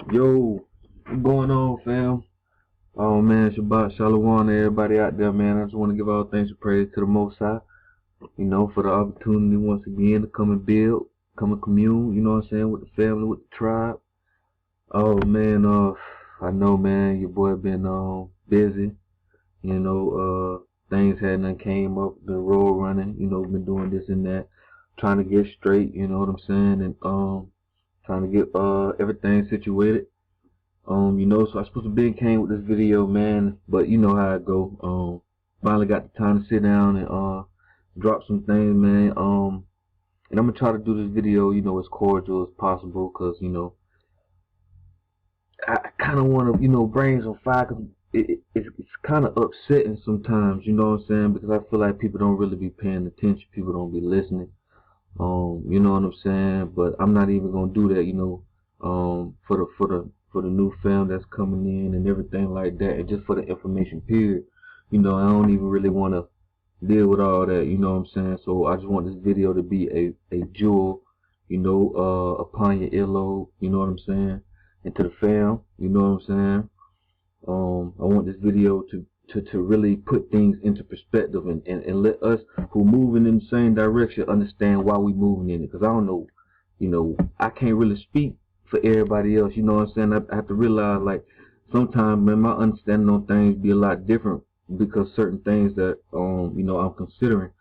Yo, what's going on, fam? Oh man, Shabbat Shalom to everybody out there, man. I just want to give all thanks and praise to the Most High, for the opportunity once again to come and build, come and commune, with the family, with the tribe. Oh man, I know, man, your boy been busy, things hadn't came up, been road running, been doing this and that, trying to get straight, you know what I'm saying, and trying to get everything situated. So I supposed to be came with this video, man, but you know how it go. Finally got the time to sit down and drop some things, man. And I'm gonna try to do this video, as cordial as possible, cause I kind of want to, bring some fire, cause it's kind of upsetting sometimes, you know what I'm saying? Because I feel like people don't really be paying attention, people don't be listening. You know what I'm saying? But I'm not even gonna do that, for the new film that's coming in and everything like that, and just for the information period. I don't even really want to deal with all that, you know what I'm saying? So I just want this video to be a jewel, upon your earlobe, you know what I'm saying? And to the fam, you know what I'm saying? I want this video to really put things into perspective and let us who moving in the same direction understand why we moving in it. Because I don't know, I can't really speak for everybody else, you know what I'm saying? I have to realize, like, sometimes, man, my understanding on things be a lot different because certain things that, I'm considering,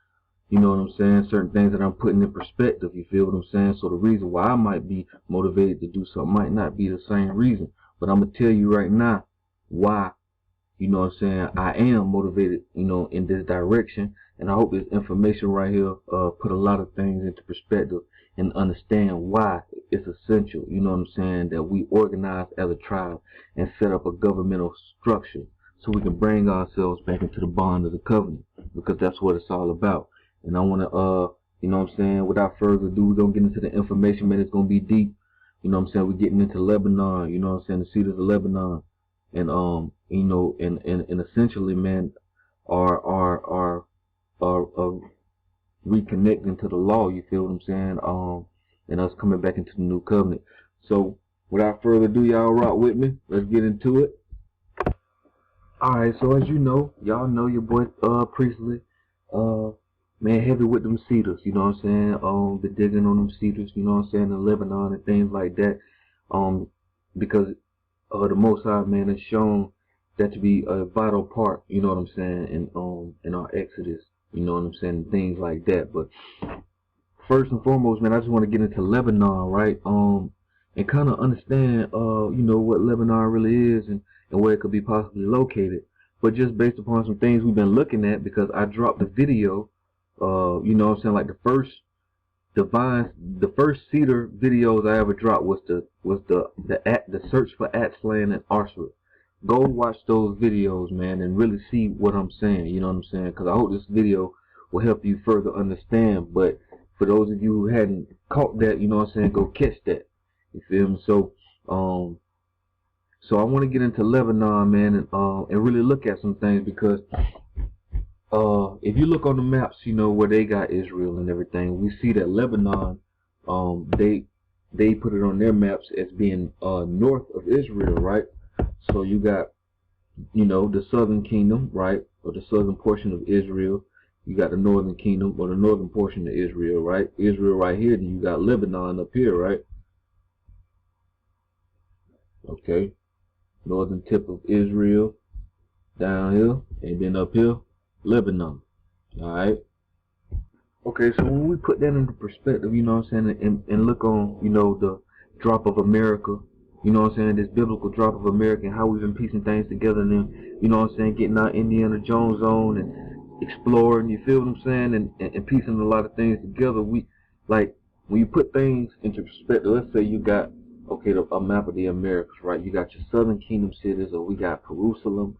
you know what I'm saying? Certain things that I'm putting in perspective, you feel what I'm saying? So the reason why I might be motivated to do something might not be the same reason. But I'm going to tell you right now why, you know what I'm saying, I am motivated, in this direction. And I hope this information right here put a lot of things into perspective and understand why it's essential, you know what I'm saying, that we organize as a tribe and set up a governmental structure so we can bring ourselves back into the bond of the covenant, because that's what it's all about. And I want to, you know what I'm saying, without further ado, we're going to get into the information, man. It's going to be deep. You know what I'm saying? We're getting into Lebanon, you know what I'm saying, the cedars of Lebanon. And, and essentially, man, are reconnecting to the law, you feel what I'm saying? And us coming back into the new covenant. So, without further ado, y'all rock with me. Let's get into it. Alright, so as you know, y'all know your boy, Priestly, man, heavy with them cedars, you know what I'm saying? The digging on them cedars, you know what I'm saying, in Lebanon and things like that. Because the Most High, man, has shown that to be a vital part, you know what I'm saying, in our Exodus, you know what I'm saying, and things like that. But first and foremost, man, I just want to get into Lebanon, right? And kind of understand, what Lebanon really is and where it could be possibly located. But just based upon some things we've been looking at, because I dropped a video, you know what I'm saying, like the first cedar videos I ever dropped was the search for Atslan and Arsra. Go watch those videos, man, and really see what I'm saying, you know what I'm saying? Because I hope this video will help you further understand. But for those of you who hadn't caught that, you know what I'm saying, go catch that. You feel me? So, so I want to get into Lebanon, man, and really look at some things, because if you look on the maps, where they got Israel and everything, we see that Lebanon, they put it on their maps as being north of Israel, right? So you got, the southern kingdom, right, or the southern portion of Israel. You got the northern kingdom, or the northern portion of Israel, right? Israel right here, then you got Lebanon up here, right? Okay, northern tip of Israel, down here, and then up here, Lebanon. Alright. Okay, so when we put that into perspective, you know what I'm saying, and look on, the drop of America, you know what I'm saying, this biblical drop of America, and how we've been piecing things together, and then, you know what I'm saying, getting our Indiana Jones on and exploring, you feel what I'm saying, and piecing a lot of things together. We, like, when you put things into perspective, let's say you got, okay, a map of the Americas, right? You got your southern kingdom cities, or we got Jerusalem,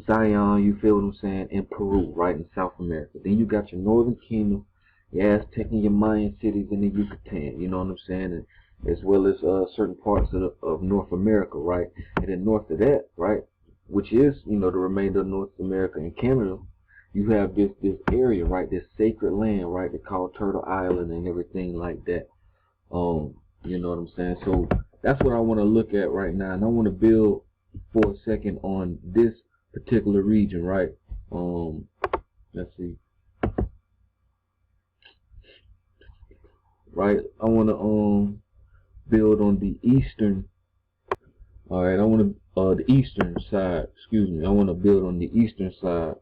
Zion, you feel what I'm saying, in Peru, right, in South America. Then you got your northern kingdom, your Aztec and your Mayan cities in the Yucatan, you know what I'm saying, and as well as certain parts of North America, right? And then north of that, right, which is, the remainder of North America and Canada, you have this area, right, this sacred land, right, they call Turtle Island and everything like that. You know what I'm saying? So that's what I want to look at right now, and I want to build for a second on this particular region, right? Let's see. Right, I want to build on the eastern. All right, I want to the eastern side. Excuse me. I want to build on the eastern side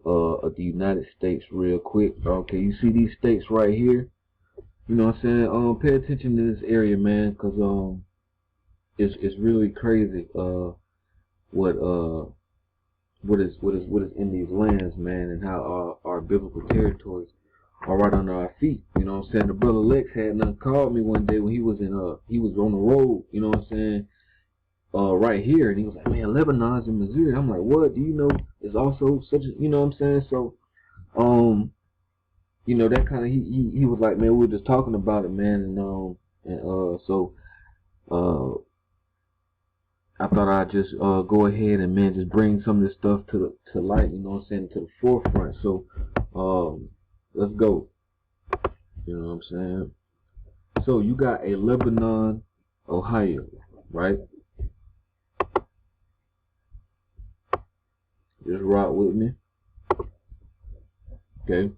of the United States real quick. Okay, you see these states right here? You know what I'm saying? Pay attention to this area, man, cause it's really crazy. What is in these lands, man, and how our biblical territories are right under our feet. You know what I'm saying? The brother Lex had none called me one day when he was on the road. You know what I'm saying? Right here, and he was like, man, Lebanon's in Missouri. I'm like, what? Do you know? It's also such a, you know what I'm saying? So, you know, that kind of he was like, man, we were just talking about it, man, so I thought I'd just go ahead and, man, just bring some of this stuff to light, you know what I'm saying, to the forefront. So let's go. You know what I'm saying? So you got a Lebanon, Ohio, right? Just rock with me. Okay.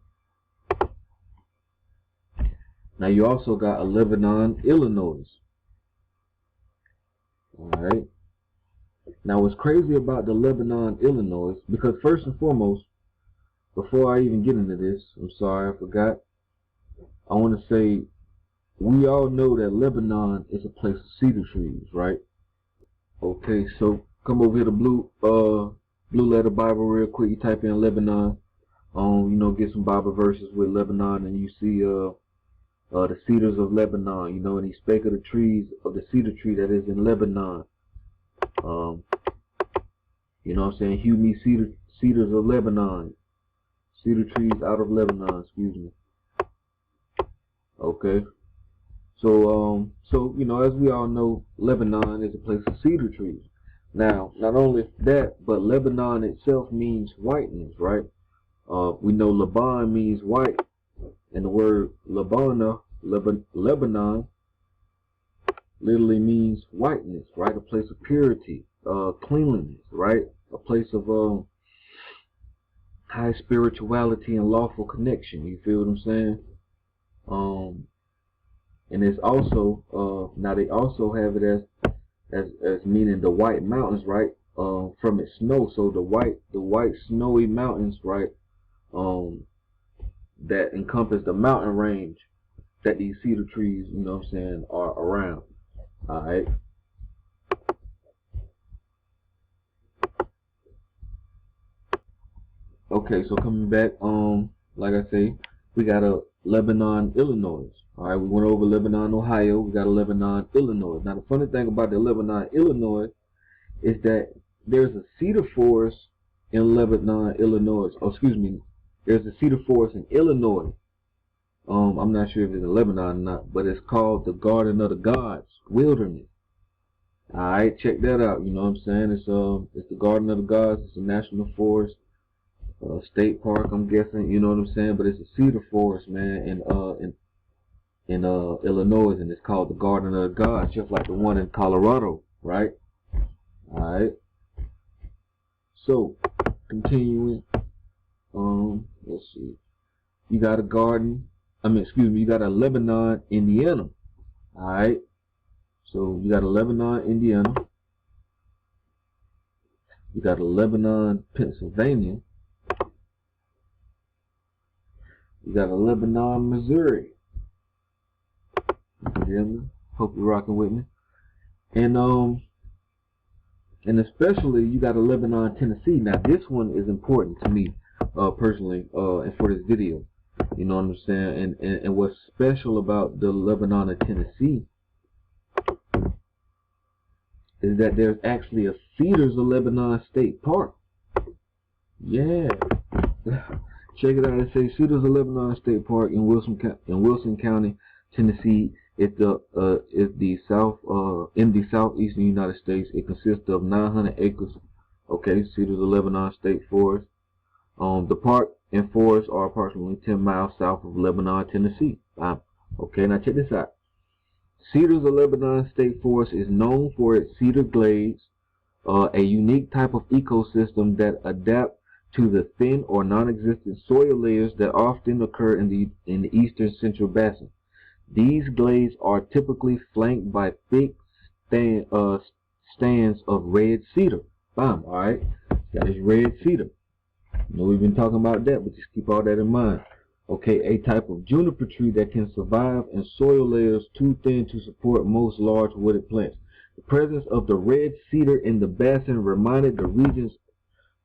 Now you also got a Lebanon, Illinois. Alright. Now what's crazy about the Lebanon, Illinois, because first and foremost, before I even get into this, I'm sorry, I forgot. I want to say, we all know that Lebanon is a place of cedar trees, right? Okay, so come over here to Blue Letter Bible real quick. You type in Lebanon, you know, get some Bible verses with Lebanon, and you see the cedars of Lebanon, you know, and he spake of the trees of the cedar tree that is in Lebanon. You know what I'm saying? Hew me cedars of Lebanon. Cedar trees out of Lebanon, excuse me. Okay. So you know, as we all know, Lebanon is a place of cedar trees. Now, not only that, but Lebanon itself means whiteness, right? We know Lebanon means white, and the word Lebanon literally means whiteness, right? A place of purity, cleanliness, right? A place of high spirituality and lawful connection. You feel what I'm saying? And it's also now they also have it as meaning the white mountains, right? From its snow. So the white snowy mountains, right? That encompass the mountain range that these cedar trees, you know what I'm saying, are around. Alright. Okay, so coming back, like I say, we got a Lebanon, Illinois. Alright, we went over Lebanon, Ohio. We got a Lebanon, Illinois. Now, the funny thing about the Lebanon, Illinois is that there's a cedar forest in Lebanon, Illinois. Oh, excuse me. There's a cedar forest in Illinois. I'm not sure if it's in Lebanon or not, but it's called the Garden of the Gods Wilderness. Alright, check that out. You know what I'm saying? It's the Garden of the Gods. It's a national forest. State park, I'm guessing, you know what I'm saying, but it's a cedar forest, man, in Illinois, and it's called the Garden of the Gods, just like the one in Colorado, right? All right. So, continuing, let's see. You got a you got a Lebanon, Indiana. All right. So you got a Lebanon, Indiana. You got a Lebanon, Pennsylvania. You got a Lebanon, Missouri. Hope you're rocking with me. And especially you got a Lebanon, Tennessee. Now this one is important to me, personally, and for this video. You know what I'm saying? And what's special about the Lebanon of Tennessee is that there's actually a Cedars of Lebanon State Park. Yeah. Check it out. It says Cedars of Lebanon State Park in Wilson County, Tennessee. It's in the southeastern United States. It consists of 900 acres. Okay, Cedars of Lebanon State Forest. The park and forest are approximately 10 miles south of Lebanon, Tennessee. Okay, now check this out. Cedars of Lebanon State Forest is known for its cedar glades, a unique type of ecosystem that adapt to the thin or non-existent soil layers that often occur in the eastern central basin. These glades are typically flanked by thick stands of red cedar. Bam, alright? That is red cedar. I know we've been talking about that, but just keep all that in mind. Okay, a type of juniper tree that can survive in soil layers too thin to support most large wooded plants. The presence of the red cedar in the basin reminded the region's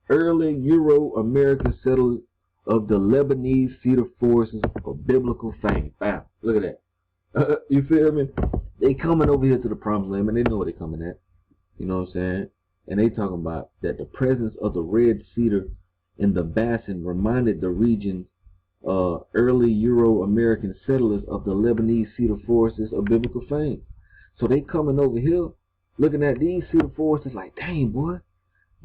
early Euro-American settlers of the Lebanese cedar forests of biblical fame. Wow, look at that. You feel me? They coming over here to the promised land, and they know where they coming at. You know what I'm saying? And they talking about that the presence of the red cedar in the basin reminded the region's early Euro-American settlers of the Lebanese cedar forests of biblical fame. So they coming over here, looking at these cedar forests, like, dang, boy,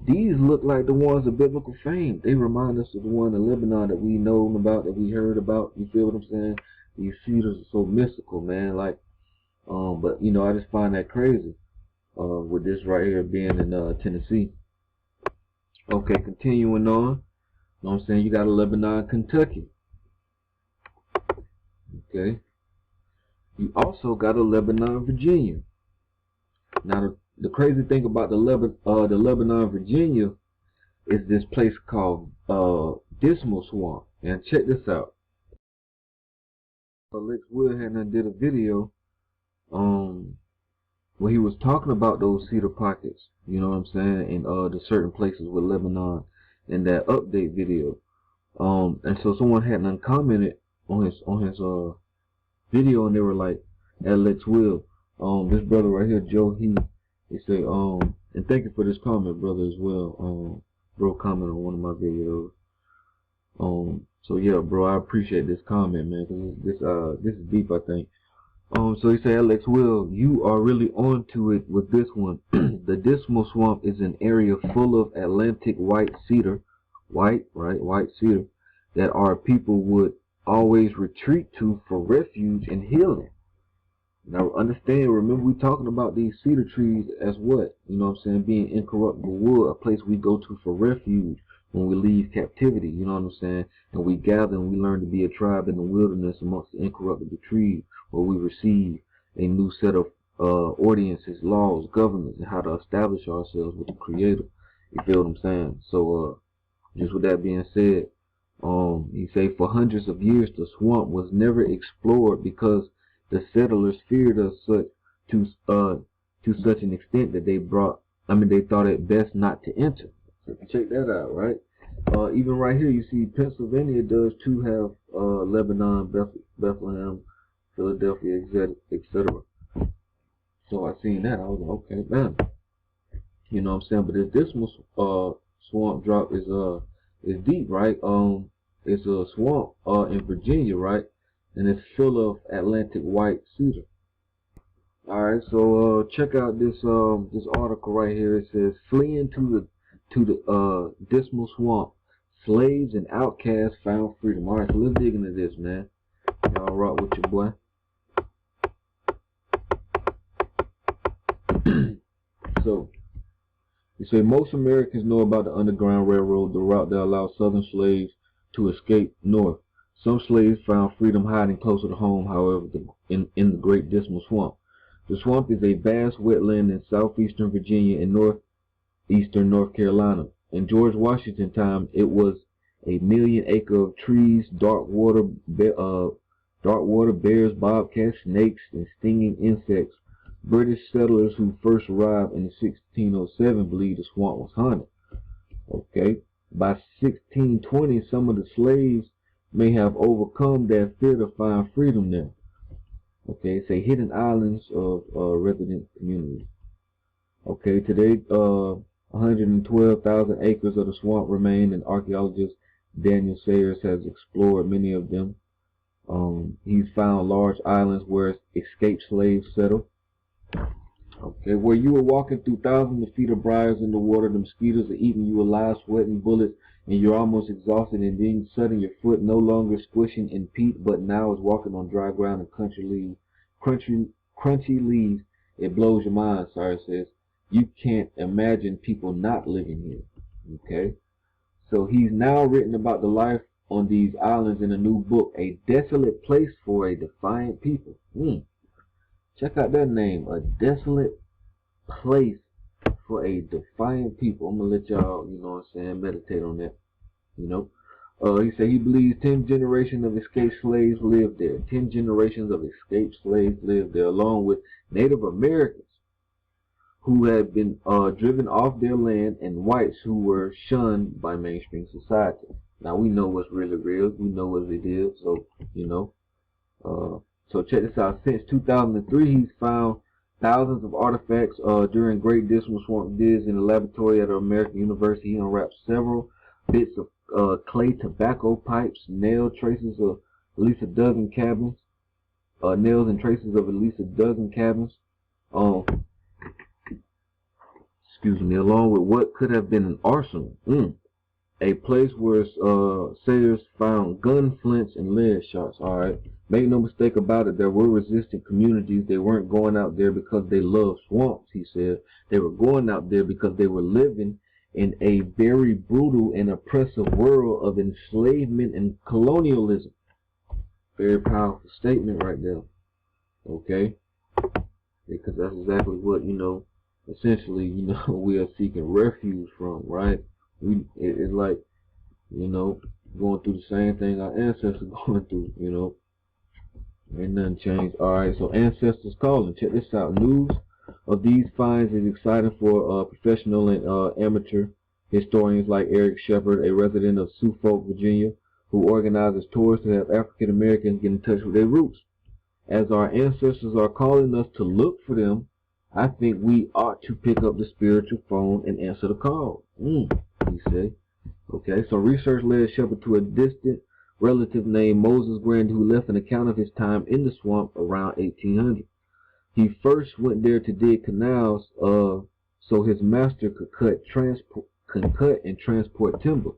these look like the ones of biblical fame. They remind us of the one in Lebanon that we know about, that we heard about. You feel what I'm saying? These cedars are so mystical, man. Like, but you know, I just find that crazy. With this right here being in Tennessee. Okay, continuing on. You know what I'm saying? You got a Lebanon, Kentucky. Okay. You also got a Lebanon, Virginia. Now, the crazy thing about the Lebanon, Virginia is this place called Dismal Swamp. And check this out. Lex Woodhead did a video where he was talking about those cedar pockets, you know what I'm saying, in the certain places with Lebanon in that update video. And so someone had commented on his video, and they were like, Alex Will, this brother right here, Joe, he say, and thank you for this comment, brother, as well. Bro commented on one of my videos. So yeah, bro, I appreciate this comment, man, because this is deep, I think. So he said, Alex Will, you are really on to it with this one. The Dismal Swamp is an area full of Atlantic white cedar, white cedar, that our people would always retreat to for refuge and healing. Now understand, remember we talking about these cedar trees as what? You know what I'm saying? Being incorruptible wood, a place we go to for refuge when we leave captivity, you know what I'm saying? And we gather and we learn to be a tribe in the wilderness amongst the incorruptible trees, where we receive a new set of ordinances, laws, governments, and how to establish ourselves with the Creator. You feel what I'm saying? So just with that being said, he say for hundreds of years the swamp was never explored because the settlers feared us to such an extent that they thought it best not to enter. So check that out, right? Even right here, you see Pennsylvania does too have Lebanon, Bethlehem, Philadelphia, etc. So I seen that. I was like, okay, man. You know what I'm saying? But this Dismal swamp drop is deep, right? It's a swamp in Virginia, right? And it's full of Atlantic white cedar. Alright, so check out this article right here. It says, fleeing to the Dismal Swamp, slaves and outcasts found freedom. Alright, so let's dig into this, man. Y'all rock with your boy. So, you say most Americans know about the Underground Railroad, the route that allowed Southern slaves to escape north. Some slaves found freedom hiding closer to home, however, in the Great Dismal Swamp. The swamp is a vast wetland in southeastern Virginia and northeastern North Carolina. In George Washington time, it was a 1,000,000 acre of trees, dark water, bears, bobcats, snakes, and stinging insects. British settlers who first arrived in 1607 believed the swamp was haunted. Okay, by 1620, some of the slaves may have overcome their fear to find freedom there. Okay, it's a hidden islands of resident communities. Okay, today 112,000 acres of the swamp remain, and archaeologist Daniel Sayers has explored many of them. He's found large islands where escaped slaves settled. Okay, where you were walking through thousands of feet of briars in the water, the mosquitoes are eating you alive, sweating bullets, and you're almost exhausted, and then suddenly your foot no longer squishing in peat, but now is walking on dry ground and crunchy leaves. It blows your mind, sorry, it says. You can't imagine people not living here. Okay? So he's now written about the life on these islands in a new book, A Desolate Place for a Defiant People. Check out that name, A Desolate Place for a Defiant People. I'm going to let y'all, you know what I'm saying, meditate on that, you know. He said he believes 10 generations of escaped slaves lived there. 10 generations of escaped slaves lived there, along with Native Americans who had been driven off their land and whites who were shunned by mainstream society. Now, we know what's really real. We know what it is. So, you know. So check this out. Since 2003, he's found thousands of artifacts during Great Dismal Swamp Diz in the laboratory at American University. He unwrapped several bits of clay tobacco pipes, nail traces of at least a dozen cabins, nails and traces of at least a dozen cabins. Excuse me, along with what could have been an arsenal. A place where sailors found gun flints and lead shots. Alright, make no mistake about it, there were resistant communities. They weren't going out there because they loved swamps, he said. They were going out there because they were living in a very brutal and oppressive world of enslavement and colonialism. Very powerful statement right there. Okay? Because that's exactly what, you know, essentially, you know, we are seeking refuge from, right? It's like, you know, going through the same thing our ancestors going through, you know. Ain't nothing changed. Alright, so Ancestors Calling. Check this out. News of these finds is exciting for professional and amateur historians like Eric Shepard, a resident of Suffolk, Virginia, who organizes tours to have African Americans get in touch with their roots. As our ancestors are calling us to look for them, I think we ought to pick up the spiritual phone and answer the call. He said. Okay, so research led Shepard to a distant relative named Moses Grandy, who left an account of his time in the swamp around 1800. He first went there to dig canals so his master could cut and transport timber.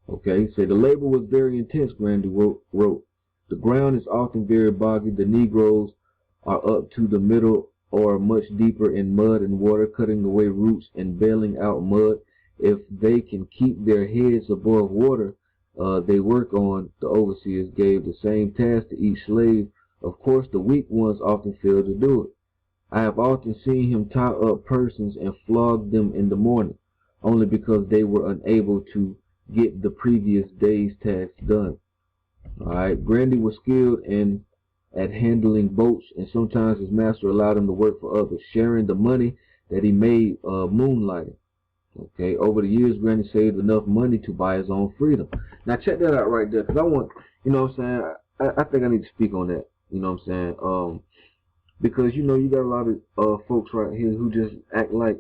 Okay, so the labor was very intense, Grandy wrote. The ground is often very boggy. The Negroes are up to the middle or much deeper in mud and water, cutting away roots and bailing out mud. If they can keep their heads above water, they work on. The overseers gave the same task to each slave. Of course, the weak ones often fail to do it. I have often seen him tie up persons and flog them in the morning, only because they were unable to get the previous day's tasks done. Alright, Grandy was skilled at handling boats, and sometimes his master allowed him to work for others, sharing the money that he made moonlighting. Okay, over the years, Grandy saved enough money to buy his own freedom. Now check that out right there, because I want, you know what I'm saying, I think I need to speak on that, you know what I'm saying, because, you know, you got a lot of folks right here who just act like,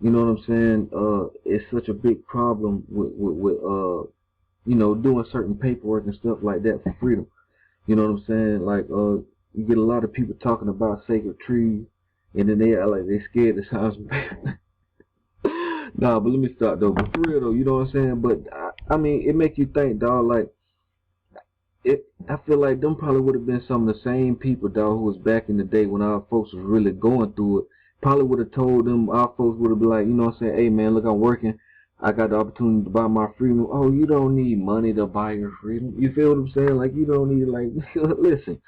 you know what I'm saying, it's such a big problem with you know, doing certain paperwork and stuff like that for freedom. You know what I'm saying? Like, you get a lot of people talking about sacred trees, and then they are like they scared to sound bad. Nah, but let me stop though. But for real though, you know what I'm saying? But I mean, it make you think, dog. Like, I feel like them probably would have been some of the same people, dog, who was back in the day when our folks was really going through it. Probably would have told them, our folks would have been like, you know what I'm saying? Hey man, look, I'm working. I got the opportunity to buy my freedom. Oh, you don't need money to buy your freedom. You feel what I'm saying? Like, you don't need, like, listen,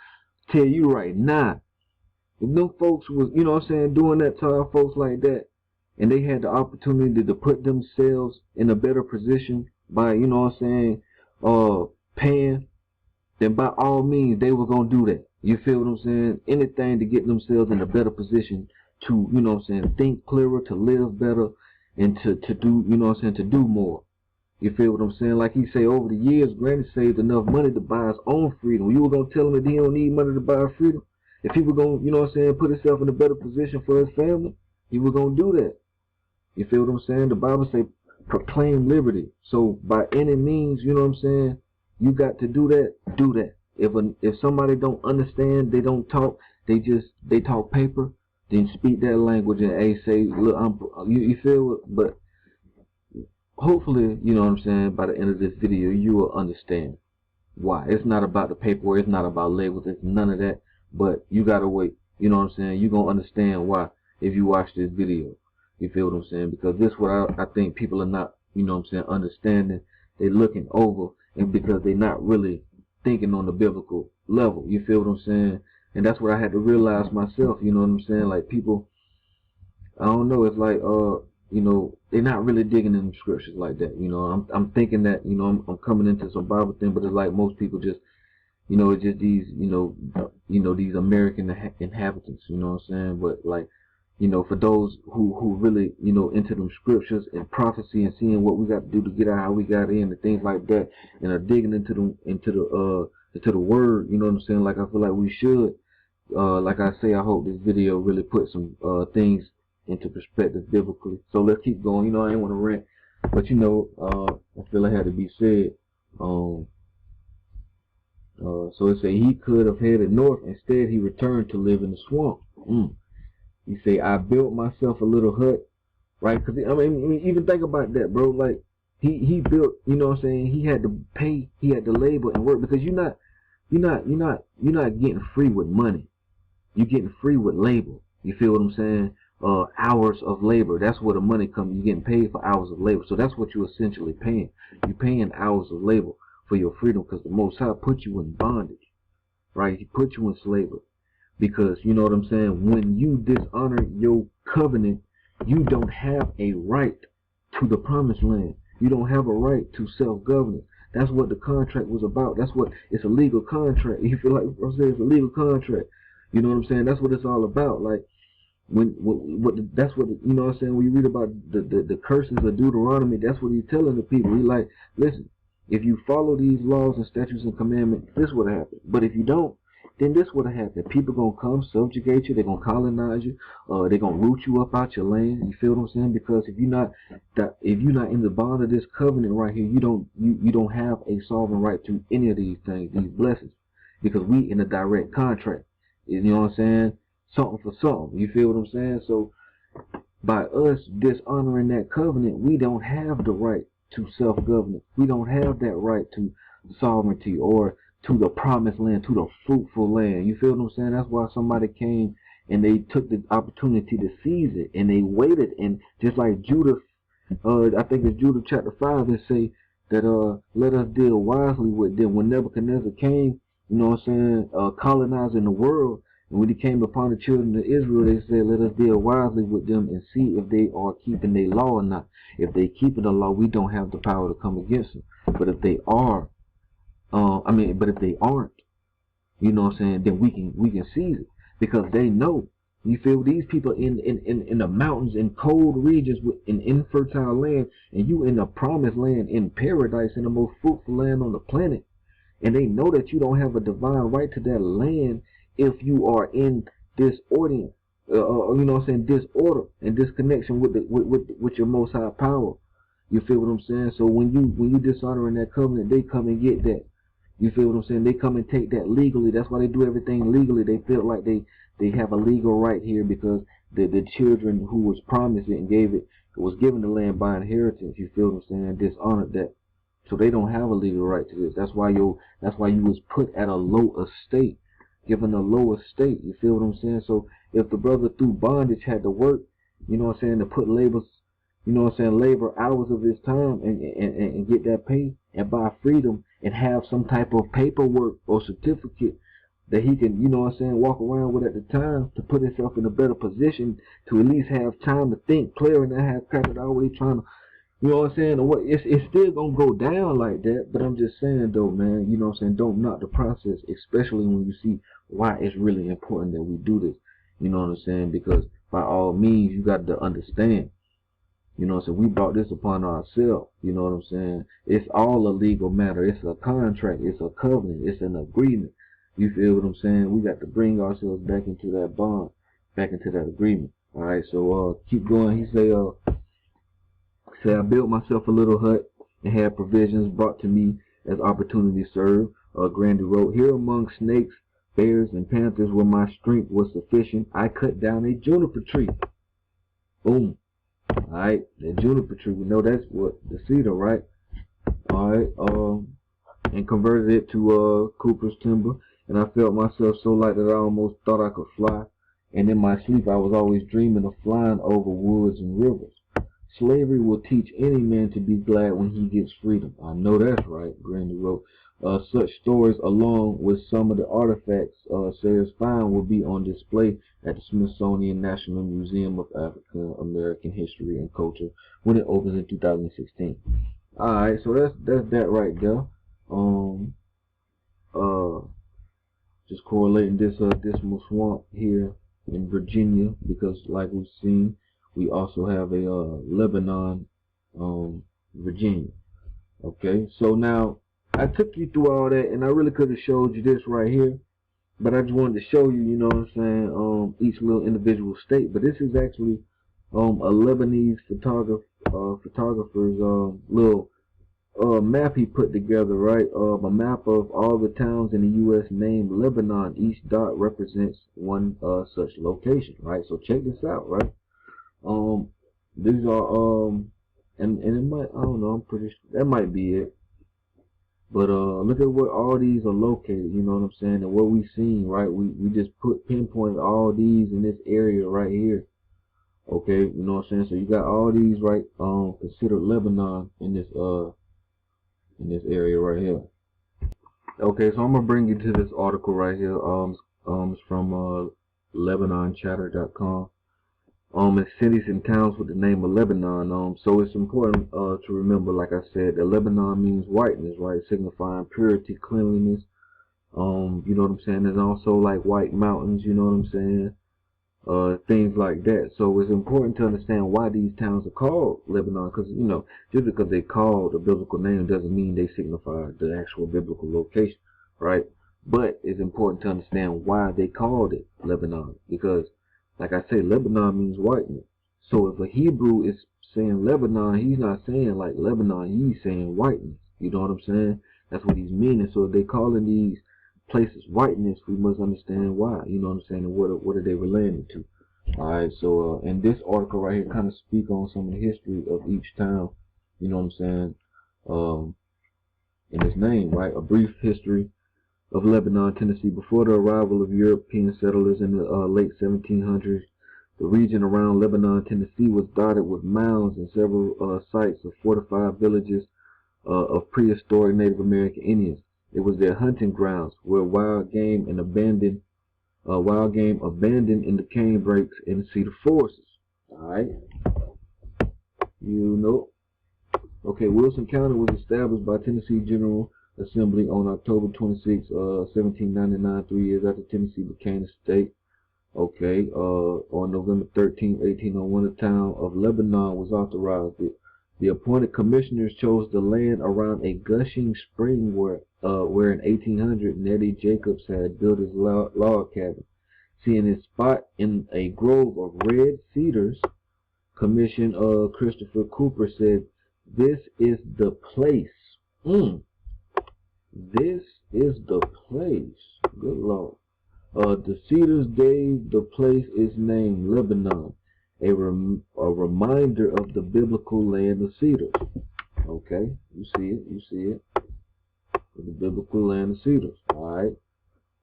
tell you right now, if them folks was, you know what I'm saying, doing that to our folks like that, and they had the opportunity to put themselves in a better position by, you know what I'm saying, paying, then by all means, they were going to do that. You feel what I'm saying? Anything to get themselves in a better position to, you know what I'm saying, think clearer, to live better, and to do, you know what I'm saying, to do more. You feel what I'm saying? Like he say, over the years, Granny saved enough money to buy his own freedom. You were going to tell him that he don't need money to buy freedom? If he was going to, you know what I'm saying, put himself in a better position for his family, he was going to do that. You feel what I'm saying? The Bible say, proclaim liberty. So by any means, you know what I'm saying, you got to do that, do that. If somebody don't understand, they don't talk, they talk paper, then speak that language and say, look, you feel it? But hopefully, you know what I'm saying, by the end of this video, you will understand why. It's not about the paperwork, it's not about labels, it's none of that. but you gotta wait. You know what I'm saying? You're gonna understand why if you watch this video. You feel what I'm saying? Because this what I think people are not, you know what I'm saying, understanding. They looking over, and because they're not really thinking on the biblical level. You feel what I'm saying? And that's what I had to realize myself. You know what I'm saying? Like people, I don't know. It's like you know, they're not really digging in the scriptures like that. You know, I'm thinking that, you know, I'm coming into some Bible thing, but it's like most people just, you know, it's just these, you know, these American inhabitants. You know what I'm saying? But like, you know, for those who really, you know, into them scriptures and prophecy and seeing what we got to do to get out, how we got in, and things like that, and are digging into the word. You know what I'm saying? Like I feel like we should. Like I say, I hope this video really put some things into perspective biblically. So let's keep going. You know, I ain't want to rant, but you know, I feel it had to be said. So it say he could have headed north. Instead, he returned to live in the swamp. He say, I built myself a little hut, right? Because I mean, even think about that, bro. Like he built, you know what I'm saying? He had to pay, he had to labor and work, because you're not getting free with money. You're getting free with labor. You feel what I'm saying? Hours of labor. That's where the money comes. You're getting paid for hours of labor. So that's what you're essentially paying. You're paying hours of labor for your freedom, because the Most High put you in bondage, right? He put you in slavery. Because, you know what I'm saying, when you dishonor your covenant, you don't have a right to the promised land. You don't have a right to self-governance. That's what the contract was about. That's what, it's a legal contract. You feel like I'm saying, it's a legal contract. You know what I'm saying? That's what it's all about. Like, that's what, you know what I'm saying, when you read about the curses of Deuteronomy, that's what he's telling the people. He's like, listen, if you follow these laws and statutes and commandments, this would happen. But if you don't, then this would have happened. People gonna come subjugate you. They're gonna colonize you. They're gonna root you up out your land. You feel what I'm saying? Because if you're not in the bond of this covenant right here, you don't have a sovereign right to any of these things, these blessings, because we in a direct contract. You know what I'm saying? Something for something. You feel what I'm saying? So by us dishonoring that covenant, we don't have the right to self-governance. We don't have that right to sovereignty or to the promised land, to the fruitful land. You feel what I'm saying? That's why somebody came and they took the opportunity to seize it, and they waited. And just like Judah, I think it's Judah chapter 5, they say that let us deal wisely with them. When Nebuchadnezzar came, you know what I'm saying, colonizing the world, and when he came upon the children of Israel, they said, let us deal wisely with them and see if they are keeping their law or not. If they keeping the law, we don't have the power to come against them. But if they are, but if they aren't, you know what I'm saying, then we can seize it, because they know. You feel, these people in the mountains, in cold regions, in infertile land, and you in the promised land, in paradise, in the most fruitful land on the planet, and they know that you don't have a divine right to that land if you are in disordinance, you know what I'm saying, disorder and disconnection with your Most High power. You feel what I'm saying? So when you dishonoring that covenant, they come and get that. You feel what I'm saying? They come and take that legally. That's why they do everything legally. They feel like they have a legal right here, because the children who was promised it and was given the land by inheritance. You feel what I'm saying? Dishonored that. So they don't have a legal right to this. That's why you was put at a low estate, given a low estate. You feel what I'm saying? So if the brother through bondage had to work, you know what I'm saying, to put labor hours of his time and get that pay and buy freedom and have some type of paperwork or certificate that he can, you know what I'm saying, walk around with at the time, to put himself in a better position to at least have time to think clear and not have crap always trying to, you know what I'm saying? It's still gonna go down like that, but I'm just saying though, man, you know what I'm saying, don't knock the process, especially when you see why it's really important that we do this. You know what I'm saying? Because by all means, you got to understand. You know what I'm saying? We brought this upon ourselves. You know what I'm saying? It's all a legal matter. It's a contract. It's a covenant. It's an agreement. You feel what I'm saying? We got to bring ourselves back into that bond, back into that agreement. All right, so keep going. He say, I built myself a little hut and had provisions brought to me as opportunity served. Grandy wrote, here among snakes, bears, and panthers, where my strength was sufficient, I cut down a juniper tree. Boom. Alright, the juniper tree, we know that's what, the cedar, right? Alright, and converted it to Cooper's timber, and I felt myself so light that I almost thought I could fly. And in my sleep I was always dreaming of flying over woods and rivers. Slavery will teach any man to be glad when he gets freedom. I know that's right, Grandy wrote. Such stories, along with some of the artifacts Sayers found, will be on display at the Smithsonian National Museum of African American History and Culture when it opens in 2016. Alright, so that's that right there. Just correlating this dismal swamp here in Virginia, because like we've seen, we also have a Lebanon, Virginia. Okay, so now I took you through all that, and I really could have showed you this right here, but I just wanted to show you, you know what I'm saying, each little individual state. But this is actually a Lebanese photographer's little map he put together, right? A map of all the towns in the U.S. named Lebanon. Each dot represents one such location, right? So check this out, right? These are and it might, I don't know, I'm pretty sure that might be it. But look at where all these are located, you know what I'm saying, and what we've seen, right? We just pinpointed all these in this area right here. Okay, you know what I'm saying? So you got all these right considered Lebanon in this area right here. Okay, so I'm gonna bring you to this article right here. It's from LebanonChatter.com. It's cities and towns with the name of Lebanon. So it's important to remember, like I said, that Lebanon means whiteness, right? Signifying purity, cleanliness. You know what I'm saying? There's also like white mountains, you know what I'm saying? Things like that. So it's important to understand why these towns are called Lebanon, because, you know, just because they call the biblical name doesn't mean they signify the actual biblical location, right? But it's important to understand why they called it Lebanon, because, like I say, Lebanon means whiteness. So if a Hebrew is saying Lebanon, he's not saying like Lebanon, he's saying whiteness. You know what I'm saying? That's what he's meaning. So if they calling these places whiteness, we must understand why. You know what I'm saying? And what are they relating to? Alright, so and this article right here kind of speak on some of the history of each town. You know what I'm saying? In its name, right? A brief history of Lebanon, Tennessee. Before the arrival of European settlers in the late 1700s, the region around Lebanon, Tennessee was dotted with mounds and several sites of fortified villages of prehistoric Native American Indians. It was their hunting grounds, where wild game abandoned in the cane brakes and cedar forests. Alright. You know. Okay, Wilson County was established by Tennessee General Assembly on October 26, 1799, 3 years after Tennessee became a state. Okay, on November 13, 1801, the town of Lebanon was authorized. The appointed commissioners chose the land around a gushing spring where in 1800 Nettie Jacobs had built his log cabin. Seeing his spot in a grove of red cedars, Commissioner Christopher Cooper said, "This is the place. This is the place." Good Lord. The cedars gave the place its name, Lebanon, a reminder of the biblical land of cedars. Okay, you see it. The biblical land of cedars. Alright.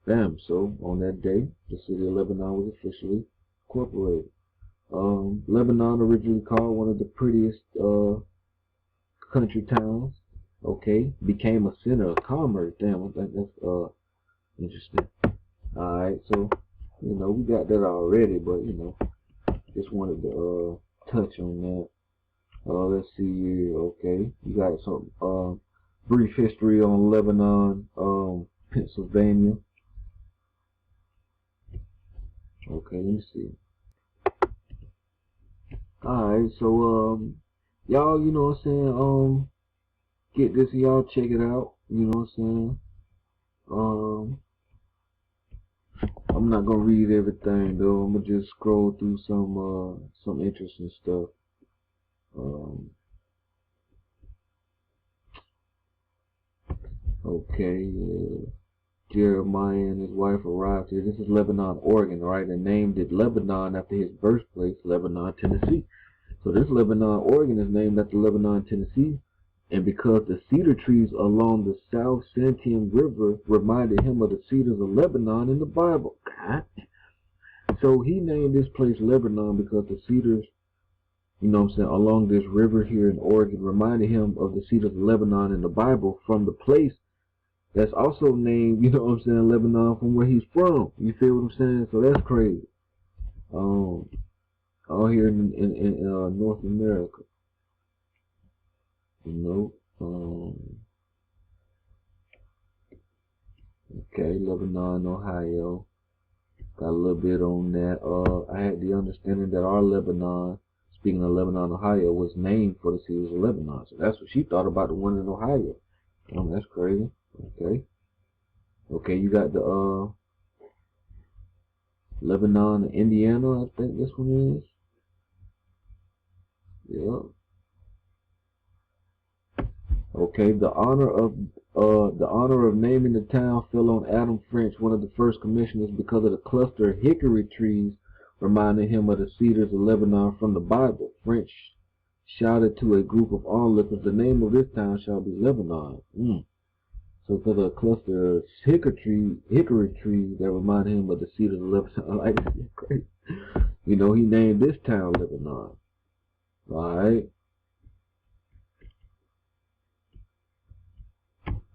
Bam. So on that day, the city of Lebanon was officially incorporated. Lebanon, originally called one of the prettiest country towns, okay, became a center of commerce. Damn, that's interesting. Alright, so you know, we got that already, but you know, just wanted to touch on that. Let's see here. Okay, you got some brief history on Lebanon, Pennsylvania. Okay, let me see. Alright, so y'all, you know what I'm saying, get this and y'all check it out, you know what I'm saying. I'm not gonna read everything though. I'm gonna just scroll through some interesting stuff. Okay, Jeremiah and his wife arrived here. This is Lebanon, Oregon, right? And named it Lebanon after his birthplace, Lebanon, Tennessee. So this Lebanon, Oregon is named after Lebanon, Tennessee, And because the cedar trees along the South Santiam River reminded him of the cedars of Lebanon in the Bible. So he named this place Lebanon because the cedars, you know what I'm saying, along this river here in Oregon reminded him of the cedars of Lebanon in the Bible from the place that's also named, you know what I'm saying, Lebanon from where he's from. You feel what I'm saying? So that's crazy. All here in North America. You know. Okay, Lebanon, Ohio. Got a little bit on that. I had the understanding that our Lebanon, speaking of Lebanon, Ohio, was named for the cedars of Lebanon. So that's what she thought about the one in Ohio. That's crazy. Okay. Okay, you got the Lebanon, Indiana, I think this one is. Yeah. Okay, the honor of naming the town fell on Adam French, one of the first commissioners, because of the cluster of hickory trees reminding him of the cedars of Lebanon from the Bible. French shouted to a group of onlookers, "The name of this town shall be Lebanon." So because of a cluster of hickory trees that reminded him of the cedars of Lebanon, I like this. Crazy. You know, he named this town Lebanon. All right.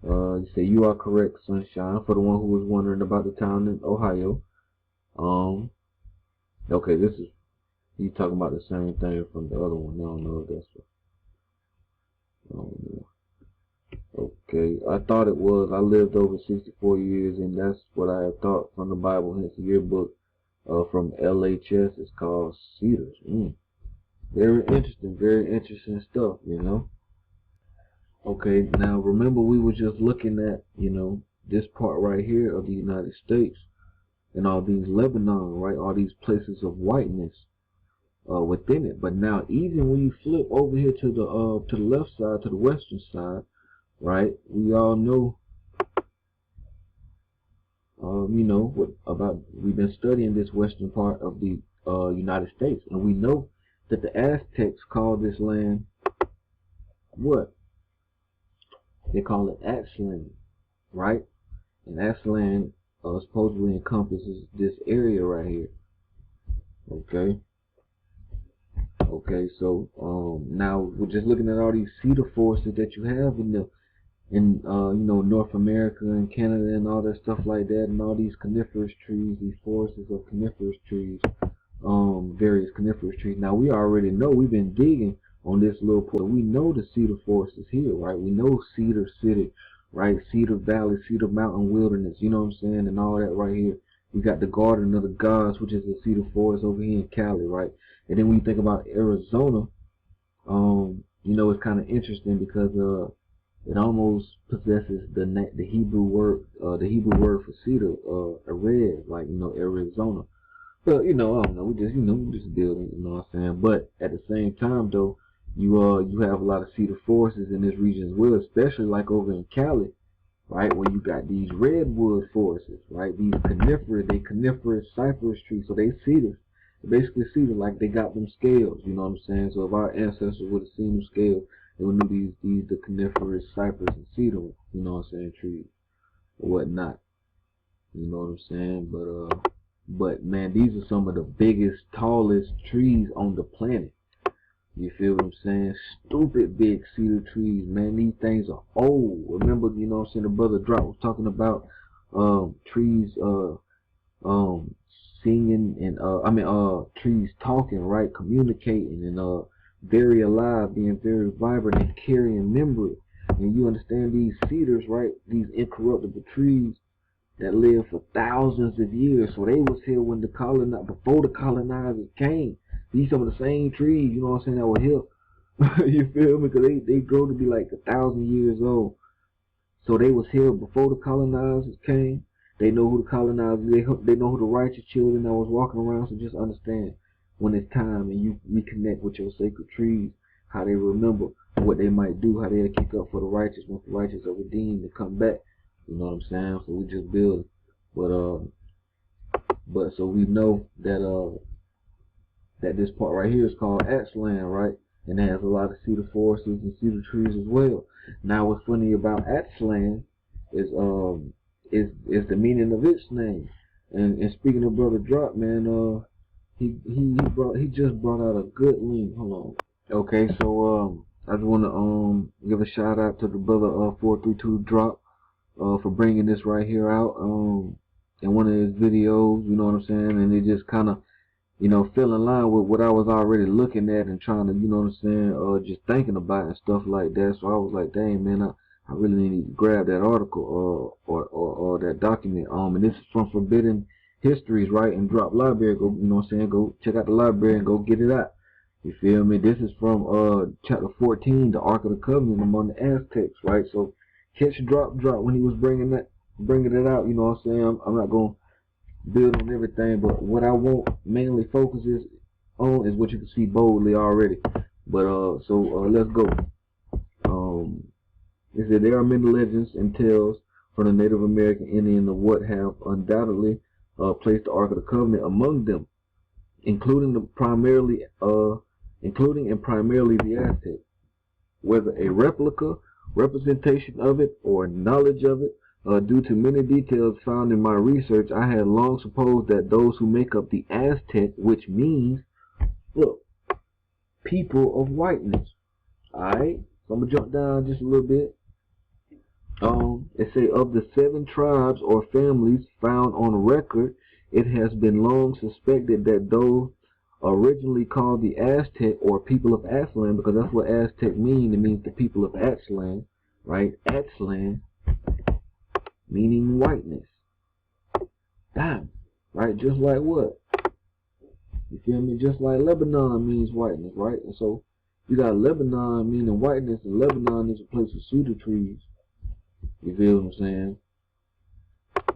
You say you are correct, Sunshine. For the one who was wondering about the town in Ohio. Okay, this is you talking about the same thing from the other one. I don't know if that's I don't know. Okay, I thought it was. I lived over 64 years, and that's what I have thought from the Bible. Hence, the yearbook from LHS is called Cedars. Very interesting stuff, you know. Okay, now remember we were just looking at, you know, this part right here of the United States and all these Lebanon, right? All these places of whiteness within it. But now even when you flip over here to the left side, to the western side, right? We all know, you know, we've been studying this western part of the United States, and we know that the Aztecs called this land what? They call it Aztlan, right? And Aztlan supposedly encompasses this area right here. Okay. Okay, so now we're just looking at all these cedar forests that you have in you know, North America and Canada and all that stuff like that, and all these coniferous trees, these forests of coniferous trees, various coniferous trees. Now we already know, we've been digging on this little part. We know the cedar forest is here, right? We know Cedar City, right? Cedar Valley, Cedar Mountain Wilderness, you know what I'm saying, and all that right here. We got the Garden of the Gods, which is the cedar forest over here in Cali, right? And then when you think about Arizona, you know, it's kind of interesting because it almost possesses the Hebrew word for cedar, Erez, like, you know, Arizona. But, you know, I don't know, we just building, you know what I'm saying? But at the same time though, you have a lot of cedar forests in this region as well, especially like over in Cali, right, where you got these redwood forests, right? These coniferous cypress trees, so they cedars. Basically cedar, like they got them scales, you know what I'm saying? So if our ancestors would have seen them scales, they would know the coniferous cypress and cedar, you know what I'm saying, trees or whatnot. You know what I'm saying? But man, these are some of the biggest, tallest trees on the planet. You feel what I'm saying? Stupid big cedar trees, man. These things are old. Remember, you know what I'm saying, the brother Drop was talking about trees singing and trees talking, right? Communicating and very alive, being very vibrant and carrying memory. And you understand these cedars, right? These incorruptible trees that lived for thousands of years. So they was here when before the colonizers came. These some of the same trees, you know what I'm saying, that were here. You feel me? Because they grow to be like 1,000 years old. So they was here before the colonizers came. They know who the colonizers, they know who the righteous children that was walking around. So just understand when it's time and you reconnect with your sacred trees, how they remember what they might do, how they'll kick up for the righteous once the righteous are redeemed and come back. You know what I'm saying? So we just build. But so we know that that this part right here is called Aztlan, right? and it has a lot of cedar forests and cedar trees as well. Now, what's funny about Aztlan is the meaning of its name. And speaking of Brother Drop, man, he just brought out a good link. Hold on. Okay, so I just want to give a shout out to the brother 432 Drop for bringing this right here out in one of his videos. You know what I'm saying? And it just kind of, you know, fell in line with what I was already looking at and trying to, you know what I'm saying, just thinking about and stuff like that. So I was like, dang, man, I really need to grab that article or that document. And this is from Forbidden Histories, right? And Drop Library. Go, you know what I'm saying? Go check out the library and go get it out. You feel me? This is from chapter 14, the Ark of the Covenant among the Aztecs, right? So catch Drop when he was bringing it out. You know what I'm saying? I'm not gonna build on everything, but what I want mainly focuses on is what you can see boldly already. But let's go. It said there are many legends and tales from the Native American Indian of what have undoubtedly placed the Ark of the Covenant among them, including primarily the Aztec. Whether a representation of it, or knowledge of it, due to many details found in my research, I had long supposed that those who make up the Aztec, which means, look, people of whiteness. Alright, so I'm going to jump down just a little bit. It say of the 7 tribes or families found on record, it has been long suspected that those originally called the Aztec or people of Aztlan, because that's what Aztec means. It means the people of Aztlan, right? Aztlan, meaning whiteness. Damn, right? Just like what? You feel me? Just like Lebanon means whiteness, right? And so you got Lebanon meaning whiteness, and Lebanon is a place of cedar trees. You feel what I'm saying?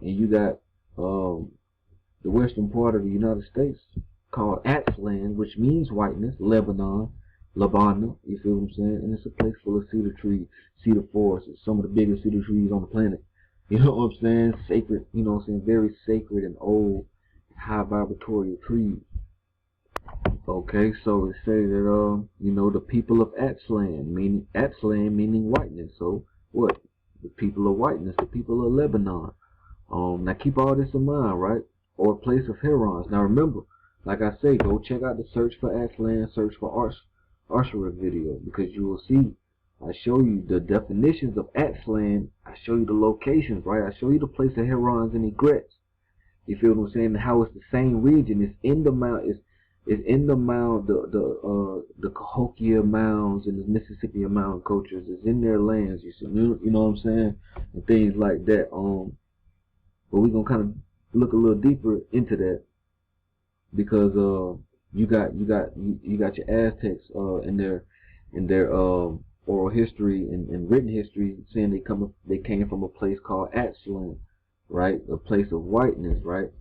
And you got the western part of the United States called Aztlan, which means whiteness, Lebanon, you feel what I'm saying? And it's a place full of cedar trees, cedar forests, some of the biggest cedar trees on the planet. You know what I'm saying? Sacred, you know what I'm saying? Very sacred and old, high vibratory trees. Okay, so it says that, you know, the people of Aztlan meaning whiteness. So what? The people of whiteness, the people of Lebanon. Now keep all this in mind, right? Or a place of herons. Now remember, like I say, go check out the search for Aztlan, search for Arshera video, because you will see, I show you the definitions of Aztlan, I show you the locations, right? I show you the place of herons and egrets. You feel what I'm saying? How it's the same region. It's in the mount. It's in the mound, the Cahokia mounds and the Mississippi mound cultures. It's in their lands. You see, you know what I'm saying, and things like that. But we're gonna kind of look a little deeper into that, because you got your Aztecs in their oral history and written history saying they came from a place called Aztlan, right? A place of whiteness, right?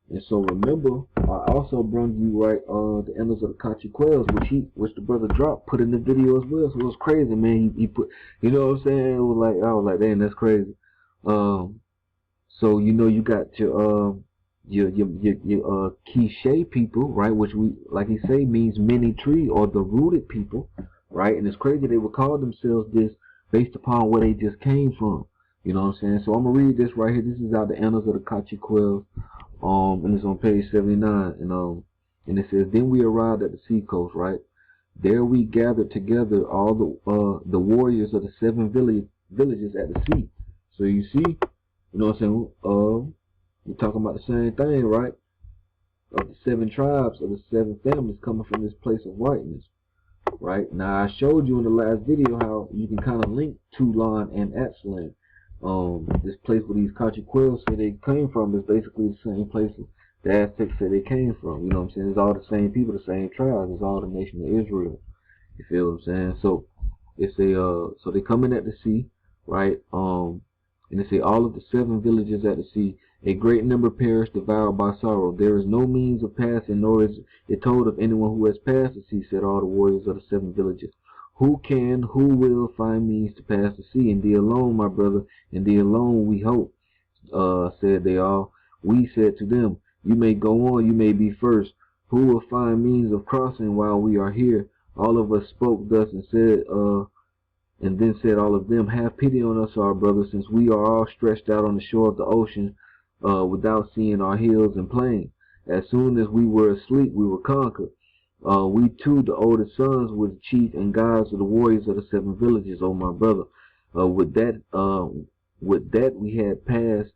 And so remember, I also brought you right the Annals of the Caciquels, which the brother Drop put in the video as well. So it was crazy, man. He put, you know what I'm saying? It was like, I was like, damn, that's crazy. So you know, you got your Quiche people, right? Which we, like he say, means many tree, or the rooted people, right? And it's crazy they would call themselves this based upon where they just came from. You know what I'm saying? So I'm gonna read this right here. This is out the Annals of the Caciquels. And it's on page 79, and it says, then we arrived at the seacoast, right? There we gathered together all the warriors of the 7 villages at the sea. So you see, you know what I'm saying? We're talking about the same thing, right? Of the 7 tribes, of the 7 families coming from this place of whiteness, right? Now I showed you in the last video how you can kind of link Toulon and Aztlan. This place where these Caciquels say they came from is basically the same place the Aztecs say they came from. You know what I'm saying? It's all the same people, the same tribes. It's all the nation of Israel. You feel what I'm saying? So it's so they come in at the sea, right? And they say all of the 7 villages at the sea, a great number perished, devoured by sorrow. There is no means of passing, nor is it told of anyone who has passed the sea, said all the warriors of the 7 villages. Who will find means to pass the sea? And thee alone, my brother, and thee alone we hope, said they all. We said to them, you may go on, you may be first. Who will find means of crossing while we are here? All of us spoke thus and said, and then said all of them, have pity on us, our brothers, since we are all stretched out on the shore of the ocean, without seeing our hills and plains. As soon as we were asleep, we were conquered. We too, the oldest sons, were the chief and guides of the warriors of the 7 villages, O my brother. With that we had passed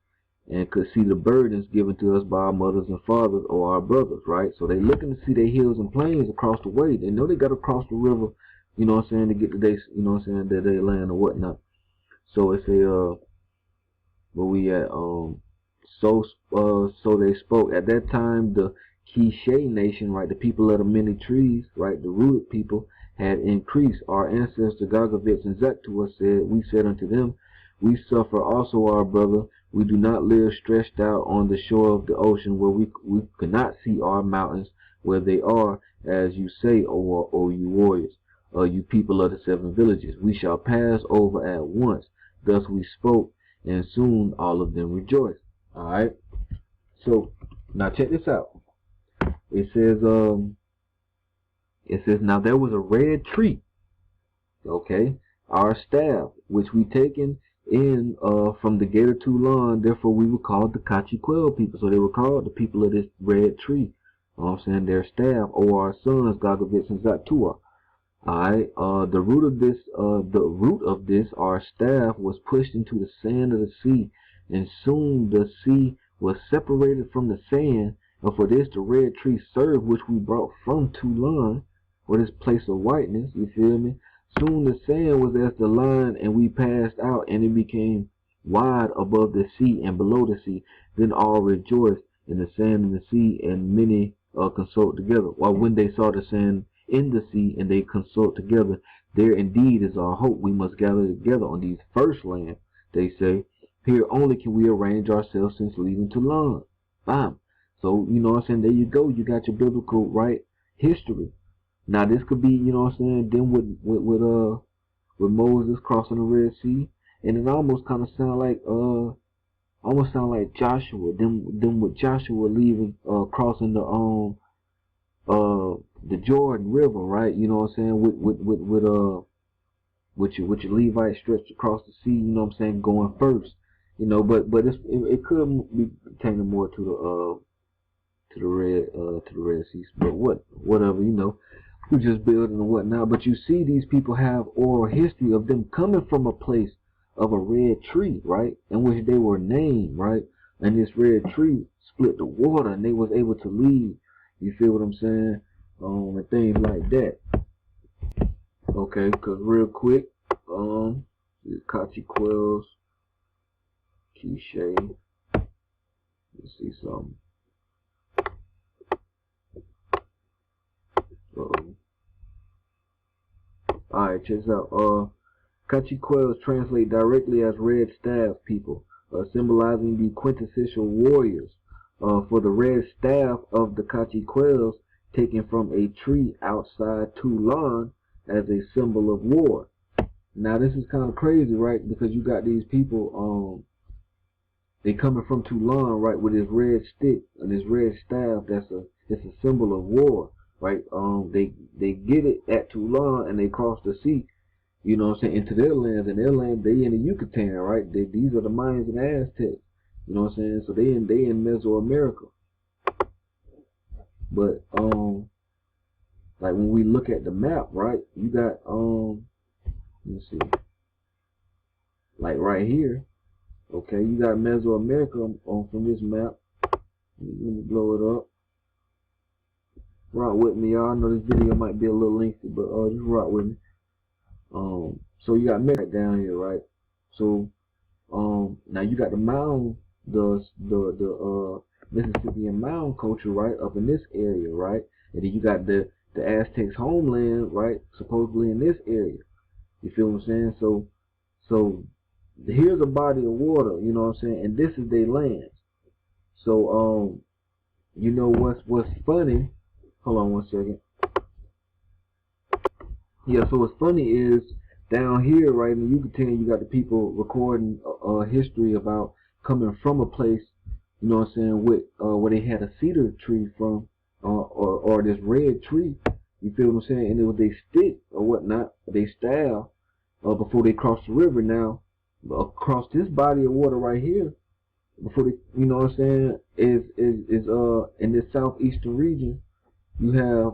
and could see the burdens given to us by our mothers and fathers or our brothers, right? So they looking to see their hills and plains across the way. They know they got to cross the river, you know what I'm saying, to get to their, you know what I'm saying, their land or whatnot. So it's a, where we at, so they spoke. At that time, the Kishe nation, right, the people of the many trees, right, the rooted people, had increased. Our ancestor Gagavitz and Zaktua said, we said unto them, we suffer also, our brother. We do not live stretched out on the shore of the ocean, where we cannot see our mountains where they are, as you say, O you warriors, you people of the 7 villages. We shall pass over at once. Thus we spoke, and soon all of them rejoiced. Alright? So, now check this out. It says, now there was a red tree, okay, our staff, which we taken in from the gate of Toulon, therefore we were called the Cachiquel people. So they were called the people of this red tree. You know what I'm saying? Their staff, or our sons, Gagavitz and Zatua. Alright, the root of this, our staff, was pushed into the sand of the sea, and soon the sea was separated from the sand, and for this the red tree served, which we brought from Toulon, for this place of whiteness, you feel me? Soon the sand was as the line, and we passed out, and it became wide above the sea and below the sea. Then all rejoiced in the sand and the sea, and many consult together. While when they saw the sand in the sea, and they consult together, there indeed is our hope. We must gather together on these first lands, they say. Here only can we arrange ourselves since leaving Toulon. Bam. So, you know what I'm saying, there you go. You got your biblical, right, history. Now this could be, you know what I'm saying, them with Moses crossing the Red Sea, and it almost kind of sound like Joshua, them with Joshua leaving, crossing the Jordan River, right? You know what I'm saying, with your Levites stretched across the sea, you know what I'm saying, going first, you know, but it could be pertaining more to the Red Sea, but whatever, you know. We're just building and whatnot, but you see these people have oral history of them coming from a place of a red tree, right, in which they were named, right, and this red tree split the water, and they was able to leave, you feel what I'm saying, and things like that. Okay, because real quick, Cachiquels, Quiche, let's see something. Alright, check this out. Cachiquels translate directly as red staff people, symbolizing the quintessential warriors. For the red staff of the Cachiquels, taken from a tree outside Toulon as a symbol of war. Now this is kind of crazy, right? Because you got these people, they coming from Toulon, right, with this red stick and this red staff. It's a symbol of war. Right, they get it at Toulon, and they cross the sea, you know what I'm saying, into their lands, and their land, they in the Yucatan, right? These are the Mayans and Aztecs, you know what I'm saying, so they in Mesoamerica. But like when we look at the map, right, you got let's see, like right here, okay, you got Mesoamerica from this map. Let me blow it up. Rock with me, y'all. I know this video might be a little lengthy, but just rock with me. So you got Mexico right down here, right? So now you got the mound, the Mississippian mound culture, right, up in this area, right? And then you got the Aztecs homeland, right, supposedly in this area. You feel what I'm saying? So here's a body of water, you know what I'm saying, and this is their land. So you know what's funny? Hold on one second. Yeah, so what's funny is down here, right, in the Yucatan, you got the people recording history about coming from a place, you know what I'm saying, with where they had a cedar tree from, or this red tree, You feel what I'm saying? And it was they stick or whatnot, they staff, before they cross the river. Now, across this body of water right here, before they, you know what I'm saying, is in this southeastern region, you have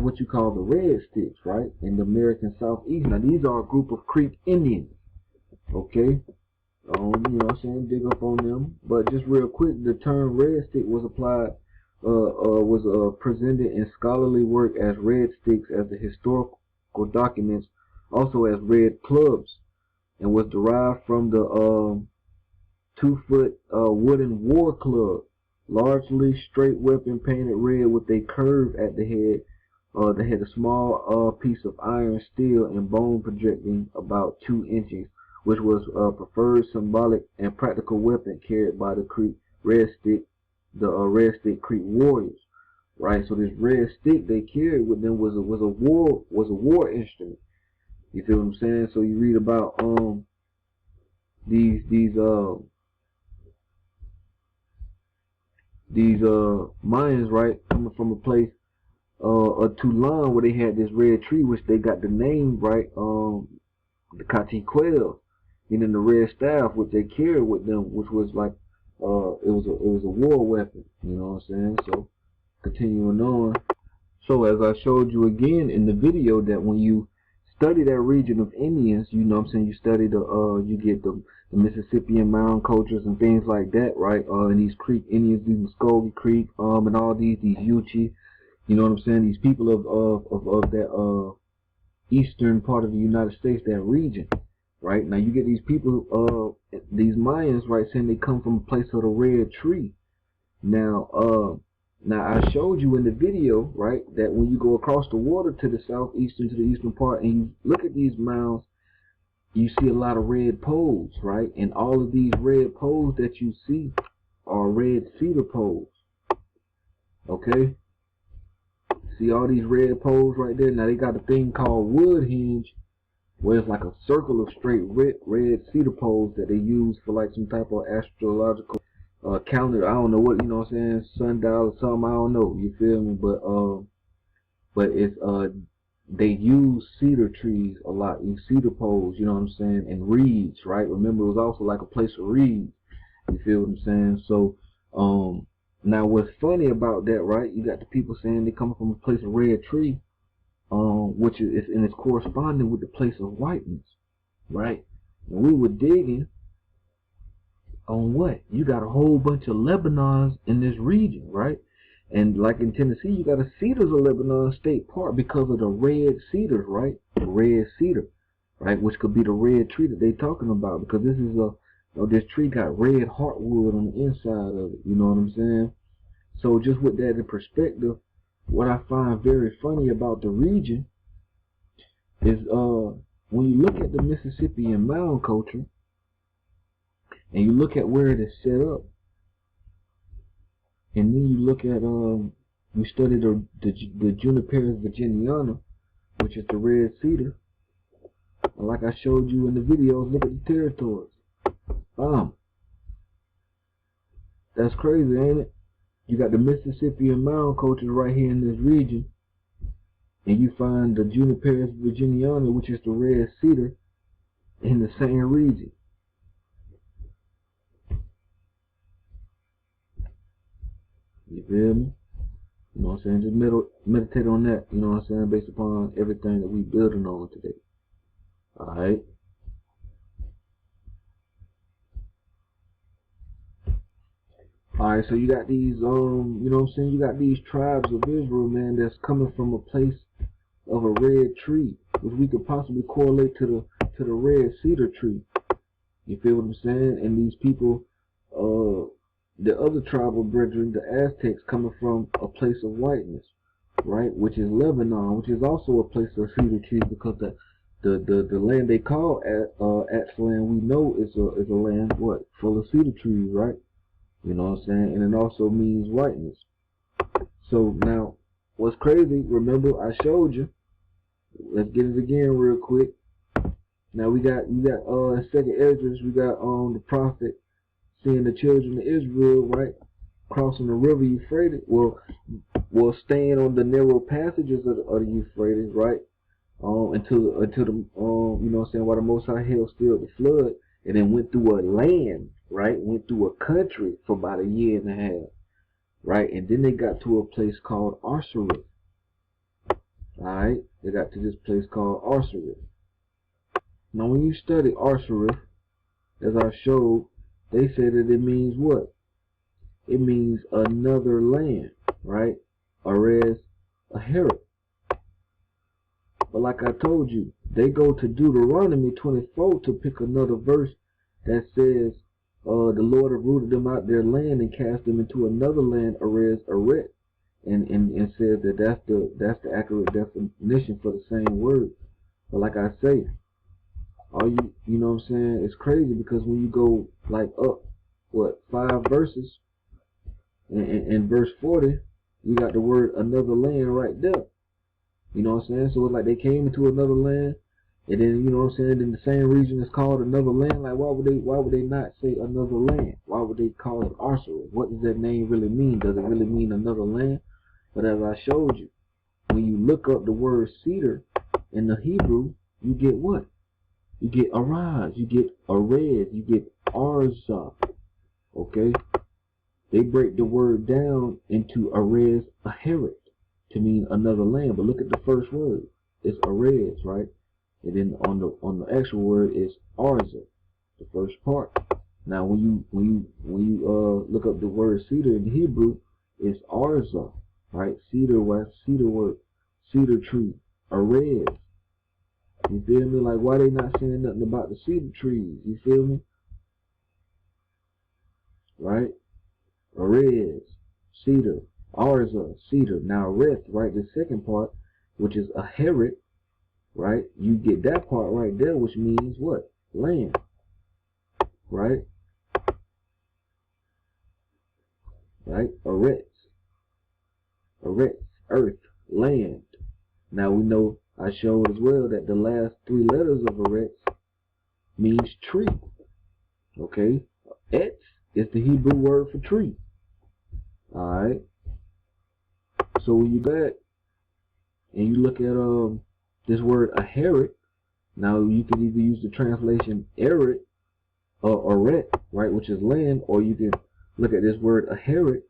what you call the red sticks, right? In the American Southeast. Now these are a group of Creek Indians. Okay? You know what I'm saying, dig up on them. But just real quick, the term red stick was applied, presented in scholarly work as red sticks as the historical documents, also as red clubs, and was derived from the 2-foot wooden war club, largely straight weapon painted red with a curve at the head. They had a small piece of iron, steel, and bone projecting about 2 inches, which was preferred symbolic and practical weapon carried by the Creek Red Stick, Red Stick Creek warriors. Right. So this red stick they carried with them was a war instrument. You feel what I'm saying? So you read about these Mayans, right, coming from a place Toulon, where they had this red tree, which they got the name, right, the Cachiquel, and then the red staff, which they carried with them, which was like, it was a war weapon, you know what I'm saying? So, continuing on. So, as I showed you again in the video, that when you study that region of Indians, you know what I'm saying, you study you get the Mississippian mound cultures and things like that, right? And these Creek Indians, these Muskogee Creek, and all these Yuchi, you know what I'm saying? These people of that eastern part of the United States, that region, right? Now you get these people, these Mayans, right, saying they come from a place of the red tree. Now I showed you in the video, right, that when you go across the water to the southeastern, to the eastern part, and you look at these mounds, you see a lot of red poles, right? And all of these red poles that you see are red cedar poles. Okay? See all these red poles right there? Now they got a thing called wood hinge, where it's like a circle of straight red cedar poles that they use for like some type of astrological calendar. I don't know what, you know what I'm saying, sundial or something, I don't know, you feel me? But it's they use cedar trees a lot, these cedar poles, you know what I'm saying, and reeds, right? Remember, it was also like a place of reeds, you feel what I'm saying? So now what's funny about that, right, you got the people saying they come from a place of red tree, which is, and it's corresponding with the place of whiteness, right? And we were digging on what? You got a whole bunch of Lebanons in this region, right? And like in Tennessee, you got a Cedars of Lebanon State Park because of the red cedars, right? The red cedar, right? Which could be the red tree that they talking about, because this is this tree got red heartwood on the inside of it. You know what I'm saying? So just with that in perspective, what I find very funny about the region is when you look at the Mississippian mound culture, and you look at where it is set up, and then you look at you study the Juniperus virginiana, which is the red cedar. And like I showed you in the videos, look at the territories. That's crazy, ain't it? You got the Mississippian mound culture right here in this region, and you find the Juniperus virginiana, which is the red cedar, in the same region. You feel me? You know what I'm saying? Just meditate on that, you know what I'm saying, based upon everything that we building on today. Alright? Alright, so you got these, you know what I'm saying, you got these tribes of Israel, man, that's coming from a place of a red tree, which we could possibly correlate to the red cedar tree. You feel what I'm saying? And these people, the other tribal brethren, the Aztecs, coming from a place of whiteness, right? Which is Lebanon, which is also a place of cedar trees, because the land they call Aztlan, we know is a land what, full of cedar trees, right? You know what I'm saying? And it also means whiteness. So now, what's crazy? Remember I showed you. Let's get it again real quick. Now we got in Second Esdras, we got the prophet seeing the children of Israel, right, crossing the river Euphrates, well, staying on the narrow passages of the Euphrates, right? Until the you know what I'm saying, while the Most High held still the flood, and then went through a land, right? Went through a country for about a year and a half, right? And then they got to a place called Arsareth. Alright, they got to this place called Arsareth. Now when you study Arsareth, as I showed, they say that it means what? It means another land, right? Arez Aheret. But like I told you, they go to Deuteronomy 24 to pick another verse that says, the Lord uprooted them out their land and cast them into another land, Arez Aret, and said that that's the accurate definition for the same word. But like I say, you know what I'm saying, it's crazy because when you go like up, 5 verses, in verse 40, you got the word another land right there. You know what I'm saying? So it's like they came into another land, and then, you know what I'm saying, in the same region is called another land. Like, why would they not say another land? Why would they call it Arsareth? What does that name really mean? Does it really mean another land? But as I showed you, when you look up the word cedar in the Hebrew, you get what? You get Araz, you get Arez, you get Arza. Okay? They break the word down into Arez Aheret to mean another land. But look at the first word. It's Arez, right? And then on the actual word is Arza, the first part. Now when you look up the word cedar in Hebrew, it's Arza, right? Cedar word, cedar tree, Arez. You feel me? Like, why they not saying nothing about the cedar trees? You feel me? Right? Arez, cedar, Arza, cedar. Now Reth, right, the second part, which is Aheret, right? You get that part right there, which means what? Land. Right? Right? Aretz, earth, land. Now we know, I showed as well, that the last 3 letters of Aretz means tree. Okay? Etz is the Hebrew word for tree. Alright? So when you back and you look at this word Aheret, now you can either use the translation Eret or Aret, right, which is land, or you can look at this word Aheret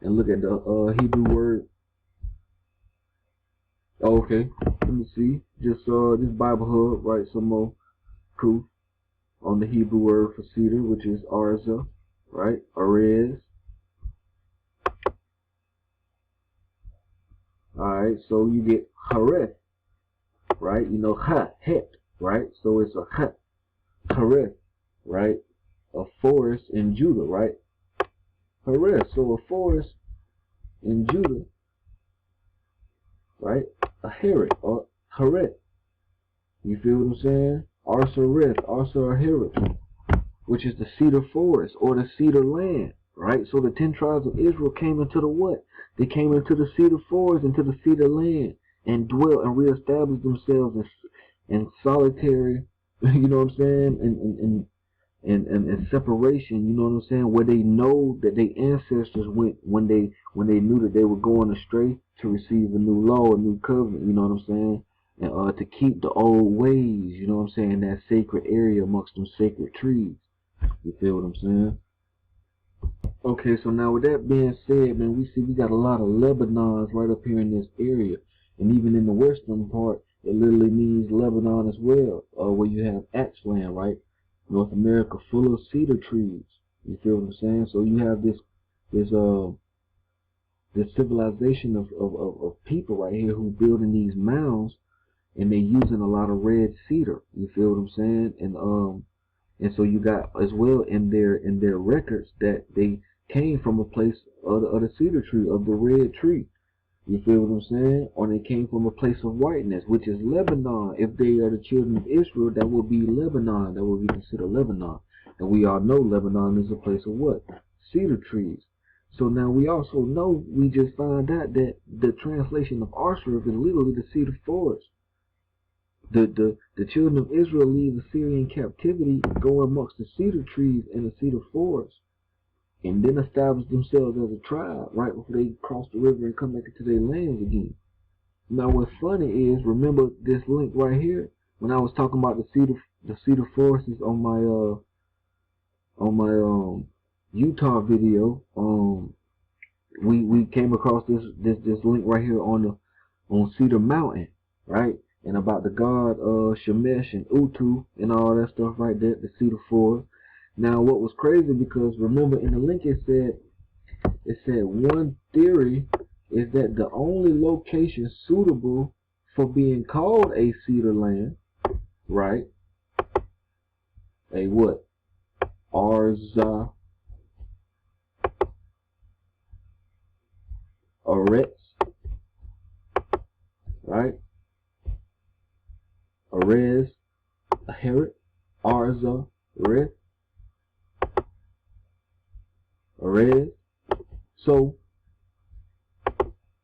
and look at the Hebrew word. Oh, okay, let me see. Just this Bible Hub, right? Some more proof on the Hebrew word for cedar, which is Arza, right? Arez. Alright, so you get Hareth, right? You know, Het, right? So it's a Hareth, right? A forest in Judah, right? Hareth, so a forest in Judah, right? A Heret or Hareth. You feel what I'm saying? Arsareth, Arsareth, which is the cedar forest or the cedar land, right? So the 10 tribes of Israel came into the what? They came into the cedar forest, into the cedar land, and dwelt and reestablished themselves in solitary, you know what I'm saying, and separation, you know what I'm saying, where they know that their ancestors went when they knew that they were going astray, to receive a new law, a new covenant, you know what I'm saying, and to keep the old ways, you know what I'm saying, in that sacred area amongst them sacred trees. You feel what I'm saying? Okay, so now with that being said, man, we see we got a lot of Lebanons right up here in this area. And even in the western part, it literally means Lebanon as well, where you have axe land, right? North America full of cedar trees. You feel what I'm saying? So you have this civilization of people right here who building these mounds, and they using a lot of red cedar. You feel what I'm saying? And so you got as well in their records that they came from a place of the cedar tree, of the red tree. You feel what I'm saying? Or they came from a place of whiteness, which is Lebanon. If they are the children of Israel, that will be Lebanon. That will be considered Lebanon. And we all know Lebanon is a place of what? Cedar trees. So now we also know, we just found out that the translation of Arsareth is literally the cedar forest. The children of Israel leave Assyrian captivity, go amongst the cedar trees in the cedar forest. and then establish themselves as a tribe right before they cross the river and come back into their lands again. Now, what's funny is, remember this link right here when I was talking about the cedar forests on my Utah video. We came across this link right here on Cedar Mountain, right? And about the god Shemesh and Utu and all that stuff right there, the cedar forest. Now, what was crazy, because remember in the link it said one theory is that the only location suitable for being called a cedar land, right? A what? Arza Aretz, right? Arez, Aheret, Arza, Arez, Arez. So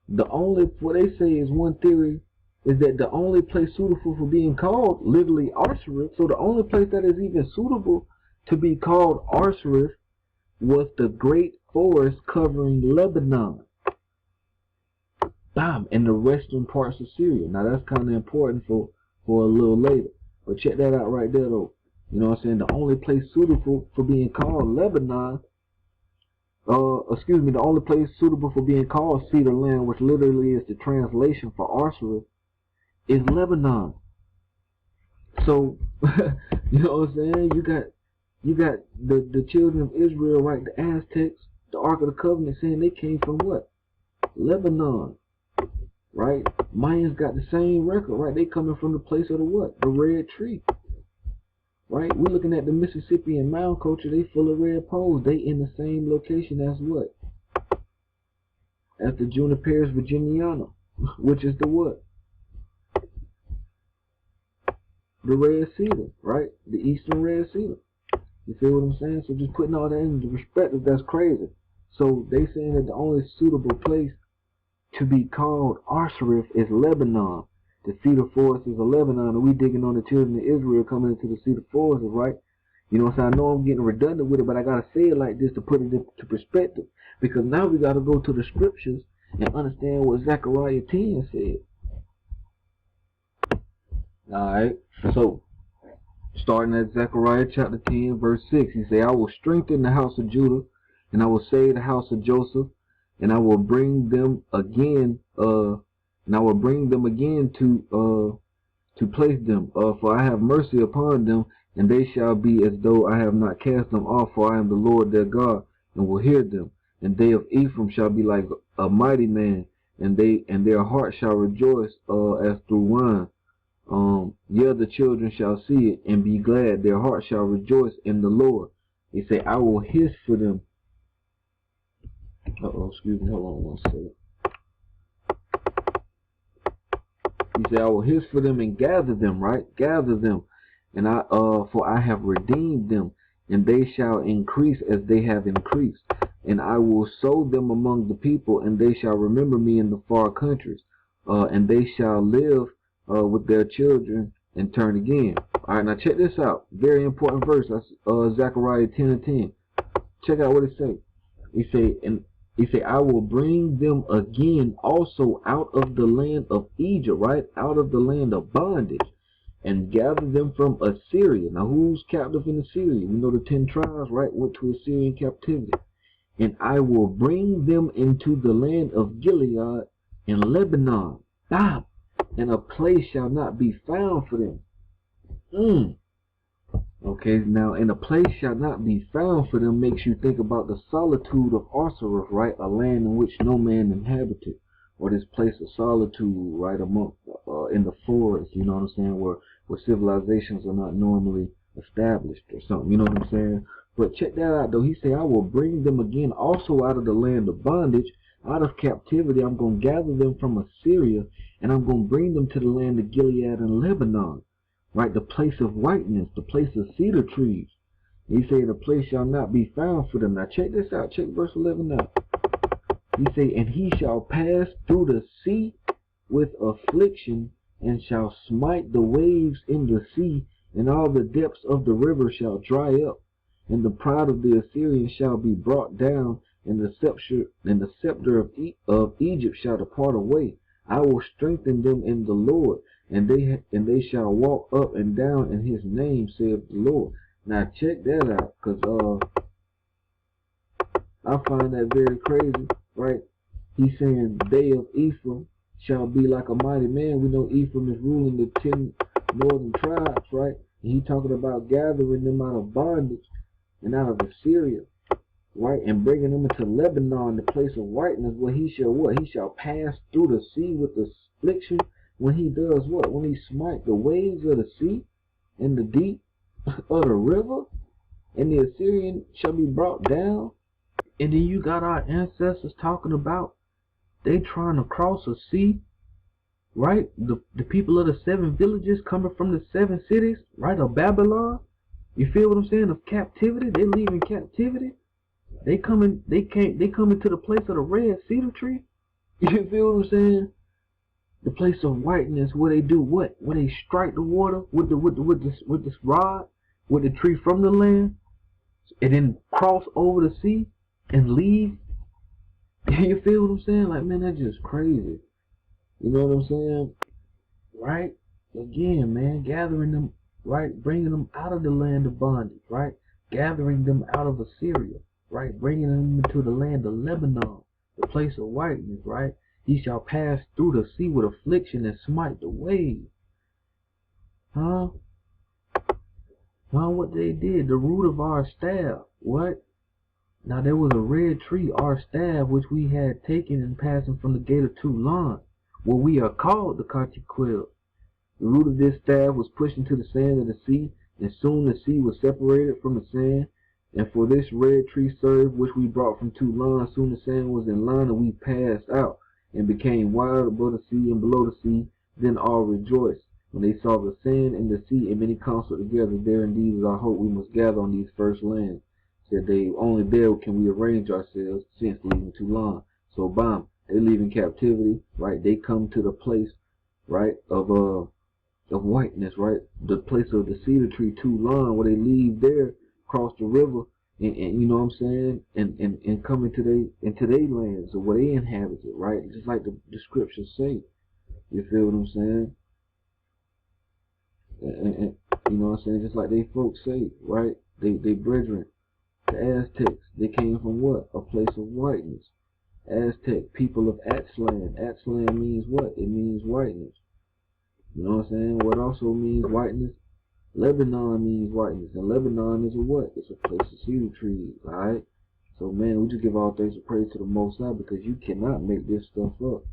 the only, what they say is, one theory is that the only place suitable for being called literally Arsareth. So the only place that is even suitable to be called Arsareth was the great forest covering Lebanon, in the western parts of Syria. Now that's kind of important for a little later. But check that out right there though. You know what I'm saying? The only place suitable for being called Lebanon, the only place suitable for being called Cedar Land, which literally is the translation for Arsareth, is Lebanon. So, you know what I'm saying? You got the children of Israel, right? The Aztecs, the Ark of the Covenant, saying they came from what? Lebanon, right? Mayans got the same record, right? They coming from the place of the what? The red tree, right? We're looking at the Mississippian mound culture. They full of red poles. They in the same location as what? As the Juniperus virginiana, which is the what? The red cedar, right? The eastern red cedar. You feel what I'm saying? So just putting all that into perspective, that's crazy. So they saying that the only suitable place to be called Arsareth is Lebanon. The cedar forest is a Lebanon, and we digging on the children of Israel coming into the cedar forest, right? You know what I'm saying? I know I'm getting redundant with it, but I gotta say it like this to put it into perspective, because now we gotta go to the scriptures and understand what Zechariah 10 said. Alright, so starting at Zechariah chapter 10 verse 6, he say, I will strengthen the house of Judah, and I will save the house of Joseph, and I will bring them again to place them, for I have mercy upon them, and they shall be as though I have not cast them off, for I am the Lord their God, and will hear them. And they of Ephraim shall be like a mighty man, and their heart shall rejoice as through wine. The children shall see it and be glad. Their heart shall rejoice in the Lord. He say, I will hiss for them. Excuse me. Hold on one second. He say, I will hiss for them and gather them, right? Gather them. And for I have redeemed them, and they shall increase as they have increased. And I will sow them among the people, and they shall remember me in the far countries. And they shall live with their children and turn again. Alright, now check this out. Very important verse. That's Zechariah 10 and 10. Check out what it say. He say, I will bring them again also out of the land of Egypt, right? Out of the land of bondage, and gather them from Assyria. Now who's captive in Assyria? We know the 10 tribes, right? Went to Assyrian captivity. And I will bring them into the land of Gilead and Lebanon. Stop. And a place shall not be found for them. Okay, now, and a place shall not be found for them makes you think about the solitude of Arsareth, right? A land in which no man inhabited, or this place of solitude, right, among in the forest, you know what I'm saying, where civilizations are not normally established or something, you know what I'm saying? But check that out though. He say, I will bring them again also out of the land of bondage, out of captivity. I'm going to gather them from Assyria, and I'm going to bring them to the land of Gilead and Lebanon, right? The place of whiteness, the place of cedar trees. He say, the place shall not be found for them. Now check this out. Check verse 11 out. He say, and he shall pass through the sea with affliction, and shall smite the waves in the sea, and all the depths of the river shall dry up. And the pride of the Assyrians shall be brought down, and the scepter of Egypt shall depart away. I will strengthen them in the Lord, and they shall walk up and down in his name, saith the Lord. Now check that out, because I find that very crazy, right? He's saying they of Ephraim shall be like a mighty man. We know Ephraim is ruling the 10 northern tribes, right? And he talking about gathering them out of bondage and out of Assyria, right? And bringing them into Lebanon, the place of whiteness, where he shall what? He shall pass through the sea with affliction. When he does what? When he smite the waves of the sea and the deep of the river, and the Assyrian shall be brought down. And then you got our ancestors talking about they trying to cross a sea, right? The people of the 7 villages coming from the 7 cities, right, of Babylon. You feel what I'm saying? Of captivity. They leaving captivity. They coming to the place of the red cedar tree. You feel what I'm saying? The place of whiteness, where they do what? Where they strike the water with this rod, with the tree from the land, and then cross over the sea and leave. You feel what I'm saying? Like, man, that's just crazy. You know what I'm saying? Right? Again, man, gathering them, right? Bringing them out of the land of bondage, right? Gathering them out of Assyria, right? Bringing them into the land of Lebanon, the place of whiteness, right? He shall pass through the sea with affliction and smite the waves. Huh? What they did? The root of our staff. What? Now there was a red tree, our staff, which we had taken in passing from the gate of Toulon, where we are called the Cachiquel. The root of this staff was pushed into the sand of the sea, and soon the sea was separated from the sand. And for this red tree served, which we brought from Toulon, soon the sand was in line, and we passed out, and became wild above the sea and below the sea. Then all rejoiced when they saw the sand and the sea, and many counseled together. There indeed is our hope. We must gather on these first lands. Said they only there can we arrange ourselves since leaving Toulon. So bam, they leave in captivity, right? They come to the place, right, of whiteness, right? The place of the cedar tree, Toulon, where they leave there, cross the river, and you know what I'm saying, and come into their lands, or where they inhabit it, right? Just like the scriptures say. You feel what I'm saying? And you know what I'm saying? Just like they folks say, right? They brethren. The Aztecs, they came from what? A place of whiteness. Aztec, people of Aztlan. Aztlan means what? It means whiteness. You know what I'm saying? What also means whiteness? Lebanon means whiteness. And Lebanon is a what? It's a place of cedar trees, alright? So man, we just give all thanks and praise to the Most High, because you cannot make this stuff up.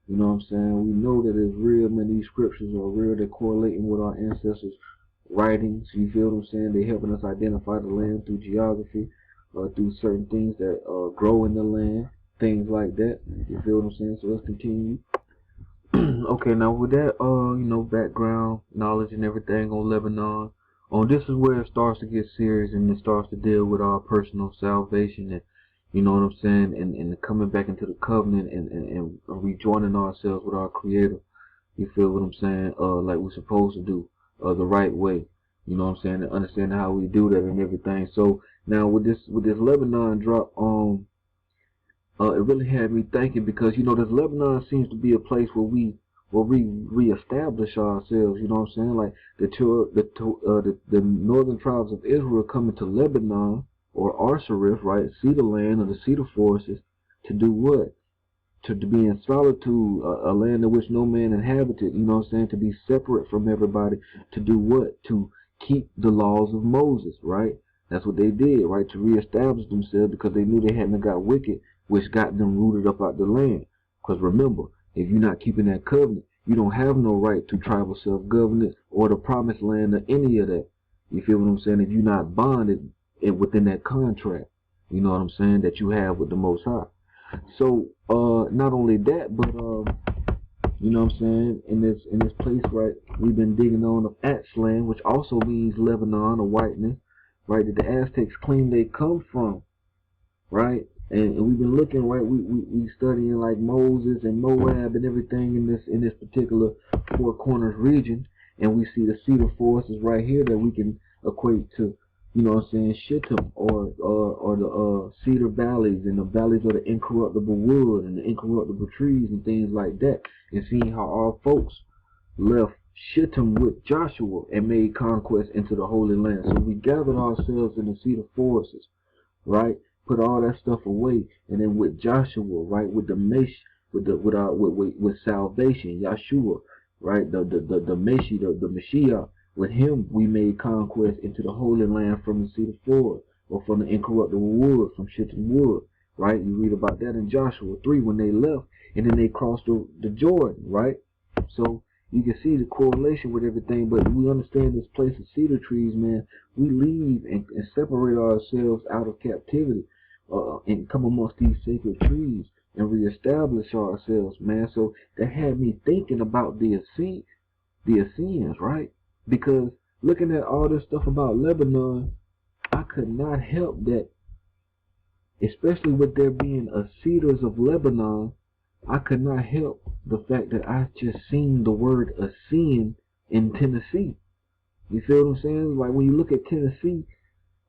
You know what I'm saying? We know that it's real, man. These scriptures are real. They're correlating with our ancestors' writings. You feel what I'm saying? They're helping us identify the land through geography, through certain things that grow in the land, things like that. You feel what I'm saying? So let's continue. Okay, now with that, background knowledge and everything on Lebanon, this is where it starts to get serious, and it starts to deal with our personal salvation, and you know what I'm saying, and coming back into the covenant and rejoining ourselves with our Creator. You feel what I'm saying? Like we're supposed to do, the right way. You know what I'm saying? And understanding how we do that and everything. So now with this Lebanon drop, it really had me thinking, because this Lebanon seems to be a place where we reestablish ourselves. You know what I'm saying? Like the northern tribes of Israel coming to Lebanon, or Arsarif, right? Cedar land, or the cedar forests, to do what? To be in solitude, a land in which no man inhabited. You know what I'm saying? To be separate from everybody. To do what? To keep the laws of Moses, right? That's what they did, right? To reestablish themselves, because they knew they hadn't got wicked, which got them rooted up out the land. Because remember, if you're not keeping that covenant, you don't have no right to tribal self-governance or the promised land or any of that. You feel what I'm saying? If you're not bonded within that contract, you know what I'm saying, that you have with the Most High. So not only that, but you know what I'm saying, in this place, right, we've been digging on of Aztlan, which also means Lebanon, or whiteness, right, that the Aztecs claim they come from, right? And we've been looking, right, we studying like Moses and Moab and everything in this particular Four Corners region, and we see the cedar forests is right here that we can equate to you know what I'm saying, Shittim, or the cedar valleys and the valleys of the incorruptible wood and the incorruptible trees and things like that, and seeing how our folks left Shittim with Joshua and made conquest into the Holy Land. So we gathered ourselves in the cedar forests, right? Put all that stuff away, and then with Joshua, right, with the mesh, with salvation, Yahshua, right, the Meshi, the Mashiach. With him, we made conquest into the Holy Land from the cedar forest, or from the incorruptible wood, from Shittim wood, right? You read about that in Joshua 3 when they left, and then they crossed the Jordan, right? So you can see the correlation with everything, but we understand this place of cedar trees, man. We leave and separate ourselves out of captivity, and come amongst these sacred trees and reestablish ourselves, man. So that had me thinking about the Essenes, right? Because looking at all this stuff about Lebanon, I could not help that, especially with there being a Cedars of Lebanon, I could not help the fact that I just seen the word Essene in Tennessee. You feel what I'm saying? Like when you look at Tennessee,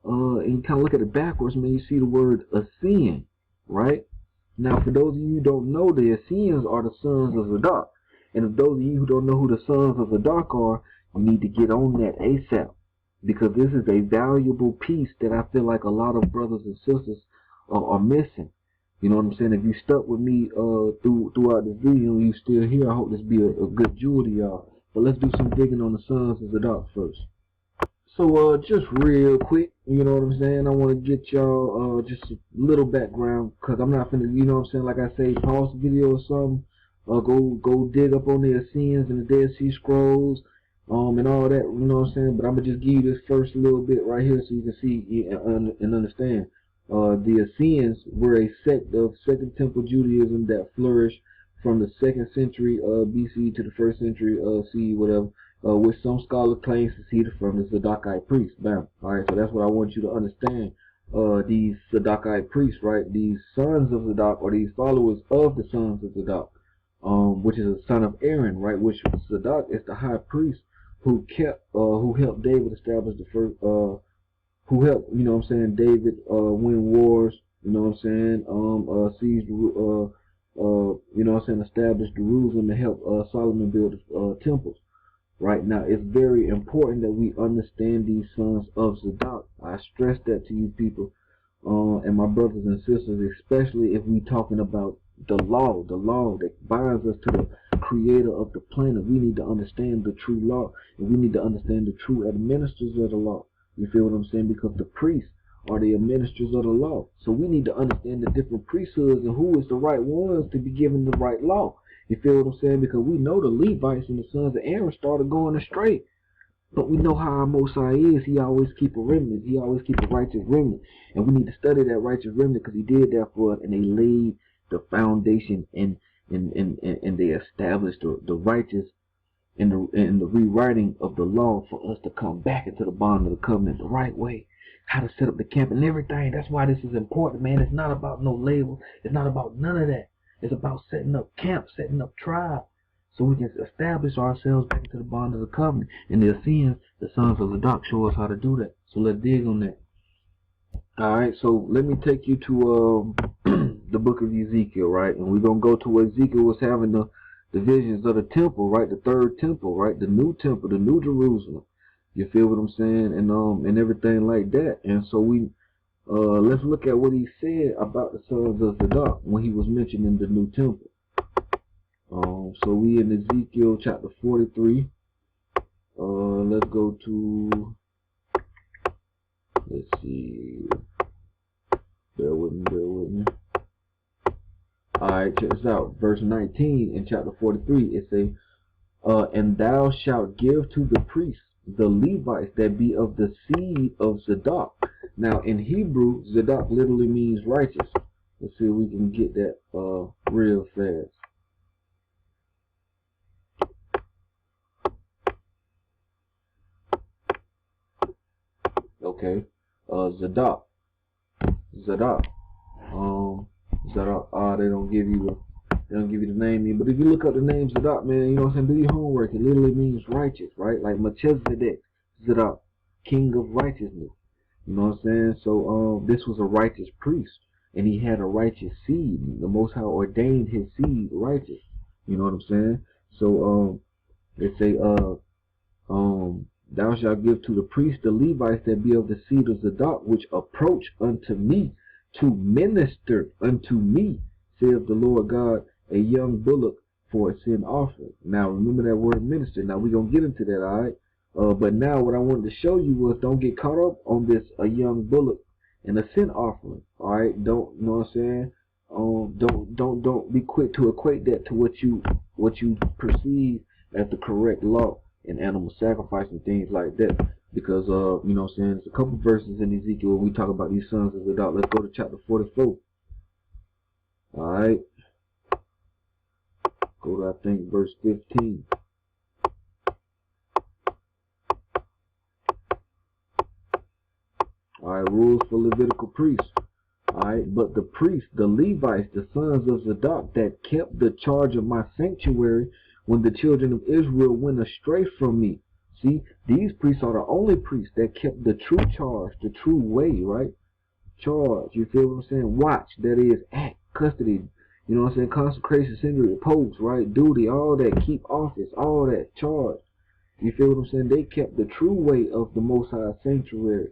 and you kind of look at it backwards, man, you see the word Essene, right? Now, for those of you who don't know, the Essenes are the sons of Zadok. And if those of you who don't know who the sons of Zadok are, you need to get on that ASAP. Because this is a valuable piece that I feel like a lot of brothers and sisters are missing. You know what I'm saying? If you stuck with me throughout this video and you still here, I hope this be a good jewel to y'all. But let's do some digging on the sons of Zadok first. So just real quick, you know what I'm saying, I want to get y'all just a little background, because I'm not finna, you know what I'm saying, like I say, pause the video or something, go dig up on the Essenes and the Dead Sea Scrolls, and all that, you know what I'm saying, but I'm going to just give you this first little bit right here so you can see and understand. The Essenes were a sect of Second Temple Judaism that flourished from the 2nd century BC to the 1st century CE, whatever. Which some scholars claim seceded from the Zadokite priests. Bam. Alright, so that's what I want you to understand. These Zadokite priests, right? These sons of Zadok, or these followers of the sons of Zadok, which is a son of Aaron, right? Which Zadok is the high priest who helped David establish the first, who helped, you know what I'm saying, David win wars, you know what I'm saying, siege, you know what I'm saying, establish Jerusalem and help Solomon build temples. Right now, it's very important that we understand these sons of Zadok. I stress that to you people, and my brothers and sisters, especially if we talking about the law that binds us to the creator of the planet. We need to understand the true law, and we need to understand the true administrators of the law. You feel what I'm saying? Because the priests are the administrators of the law. So we need to understand the different priesthoods and who is the right ones to be given the right law. You feel what I'm saying? Because we know the Levites and the sons of Aaron started going astray. But we know how our Mosai is. He always keep a remnant. He always keep a righteous remnant. And we need to study that righteous remnant because he did that for us. And they laid the foundation and they established the righteous and the rewriting of the law for us to come back into the bond of the covenant the right way. How to set up the camp and everything. That's why this is important, man. It's not about no label. It's not about none of that. It's about setting up camp, setting up tribe, so we can establish ourselves back into the bond of the covenant. And the Essenes, the sons of Zadok, show us how to do that. So let's dig on that. Alright, so let me take you to the book of Ezekiel, right? And we're going to go to where Ezekiel was having the visions of the temple, right? The third temple, right? The new temple, the new Jerusalem. You feel what I'm saying? And everything like that. And so let's look at what he said about the sons of Zadok when he was mentioning the new temple. So we in Ezekiel chapter 43. Let's go to, let's see, bear with me. Alright, check this out. Verse 19 in chapter 43, it says, and thou shalt give to the priests the Levites that be of the seed of Zadok. Now, in Hebrew, Zadok literally means righteous. Let's see if we can get that real fast. Okay, Zadok. Zadok. They don't give you the name. But if you look up the name Zadok, man, you know what I'm saying, do your homework. It literally means righteous, right? Like Melchizedek, Zadok, king of righteousness. You know what I'm saying? So this was a righteous priest, and he had a righteous seed. The Most High ordained his seed righteous. You know what I'm saying? So they say thou shalt give to the priests the Levites that be of the seed of Zadok, which approach unto me to minister unto me, saith the Lord God, a young bullock for a sin offering. Now remember that word minister. Now we're gonna get into that, alright? But now what I wanted to show you was, don't get caught up on this a young bullock and a sin offering. Alright, don't, you know what I'm saying? Don't be quick to equate that to what you perceive as the correct law in animal sacrifice and things like that. Because you know what I'm saying, there's a couple verses in Ezekiel where we talk about these sons of Zadok. Let's go to chapter 44. Alright. Go to, I think, verse 15. Alright, rules for Levitical priests. Alright, but the priests, the Levites, the sons of Zadok, that kept the charge of my sanctuary when the children of Israel went astray from me. See, these priests are the only priests that kept the true charge, the true way, right? Charge, you feel what I'm saying? Watch, that is, act, custody, you know what I'm saying? Consecration, senior, post, right? Duty, all that, keep office, all that, charge. You feel what I'm saying? They kept the true way of the Most High sanctuary,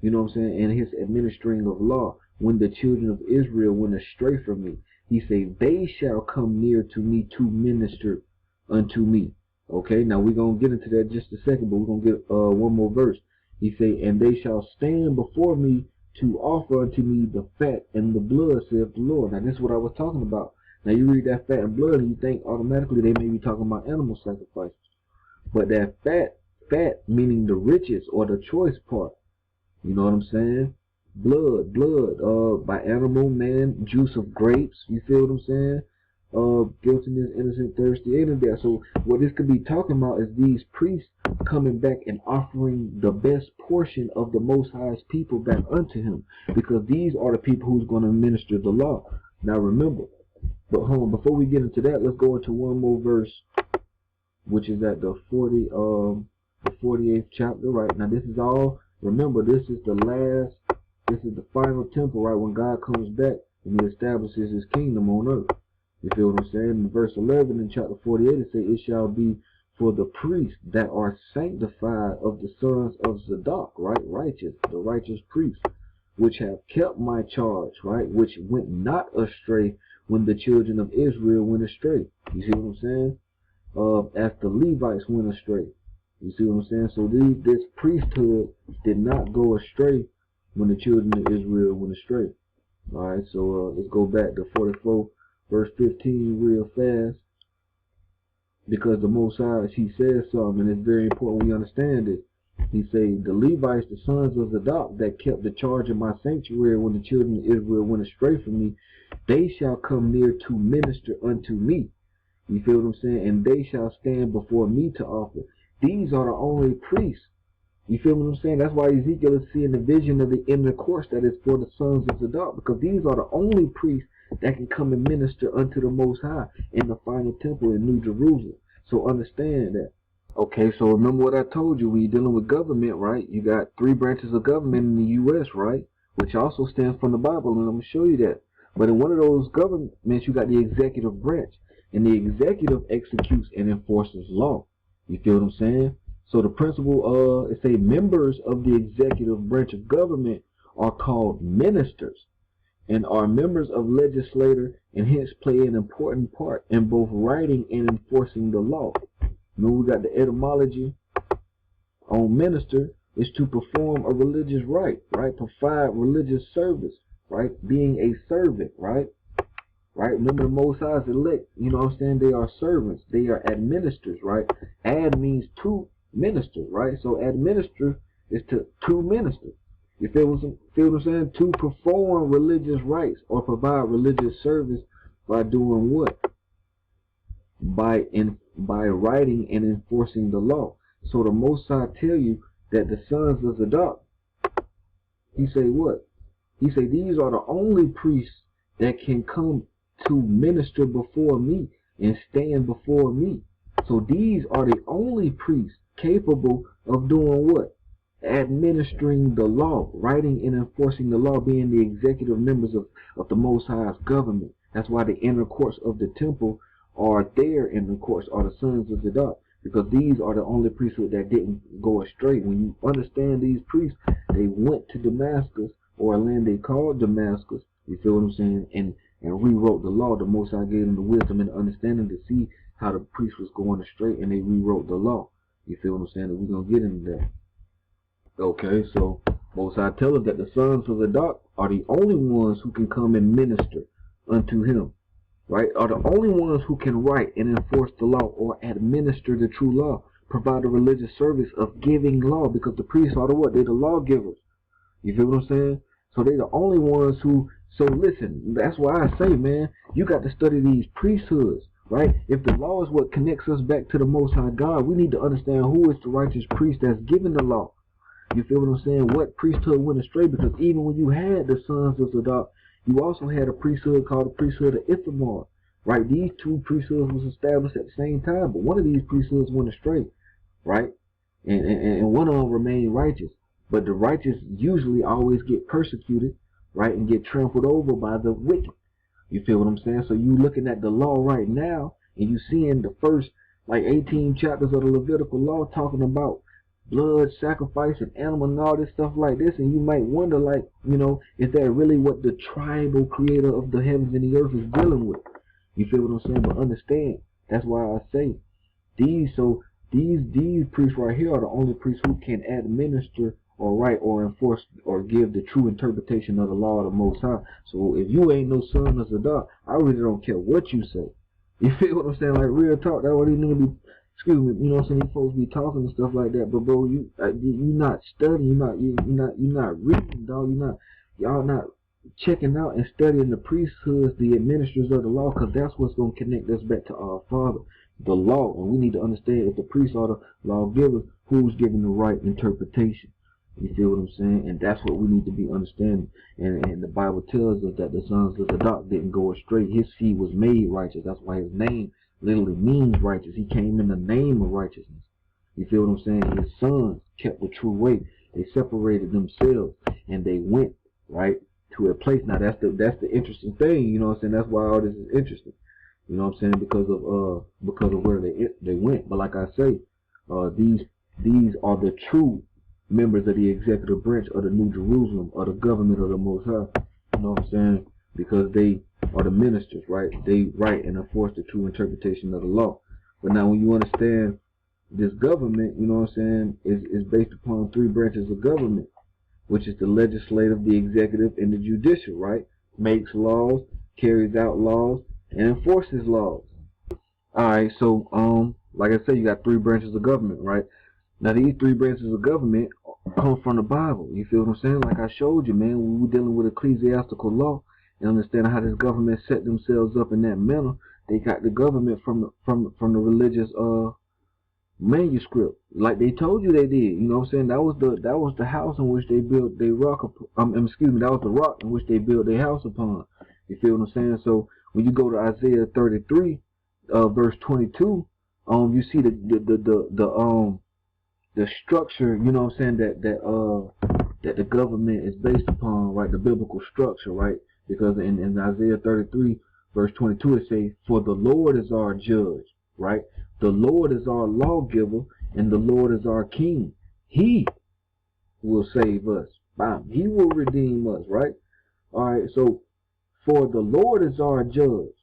you know what I'm saying? And his administering of law when the children of Israel went astray from me. He said, they shall come near to me to minister unto me. Okay, now we're going to get into that in just a second, but we're going to get one more verse. He say, and they shall stand before me to offer unto me the fat and the blood, saith the Lord. Now this is what I was talking about. Now you read that fat and blood and you think automatically they may be talking about animal sacrifices. But that fat meaning the richest or the choice part. You know what I'm saying? Blood, by animal, man, juice of grapes, you feel what I'm saying? Guiltiness, innocent, thirsty, ain't that? So what this could be talking about is these priests coming back and offering the best portion of the Most High's people back unto him, because these are the people who's going to administer the law. Now remember, but hold on, before we get into that, let's go into one more verse, which is at the 48th chapter, right? Now this is all, remember, this is the final temple, right? When God comes back and he establishes his kingdom on earth. You feel what I'm saying? In verse 11 in chapter 48, it says, it shall be for the priests that are sanctified of the sons of Zadok, right? Righteous, the righteous priests, which have kept my charge, right? Which went not astray when the children of Israel went astray. You see what I'm saying? As the Levites went astray. You see what I'm saying? So this priesthood did not go astray when the children of Israel went astray. Alright, so let's go back to 44 verse 15 real fast, because the Most High, he says something, and it's very important we understand it. He say, the Levites, the sons of Zadok, that kept the charge of my sanctuary when the children of Israel went astray from me, they shall come near to minister unto me. You feel what I'm saying? And they shall stand before me to offer. These are the only priests. You feel what I'm saying? That's why Ezekiel is seeing the vision of the inner course that is for the sons of Zadok, because these are the only priests that can come and minister unto the Most High in the final temple in New Jerusalem. So understand that. Okay, so remember what I told you, when you're dealing with government, right? You got 3 branches of government in the U.S., right? Which also stands from the Bible, and I'm going to show you that. But in one of those governments, you got the executive branch, and the executive executes and enforces law. You feel what I'm saying? So the principal, it say members of the executive branch of government are called ministers, and are members of legislature, and hence play an important part in both writing and enforcing the law. We got the etymology on minister is to perform a religious rite, right? Provide religious service, right? Being a servant, right? Right? Remember the Most High's elect, you know what I'm saying? They are servants. They are administrators, right? Ad means to minister, right? So administer is to minister. You feel what I'm saying? To perform religious rites or provide religious service by doing what? By writing and enforcing the law. So the Most High tell you that the sons of Zadok, he say what? He say these are the only priests that can come to minister before me and stand before me. So these are the only priests capable of doing what? administering the law, writing and enforcing the law, being the executive members of the Most High's government. That's why the inner courts of the temple are there in the courts, are the sons of Zadok, because these are the only priesthood that didn't go astray. When you understand these priests, they went to Damascus, or a land they called Damascus, you feel what I'm saying, and rewrote the law. The Most High gave them the wisdom and the understanding to see how the priest was going astray, and they rewrote the law. You feel what I'm saying? And we're going to get into that. Okay, so Most High tells us that the sons of Zadok are the only ones who can come and minister unto him, right? Are the only ones who can write and enforce the law or administer the true law, provide a religious service of giving law, because the priests are the what? They're the lawgivers. You feel what I'm saying? So they're the only ones who, so listen, that's why I say, man, you got to study these priesthoods, right? If the law is what connects us back to the Most High God, we need to understand who is the righteous priest that's given the law. You feel what I'm saying? What priesthood went astray? Because even when you had the sons of Zadok, you also had a priesthood called the priesthood of Ithamar, right? These two priesthoods was established at the same time, but one of these priesthoods went astray, right? And one of them remained righteous. But the righteous usually always get persecuted, right, and get trampled over by the wicked. You feel what I'm saying? So you looking at the law right now, and you seeing the first, like, 18 chapters of the Levitical law talking about blood, sacrifice, and animal, and all this stuff like this, and you might wonder, like, you know, is that really what the tribal creator of the heavens and the earth is dealing with? You feel what I'm saying? But understand, that's why I say these priests right here are the only priests who can administer or write or enforce or give the true interpretation of the law of the Most High. So if you ain't no son of Zadok, I really don't care what you say. You feel what I'm saying? Like, real talk, that's what these niggas be, excuse me, you know what I'm saying, these folks be talking and stuff like that, but bro, you not studying, you're not reading, dog, y'all not checking out and studying the priesthoods, the administrators of the law, because that's what's going to connect us back to our Father, the law. And we need to understand, if the priests are the lawgivers, who's giving the right interpretation. You feel what I'm saying? And that's what we need to be understanding. And the Bible tells us that the sons of Zadok didn't go astray. His seed was made righteous. That's why his name literally means righteous. He came in the name of righteousness. You feel what I'm saying? His sons kept the true way. They separated themselves and they went, right, to a place. Now that's the interesting thing, you know what I'm saying? That's why all this is interesting. You know what I'm saying? Because of where they went. But like I say, these are the true members of the executive branch of the New Jerusalem, or the government of the Most High. You know what I'm saying? Because they are the ministers, right? They write and enforce the true interpretation of the law. But now when you understand this government, you know what I'm saying, is based upon three branches of government, which is the legislative, the executive, and the judicial, right? Makes laws, carries out laws, and enforces laws. Alright, so like I said, you got three branches of government, right? Now these three branches of government come from the Bible. You feel what I'm saying? Like I showed you, man, when we're dealing with ecclesiastical law and understanding how this government set themselves up in that manner, they got the government from the religious manuscript, like they told you they did. You know what I'm saying? That was the house in which they built their rock. That was the rock in which they built their house upon. You feel what I'm saying? So when you go to Isaiah 33, verse 22, you see the structure, you know what I'm saying, that the government is based upon, right? The biblical structure, right? Because in Isaiah 33, verse 22, it says, "For the Lord is our judge," right? The Lord is our lawgiver, and the Lord is our king. He will save us. Bam. He will redeem us, right? All right, so for the Lord is our judge,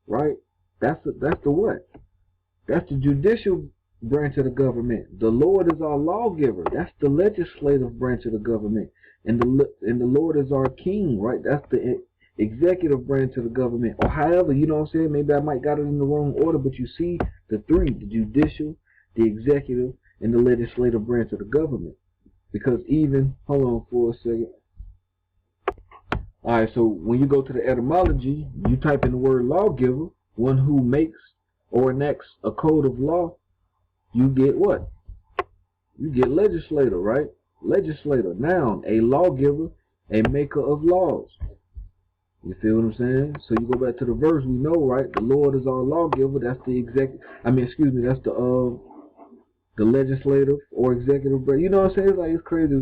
right? That's the what? That's the judicial branch of the government. The Lord is our lawgiver. That's the legislative branch of the government. And the Lord is our king, right? That's the executive branch of the government. Or however, you know what I'm saying? Maybe I might got it in the wrong order, but you see the three, the judicial, the executive, and the legislative branch of the government. Because even, hold on for a second. Alright, so when you go to the etymology, you type in the word lawgiver, one who makes or enacts a code of law, you get what? You get legislator, right? Legislator, noun, a lawgiver, a maker of laws. You feel what I'm saying? So you go back to the verse, we know, right? The Lord is our lawgiver. That's the the legislative or executive branch. You know what I'm saying? It's like, it's crazy.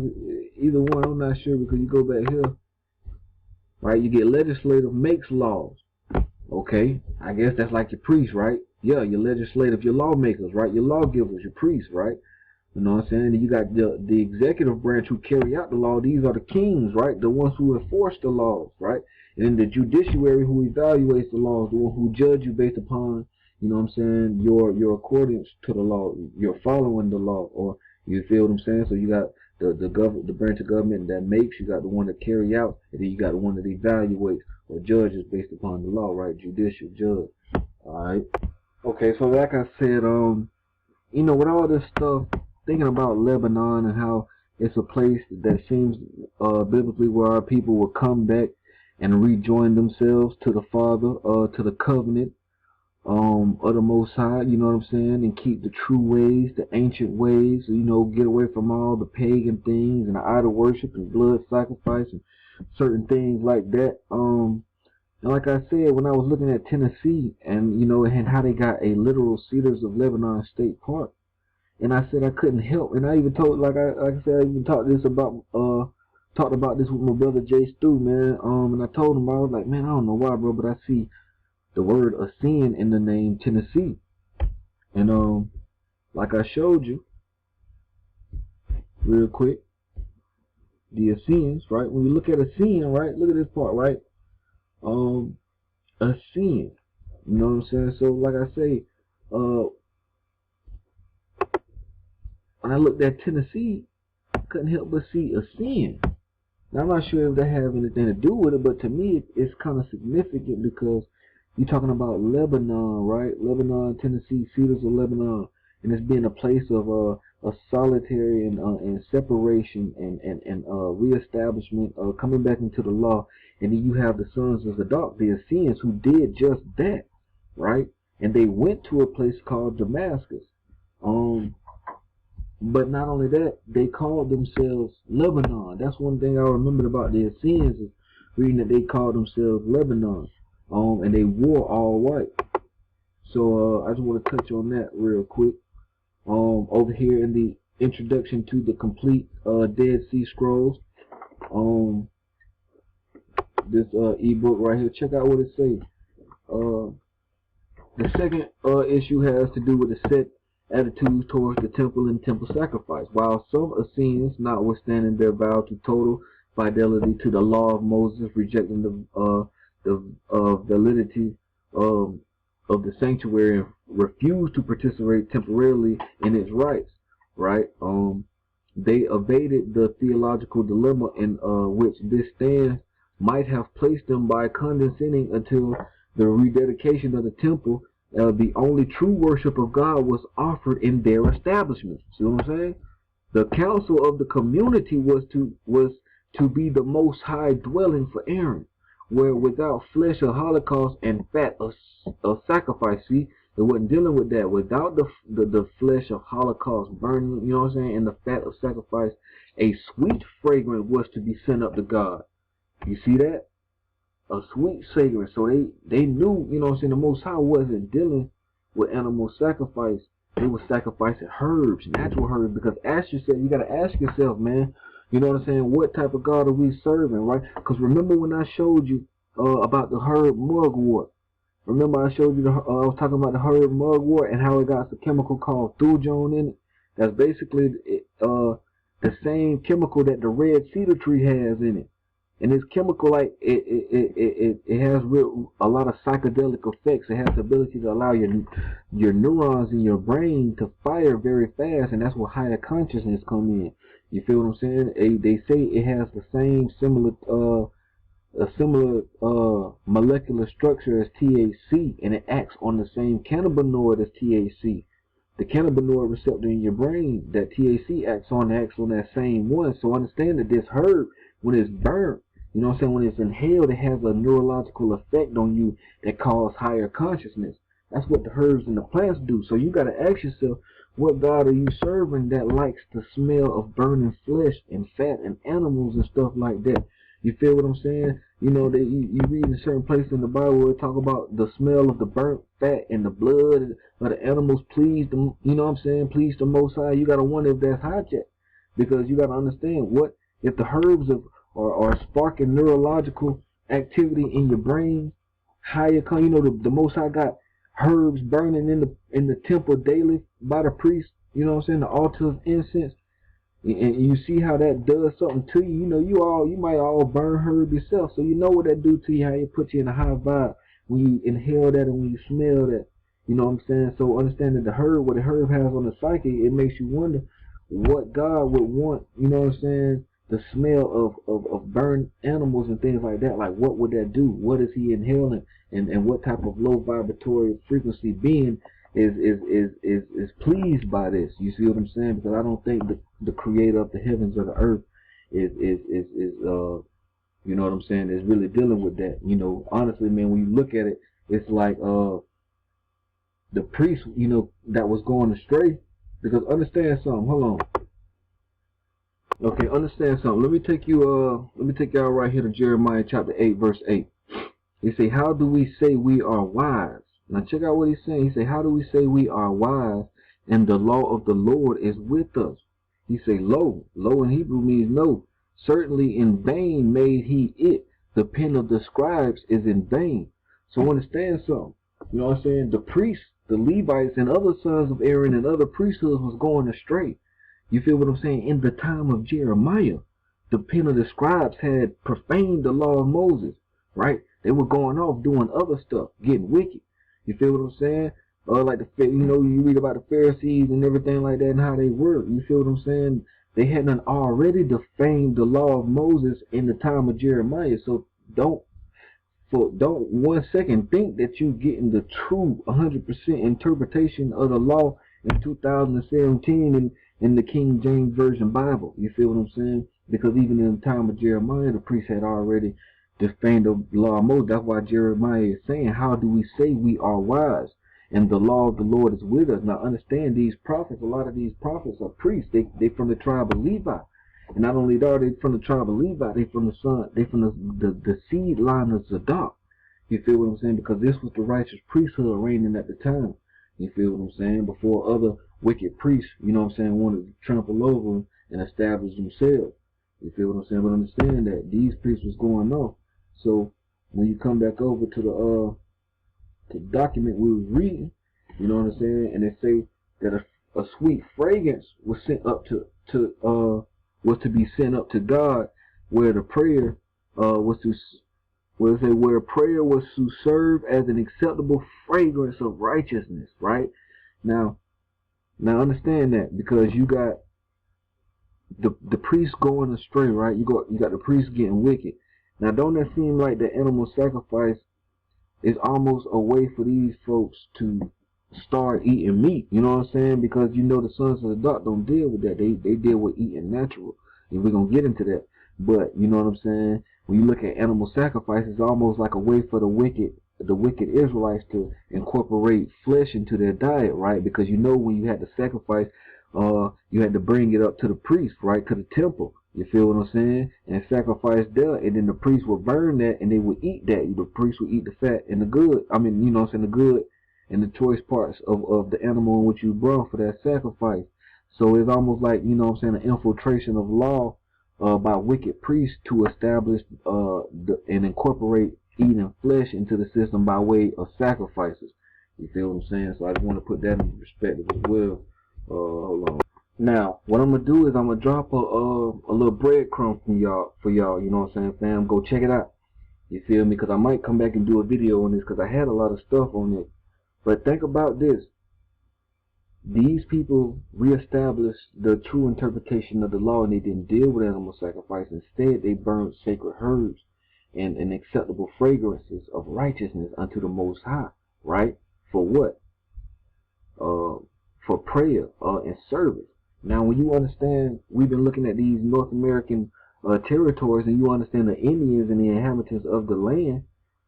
Either one, I'm not sure, because you go back here, right? You get legislative makes laws. Okay, I guess that's like your priest, right? Yeah, your legislative, your lawmakers, right? Your lawgivers, your priests, right? You know what I'm saying? And you got the executive branch who carry out the law. These are the kings, right? The ones who enforce the laws, right? And then the judiciary who evaluates the laws, the one who judge you based upon, you know what I'm saying, your accordance to the law, you're following the law, or you feel what I'm saying? So you got the branch of government that makes, you got the one that carry out, and then you got the one that evaluates or judges based upon the law, right? Judicial judge. Alright. Okay, so like I said, you know, with all this stuff, thinking about Lebanon and how it's a place that seems biblically where our people will come back and rejoin themselves to the Father, to the covenant of the Most High, you know what I'm saying, and keep the true ways, the ancient ways, you know, get away from all the pagan things and the idol worship and blood sacrifice and certain things like that. And like I said, when I was looking at Tennessee and, you know, and how they got a literal Cedars of Lebanon State Park, and I said I couldn't help, and I even told, like I said, I even talked about this with my brother Jay Stu, man. And I told him, I was like, man, I don't know why, bro, but I see the word Ascend in the name Tennessee, and like I showed you, real quick, the Ascends, right? When you look at Ascend, right? Look at this part, right? Ascend, you know what I'm saying? So, like I say, when I looked at Tennessee, I couldn't help but see Ascend. Now, I'm not sure if that have anything to do with it, but to me, it's kind of significant because you're talking about Lebanon, right? Lebanon, Tennessee, Cedars of Lebanon, and it's being a place of a solitary and separation and reestablishment, coming back into the law. And then you have the sons of Zadok, the Essenes, who did just that, right? And they went to a place called Damascus. But not only that, they called themselves Lebanon. That's one thing I remembered about the Essenes, is reading that they called themselves Lebanon. And they wore all white. So I just want to touch on that real quick. Over here in the introduction to the complete Dead Sea Scrolls, this ebook right here, check out what it says. The second issue has to do with the set attitudes towards the temple and temple sacrifice. While some Essenes, notwithstanding their vow to total fidelity to the law of Moses, rejecting the validity of the sanctuary and refused to participate temporarily in its rites, right? They evaded the theological dilemma in which this stance might have placed them by condescending until the rededication of the temple. The only true worship of God was offered in their establishment. See what I'm saying? The council of the community was to be the Most High dwelling for Aaron, where without flesh of holocaust and fat of sacrifice. See, they wasn't dealing with that. Without the flesh of holocaust burning, you know what I'm saying, and the fat of sacrifice, a sweet fragrance was to be sent up to God. You see that? A sweet fragrance. So they knew, you know what I'm saying, the Most High wasn't dealing with animal sacrifice. They were sacrificing herbs, natural herbs, because ask yourself, you got to ask yourself, man, you know what I'm saying, what type of God are we serving, right? Because remember when I showed you about the herb mugwort. Remember I showed you I was talking about the herb mugwort and how it got a chemical called thujon in it. That's basically the same chemical that the red cedar tree has in it. And this chemical, like it has a lot of psychedelic effects. It has the ability to allow your neurons in your brain to fire very fast, and that's where higher consciousness come in. You feel what I'm saying? They say it has the same similar molecular structure as THC, and it acts on the same cannabinoid as THC. The cannabinoid receptor in your brain that THC acts on that same one. So understand that this herb, when it's burnt, you know what I'm saying, when it's inhaled, it has a neurological effect on you that causes higher consciousness. That's what the herbs and the plants do. So you got to ask yourself, what God are you serving that likes the smell of burning flesh and fat and animals and stuff like that? You feel what I'm saying? You know, that you read in certain places in the Bible where it talk about the smell of the burnt fat and the blood of the animals please them. You know what I'm saying? Please the Most High. You gotta wonder if that's hijacked, because you gotta understand what if the herbs are sparking neurological activity in your brain. How you come? You know, the Most High got herbs burning in the temple daily by the priest. You know what I'm saying? The altar of incense. And you see how that does something to you. You know, you might all burn herb yourself, so you know what that do to you, how it puts you in a high vibe when you inhale that and when you smell that. You know what I'm saying? So understanding the herb, what the herb has on the psyche, it makes you wonder what God would want, you know what I'm saying, the smell of burned animals and things like that. Like, what would that do? What is he inhaling? And what type of low vibratory frequency being is pleased by this? You see what I'm saying? Because I don't think the creator of the heavens or the earth is you know what I'm saying, is really dealing with that. You know, honestly, man, when you look at it, it's like the priest, you know, that was going astray. Because understand something, hold on. Okay, understand something. Let me take y'all right here to Jeremiah chapter 8, verse 8. He say, how do we say we are wise? Now check out what he's saying. He say, how do we say we are wise and the law of the Lord is with us? He say, lo. Lo in Hebrew means no. Certainly in vain made he it. The pen of the scribes is in vain. So understand something. You know what I'm saying? The priests, the Levites, and other sons of Aaron and other priesthoods was going astray. You feel what I'm saying? In the time of Jeremiah, the pen of the scribes had profaned the law of Moses, right? They were going off doing other stuff, getting wicked. You feel what I'm saying? Like you know, you read about the Pharisees and everything like that and how they were. You feel what I'm saying? They hadn't already defamed the law of Moses in the time of Jeremiah. So don't 1 second think that you're getting the true 100% interpretation of the law in 2017 in the King James Version Bible. You feel what I'm saying? Because even in the time of Jeremiah, the priest had already defamed the law of Moses. That's why Jeremiah is saying, how do we say we are wise and the law of the Lord is with us? Now understand, these prophets, a lot of these prophets are priests. They from the tribe of Levi. And not only are they from the tribe of Levi, they from the seed line of Zadok. You feel what I'm saying? Because this was the righteous priesthood reigning at the time. You feel what I'm saying? Before other wicked priests, you know what I'm saying, wanted to trample over and establish themselves. You feel what I'm saying? But understand that these priests was going off. So when you come back over to the document we were reading, you know what I'm saying, and they say that a sweet fragrance was sent up was to be sent up to God, where the prayer where prayer was to serve as an acceptable fragrance of righteousness, right? Now understand that, because you got the priests going astray, right? You got the priests getting wicked. Now don't that seem like the animal sacrifice is almost a way for these folks to start eating meat? You know what I'm saying? Because you know the sons of the dark don't deal with that. They deal with eating natural. And we're gonna get into that. But you know what I'm saying? When you look at animal sacrifice, it's almost like a way for the wicked Israelites to incorporate flesh into their diet, right? Because you know, when you had to sacrifice, you had to bring it up to the priest, right? To the temple. You feel what I'm saying? And sacrifice there, and then the priest would burn that, and they would eat that. The priest would eat the fat and the good. I mean, you know what I'm saying, the good and the choice parts of the animal in which you brought for that sacrifice. So it's almost like, you know what I'm saying, an infiltration of law by wicked priests to establish and incorporate eating flesh into the system by way of sacrifices. You feel what I'm saying? So I just want to put that in perspective as well. Hold on. Now, what I'm gonna do is I'm gonna drop a little breadcrumb for y'all. You know what I'm saying, fam? Go check it out. You feel me? Because I might come back and do a video on this, because I had a lot of stuff on it. But think about this. These people reestablished the true interpretation of the law, and they didn't deal with animal sacrifice. Instead, they burned sacred herbs and acceptable fragrances of righteousness unto the Most High, right? For what? For prayer and service. Now, when you understand, we've been looking at these North American territories, and you understand the Indians and the inhabitants of the land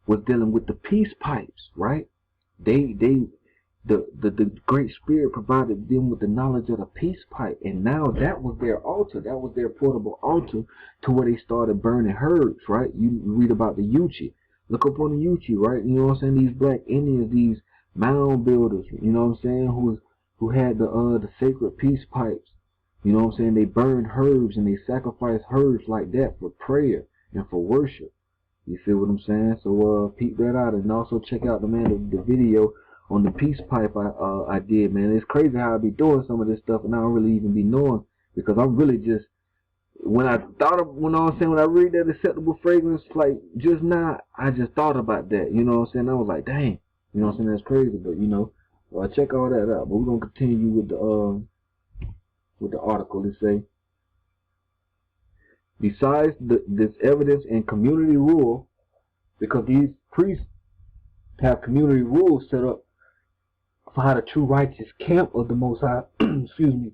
was dealing with the peace pipes, right? They the Great Spirit provided them with the knowledge of the peace pipe, and now that was their altar, that was their portable altar, to where they started burning herbs, right? You read about the Yuchi. Look up on the Yuchi, right? You know what I'm saying? These black Indians, these mound builders, you know what I'm saying, who had the sacred peace pipes. You know what I'm saying? They burned herbs and they sacrificed herbs like that for prayer and for worship. You feel what I'm saying? So peep that out, and also check out the video on the peace pipe I did, man. It's crazy how I be doing some of this stuff and I don't really even be knowing, because I'm really just, when I read that acceptable fragrance, like just now, I just thought about that. You know what I'm saying? I was like, dang, you know what I'm saying? That's crazy, but you know, check all that out. But we're gonna continue with the article. It say, besides this evidence in community rule, because these priests have community rules set up for how the true righteous camp of the Most High, excuse me,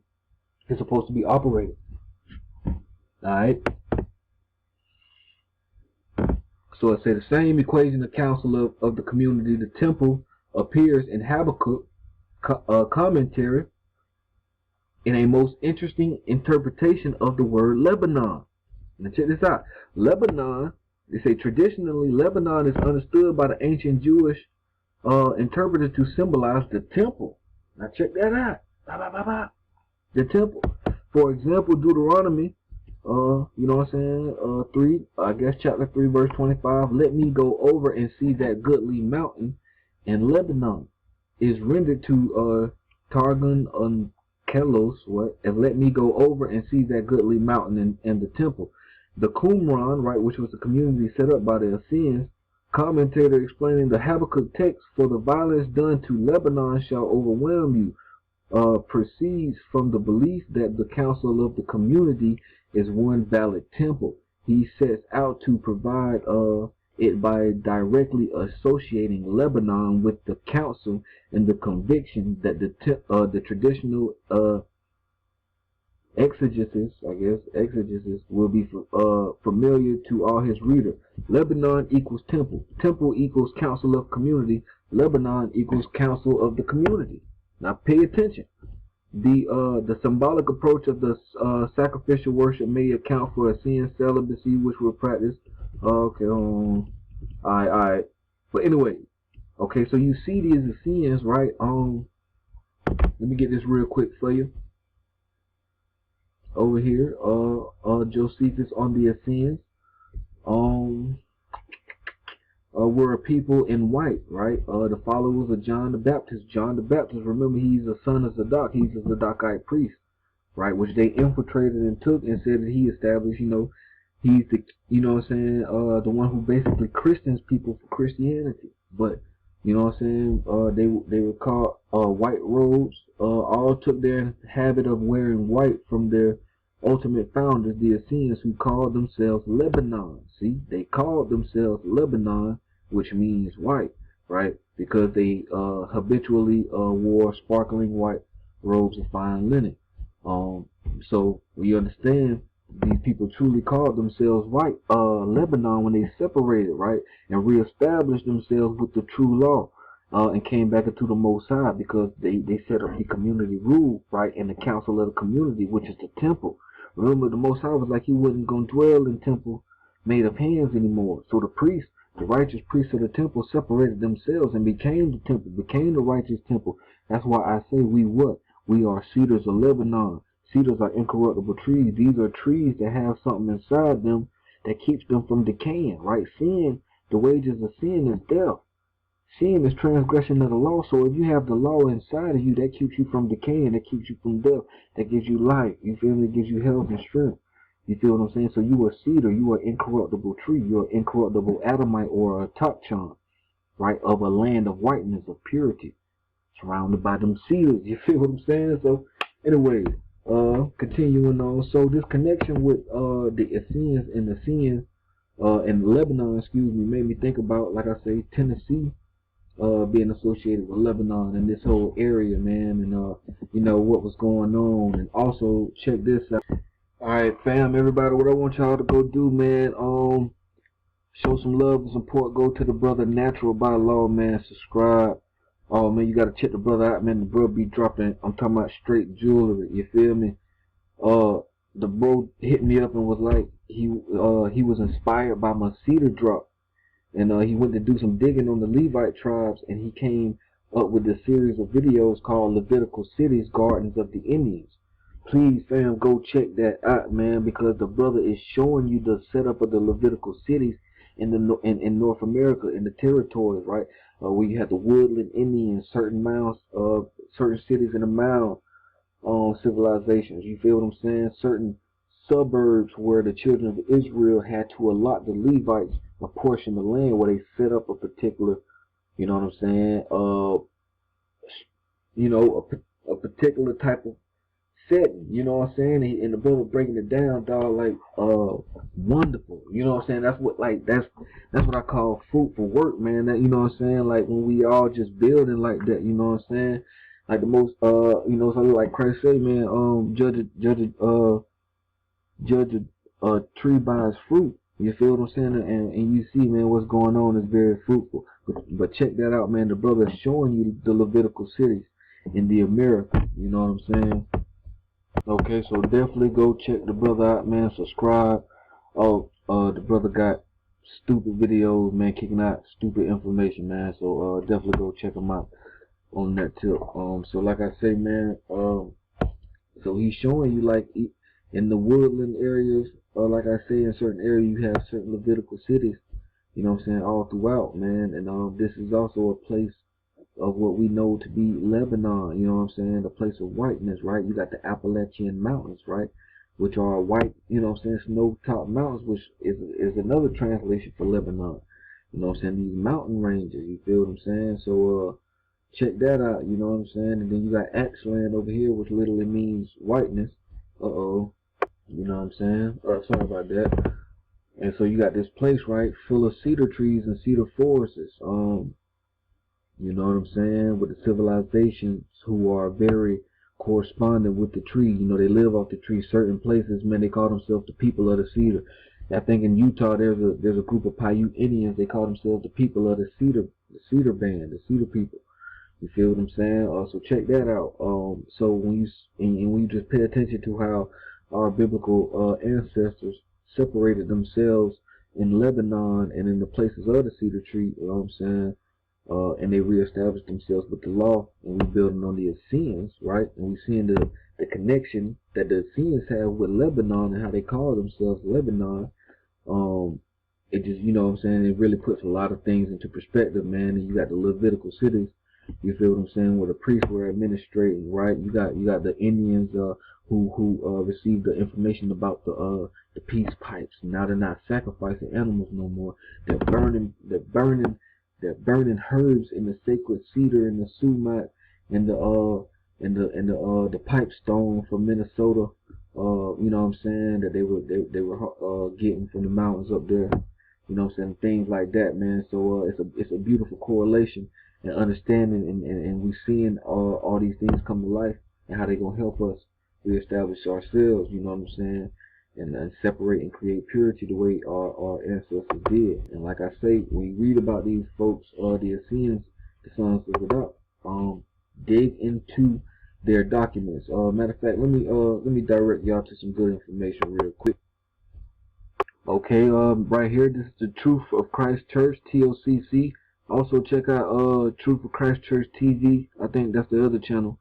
is supposed to be operated. Alright? So it said the same equation, the council of the community, the temple, appears in Habakkuk commentary in a most interesting interpretation of the word Lebanon. Now check this out. Lebanon, they say traditionally Lebanon is understood by the ancient Jewish interpreted to symbolize the temple. Now check that out. The temple. For example, Deuteronomy, you know what I'm saying, chapter 3, verse 25, let me go over and see that goodly mountain in Lebanon, is rendered to Targum Kelos, and let me go over and see that goodly mountain in the temple. The Qumran, right, which was a community set up by the Essenes, commentator explaining the Habakkuk text, for the violence done to Lebanon shall overwhelm you, proceeds from the belief that the council of the community is one valid temple. He sets out to provide it by directly associating Lebanon with the council and the conviction that the traditional exegesis will be familiar to all his reader. Lebanon equals temple. Temple equals council of community. Lebanon equals council of the community. Now pay attention. The symbolic approach of the sacrificial worship may account for a sin celibacy which were practiced. Okay, alright. But anyway, okay, so you see these Essenes, right? Let me get this real quick for you. Over here, Josephus on the Essenes, were a people in white, right? The followers of John the Baptist. John the Baptist, remember, he's a son of Zadok. He's a Zadokite priest, right? Which they infiltrated and took and said that he established, you know, he's the, you know what I'm saying, the one who basically Christians people for Christianity. But, you know what I'm saying, they were called white robes, all took their habit of wearing white from their ultimate founders, the Essenes, who called themselves Lebanon. See, they called themselves Lebanon, which means white, right? Because they habitually wore sparkling white robes of fine linen. So we understand these people truly called themselves white Lebanon when they separated, right, and reestablished themselves with the true law, and came back into the Most High, because they set up the community rule, right, and the council of the community, which is the temple. Remember, the Most High was like he wasn't going to dwell in temple made of hands anymore. So the priests, the righteous priests of the temple, separated themselves and became the temple, became the righteous temple. That's why I say we what? We are cedars of Lebanon. Cedars are incorruptible trees. These are trees that have something inside them that keeps them from decaying, right? Sin, the wages of sin is death. Sin is transgression of the law. So if you have the law inside of you, that keeps you from decaying, that keeps you from death, that gives you life. You feel me? It gives you health and strength. You feel what I'm saying? So you are cedar, you are incorruptible tree, you are incorruptible Adamite or a topchan, right? Of a land of whiteness, of purity, surrounded by them cedars. You feel what I'm saying? So anyway, continuing on. So this connection with the Essenes and Lebanon, made me think about, like I say, Tennessee being associated with Lebanon and this whole area, man, and you know what was going on. And also check this out. Alright, fam, everybody, what I want y'all to go do, man, show some love and support. Go to the brother Natural by Law, man. Subscribe. Oh man, you gotta check the brother out, man. The bro be dropping, I'm talking about straight jewelry, you feel me? Uh the bro hit me up and was like he was inspired by my cedar drop. And he went to do some digging on the Levite tribes, and he came up with a series of videos called Levitical Cities, Gardens of the Indians. Please, fam, go check that out, man, because the brother is showing you the setup of the Levitical cities in North America, in the territories, right? Where you have the woodland Indians, certain mounds, certain cities in the mound civilizations. You feel what I'm saying? Certain suburbs where the children of Israel had to allot the Levites a portion of land where they set up a particular, you know what I'm saying? A particular type of setting. You know what I'm saying? And the brother breaking it down, dog, like wonderful. You know what I'm saying? That's what I call fruitful work, man. That, you know what I'm saying? Like when we all just building like that. You know what I'm saying? Like the most something like Christ say, man, judge a tree by its fruit. You feel what I'm saying? And you see, man, what's going on is very fruitful. But check that out, man. The brother is showing you the Levitical cities in the America. You know what I'm saying? Okay, so definitely go check the brother out, man. Subscribe. Oh, the brother got stupid videos, man, kicking out stupid information, man. So definitely go check him out on that tip. So like I say, man, so he's showing you like in the woodland areas, like I say, in certain areas you have certain Levitical cities, you know what I'm saying, all throughout, man. And this is also a place of what we know to be Lebanon, you know what I'm saying, the place of whiteness, right? You got the Appalachian Mountains, right, which are white, you know what I'm saying, snow-topped mountains, which is another translation for Lebanon, you know what I'm saying, these mountain ranges, you feel what I'm saying? So check that out, you know what I'm saying? And then you got Axland over here, which literally means whiteness. Uh-oh, you know what I'm saying? Sorry about that. And so you got this place, right, full of cedar trees and cedar forests. You know what I'm saying? With the civilizations who are very correspondent with the tree. You know, they live off the tree. Certain places, man, they call themselves the people of the cedar. I think in Utah there's a group of Paiute Indians. They call themselves the people of the cedar band, the cedar people. You feel what I'm saying? So check that out. So when you just pay attention to how our biblical ancestors separated themselves in Lebanon and in the places of the cedar tree, you know what I'm saying? And they reestablished themselves with the law, and we building on the Essenes, right? And we seeing the connection that the Essenes have with Lebanon and how they call themselves Lebanon. It just, you know what I'm saying, it really puts a lot of things into perspective, man. And you got the Levitical cities, you feel what I'm saying, where the priests were administrating, right? You got the Indians who received the information about the peace pipes. Now they're not sacrificing animals no more. They're burning herbs in the sacred cedar and the sumac and the pipe stone from Minnesota. You know what I'm saying, that they were getting from the mountains up there. You know what I'm saying, things like that, man. So it's a beautiful correlation and understanding, and we seeing all these things come to life and how they gonna help us reestablish ourselves. You know what I'm saying, and separate and create purity the way our ancestors did. And like I say, when you read about these folks, the Essenes, the sons of Zadok, dig into their documents. Matter of fact, let me direct y'all to some good information real quick. Okay, right here, this is the Truth of Christ Church, TOCC. Also check out Truth of Christ Church TV. I think that's the other channel.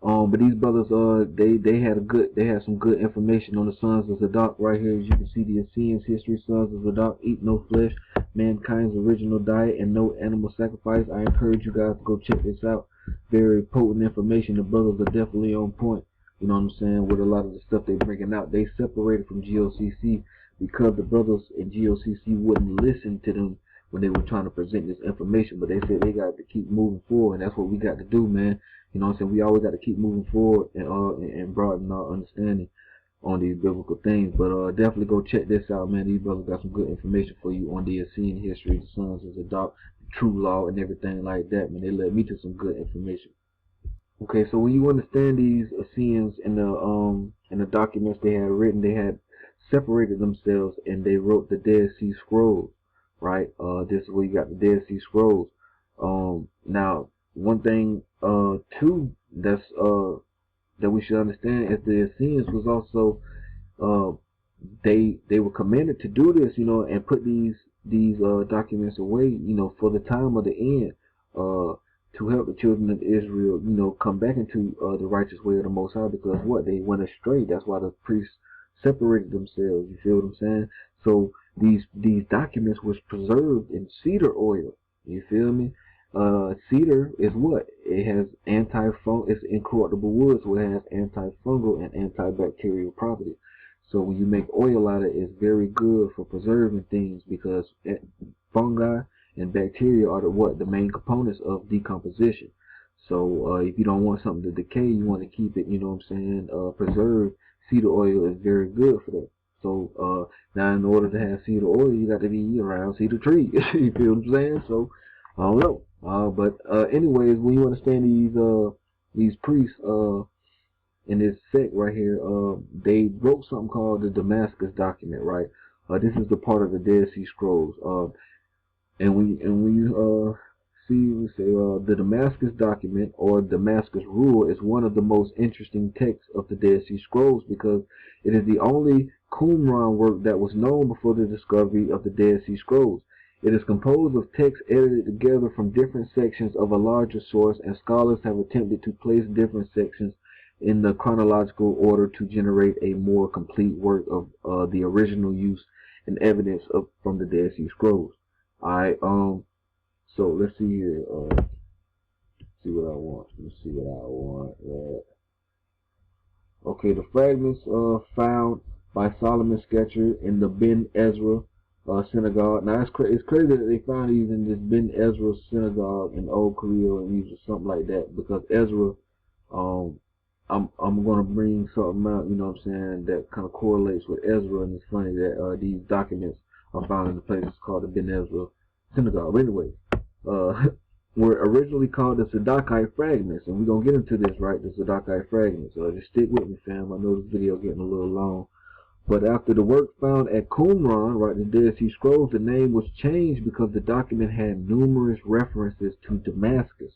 But these brothers, they had some good information on the sons of Zadok right here. As you can see, the Essenes history, sons of Zadok eat no flesh, mankind's original diet, and no animal sacrifice. I encourage you guys to go check this out. Very potent information. The brothers are definitely on point. You know what I'm saying? With a lot of the stuff they're bringing out, they separated from GOCC because the brothers in GOCC wouldn't listen to them when they were trying to present this information. But they said they got to keep moving forward, and that's what we got to do, man. You know what I'm saying? We always got to keep moving forward and broaden our understanding on these biblical things. But definitely go check this out, man. These brothers got some good information for you on the Essene history, the sons of Zadok, the true law, and everything like that, man. They led me to some good information. Okay, so when you understand these Essenes in the documents they had written, they had separated themselves and they wrote the Dead Sea Scrolls, right? This is where you got the Dead Sea Scrolls. Now one thing too that we should understand is the Essenes was also uh, they were commanded to do this, and put these documents away, for the time of the end, to help the children of Israel, come back into the righteous way of the Most High, because what they went astray. That's why the priests separated themselves. You feel what I'm saying? So these documents was preserved in cedar oil. You feel me? Cedar is what? It has it's incorruptible wood, so it has antifungal and antibacterial properties. So when you make oil out of it, it's very good for preserving things, because fungi and bacteria are the main components of decomposition. So if you don't want something to decay, you want to keep it, preserved. Cedar oil is very good for that. So now in order to have cedar oil, you got to be around cedar trees. You feel what I'm saying? So I don't know. But anyways, when you understand these priests, in this sect right here, they wrote something called the Damascus document, right? This is the part of the Dead Sea Scrolls. And when you see, we say the Damascus document or Damascus rule is one of the most interesting texts of the Dead Sea Scrolls, because it is the only Qumran work that was known before the discovery of the Dead Sea Scrolls. It is composed of texts edited together from different sections of a larger source, and scholars have attempted to place different sections in the chronological order to generate a more complete work of the original use and evidence from the Dead Sea Scrolls. Alright, so let's see here. See what I want. Let's see what I want. Okay, the fragments found by Solomon Sketcher in the Ben Ezra synagogue. Now it's crazy that they found these in this Ben Ezra synagogue in Old Korea and these or something like that, because Ezra, I'm gonna bring something out, what I'm saying, that kind of correlates with Ezra, and it's funny that these documents are found in the place called the Ben Ezra synagogue. But anyway, were originally called the Zadokite fragments, and we're gonna get into this, right? The Zadokite fragments. So just stick with me, fam. I know this video getting a little long. But after the work found at Qumran, right, the Dead Sea Scrolls, the name was changed because the document had numerous references to Damascus.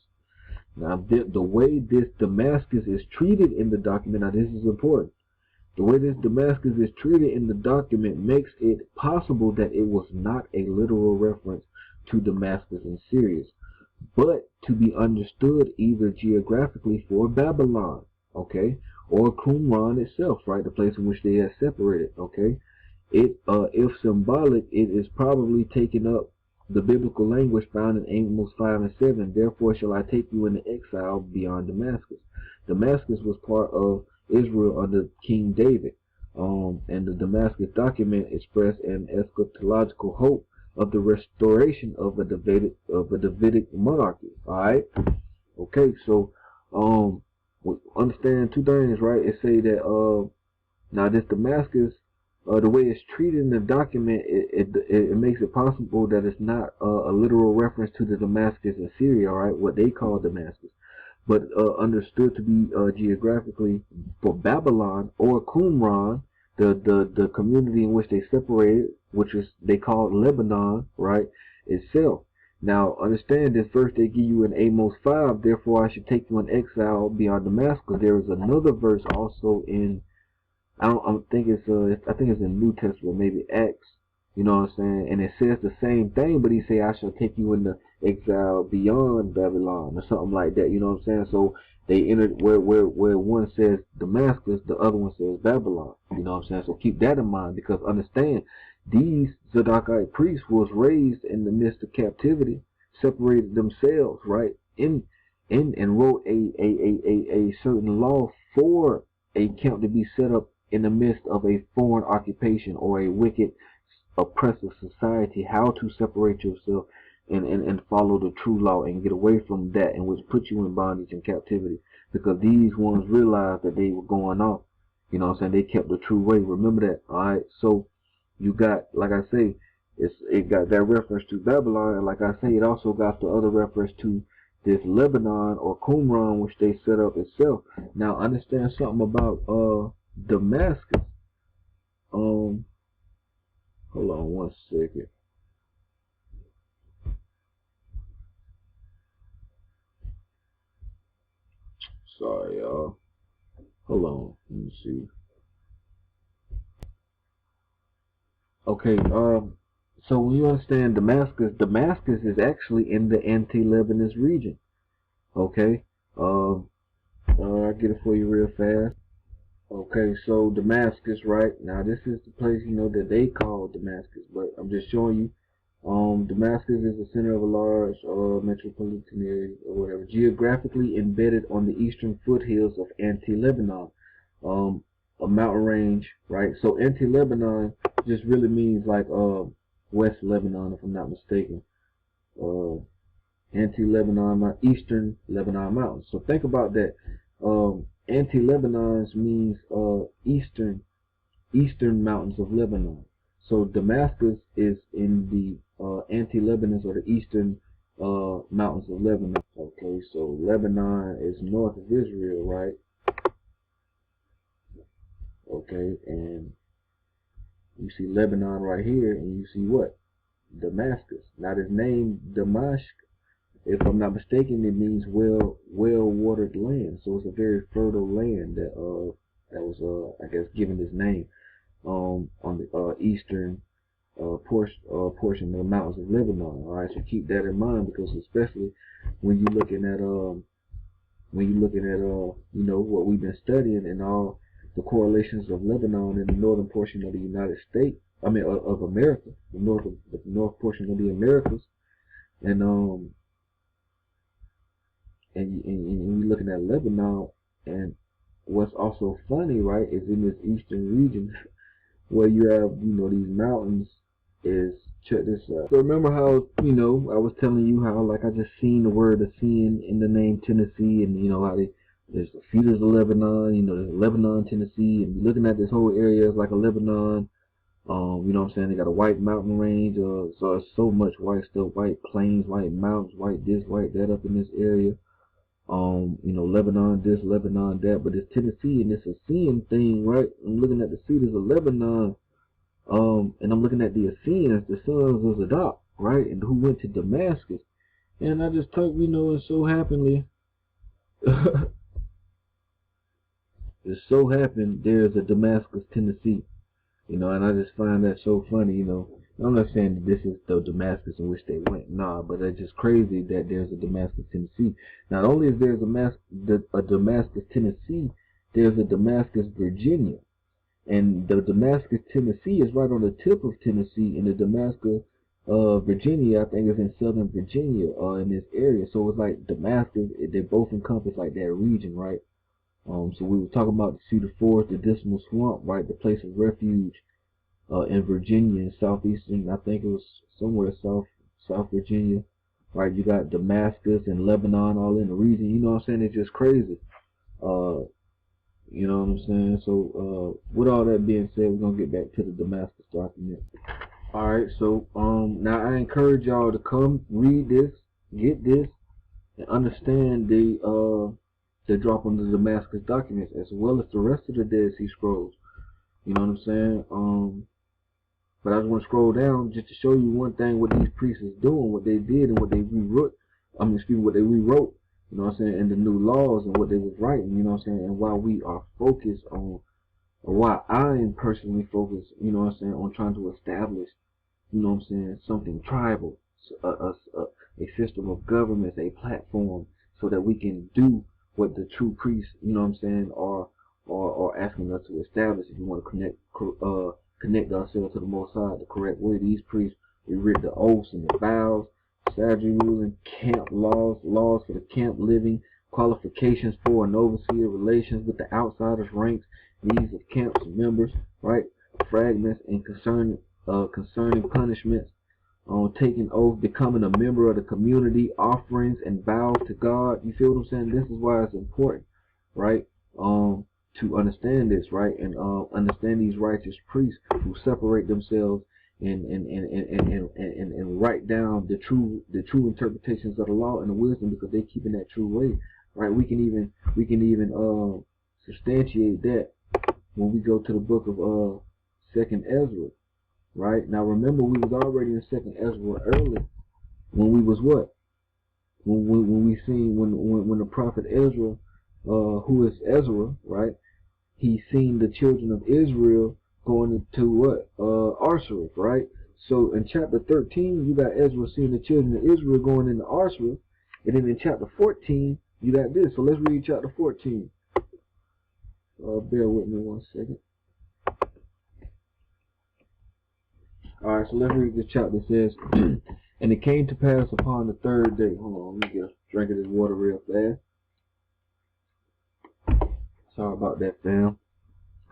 Now, the way this Damascus is treated in the document, now this is important. The way this Damascus is treated in the document makes it possible that it was not a literal reference to Damascus in Syria, but to be understood either geographically for Babylon, okay, or Qumran itself, right, the place in which they are separated, okay. If symbolic, it is probably taking up the biblical language found in Amos 5 and 7. Therefore shall I take you into exile beyond Damascus. Damascus was part of Israel under King David, and the Damascus document expressed an eschatological hope of the restoration of a Davidic monarchy. All right. Okay. So, we understand two things, right? It say that now this Damascus, the way it's treated in the document, it makes it possible that it's not a literal reference to the Damascus in Syria, right? What they call Damascus, but understood to be geographically for Babylon or Qumran, the community in which they separated, which is they called Lebanon, right, itself. Now understand this verse they give you in Amos 5. Therefore I should take you in exile beyond Damascus. There is another verse also in I think it's in New Testament, maybe Acts, you know what I'm saying? And it says the same thing, but he say I shall take you into exile beyond Babylon or something like that, you know what I'm saying? So they entered where one says Damascus, the other one says Babylon, you know what I'm saying? So keep that in mind, because understand these Zadokite priests was raised in the midst of captivity, separated themselves, right? And wrote a certain law for a camp to be set up in the midst of a foreign occupation or a wicked, oppressive society, how to separate yourself and follow the true law and get away from that, and which put you in bondage and captivity, because these ones realized that they were going off. You know what I'm saying? They kept the true way. Remember that. All right. So you got, like I say, it got that reference to Babylon, and like I say, it also got the other reference to this Lebanon or Qumran, which they set up itself. Now understand something about Damascus. Hold on one second. Sorry, y'all. Hold on. Let me see. Okay, so when you understand Damascus is actually in the anti-Lebanese region. Okay, I'll get it for you real fast. Okay, so Damascus, right? Now this is the place, that they call Damascus, but I'm just showing you. Damascus is the center of a large metropolitan area or whatever, geographically embedded on the eastern foothills of Anti-Lebanon, a mountain range, right? So Anti-Lebanon just really means like West Lebanon, if I'm not mistaken. Anti-Lebanon, Eastern Lebanon Mountains. So think about that. Anti-Lebanon means eastern mountains of Lebanon. So Damascus is in the anti-Lebanese or the eastern mountains of Lebanon. Okay, so Lebanon is north of Israel, right? Okay, and you see Lebanon right here, and you see what? Damascus. Now this name Damascus, if I'm not mistaken, it means well-watered land. So it's a very fertile land that was I guess given this name on the eastern portion of the mountains of Lebanon. All right, so keep that in mind, because especially when you're looking at what we've been studying and all the correlations of Lebanon in the northern portion of the United States. I mean of America, the north portion of the Americas, and you're looking at Lebanon, and what's also funny, right, is in this eastern region where you have, these mountains, is, check this out. So remember how, I was telling you how, like, I just seen the word of sin in the name Tennessee, and how there's the feeders of Lebanon, there's Lebanon, Tennessee, and you're looking at this whole area as like a Lebanon. You know what I'm saying? They got a white mountain range, so it's so much white stuff, white plains, white mountains, white this, white that up in this area. Lebanon this, Lebanon that, but it's Tennessee, and it's a Assyrian thing, right? I'm looking at the cedars of Lebanon, and I'm looking at the Assyrians, the sons of Zadok, right, and who went to Damascus, and I just took, and so happenly, it so happened there's a Damascus, Tennessee, and I just find that so funny, I'm not saying that this is the Damascus in which they went, nah, but it's just crazy that there's a Damascus, Tennessee. Not only is there a Damascus, Tennessee, there's a Damascus, Virginia. And the Damascus, Tennessee is right on the tip of Tennessee, and the Damascus, Virginia, I think is in southern Virginia, in this area. So it's like Damascus, they both encompass like that region, right? So we were talking about the Cedar Forest, the Dismal Swamp, right? The place of refuge in Virginia, in southeastern, I think it was somewhere South Virginia, right? You got Damascus and Lebanon all in the region. You know what I'm saying? It's just crazy. You know what I'm saying? So with all that being said, we're gonna get back to the Damascus document. All right. So now I encourage y'all to come read this, get this, and understand the drop on the Damascus documents as well as the rest of the Dead Sea Scrolls. You know what I'm saying? But I just want to scroll down just to show you one thing, what these priests is doing, what they did, and what they rewrote. What they rewrote, you know what I'm saying, and the new laws and what they was writing, you know what I'm saying, and why we are focused on, or why I am personally focused, you know what I'm saying, on trying to establish, you know what I'm saying, something tribal, a system of governments, a platform, so that we can do what the true priests, you know what I'm saying, are asking us to establish. If you want to connect ourselves to the Most High the correct way, these priests, we read the oaths and the vows, Sadri ruling, camp laws for the camp living, qualifications for an overseer, relations with the outsiders, ranks, needs of camps and members, right? Fragments and concerning punishments, taking oath, becoming a member of the community, offerings and vows to God. You feel what I'm saying? This is why it's important, right? To understand this, right? And understand these righteous priests who separate themselves and write down the true interpretations of the law and the wisdom, because they keep in that true way, right? We can even substantiate that when we go to the book of Second Ezra, right? Now remember, we was already in Second Ezra early when we was what? When we seen when the prophet Ezra who is Ezra, right? He seen the children of Israel going into what? Arsareth, right? So in chapter 13, you got Ezra seeing the children of Israel going into Arsareth. And then in chapter 14, you got this. So let's read chapter 14. Bear with me one second. Alright, so let's read this chapter. It says, and it came to pass upon the third day. Hold on, let me get a drink of this water real fast. Sorry about that, fam.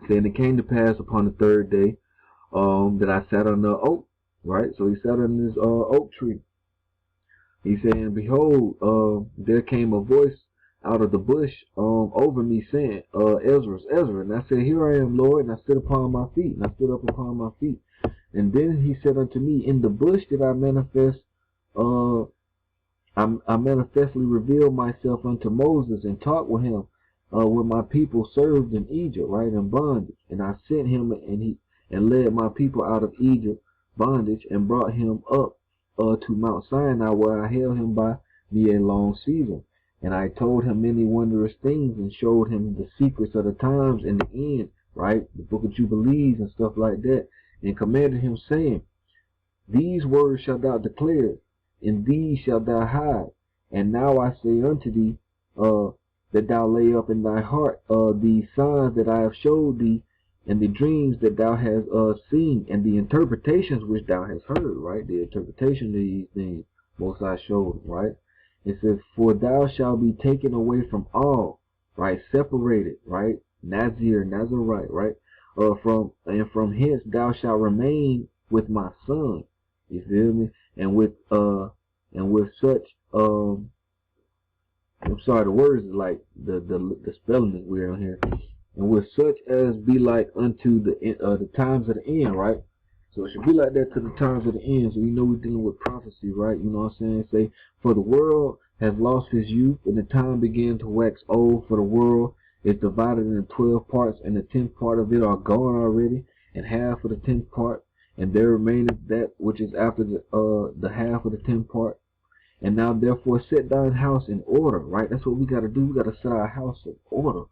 Then it came to pass upon the third day that I sat under an oak, right? So he sat under this oak tree. He said, and behold, there came a voice out of the bush over me saying, Ezra. And I said, here I am, Lord. And I stood upon my feet. And I stood up upon my feet. And then he said unto me, in the bush did I manifest, I manifestly revealed myself unto Moses and talked with him when my people served in Egypt, right, in bondage. And I sent him and led my people out of Egypt bondage and brought him up to Mount Sinai, where I held him by me a long season. And I told him many wondrous things and showed him the secrets of the times and the end, right, the book of Jubilees and stuff like that, and commanded him, saying, these words shalt thou declare, and these shalt thou hide. And now I say unto thee, that thou lay up in thy heart the signs that I have showed thee, and the dreams that thou hast seen, and the interpretations which thou hast heard, right? The interpretation of these things Most High showed, right? It says, for thou shalt be taken away from all, right? Separated, right? Nazarite, right? From hence thou shalt remain with my son. You feel me? And with such I'm sorry, the words is like the spelling is weird on here. And with such as be like unto the times of the end, right? So it should be like that to the times of the end. So you know we're dealing with prophecy, right? You know what I'm saying? Say, for the world has lost his youth, and the time began to wax old. For the world is divided into 12 parts, and the 10th part of it are gone already, and half of the 10th part, and there remaineth that which is after the half of the 10th part. And now therefore set thine house in order, right? That's what we got to do. We got to set our house in order.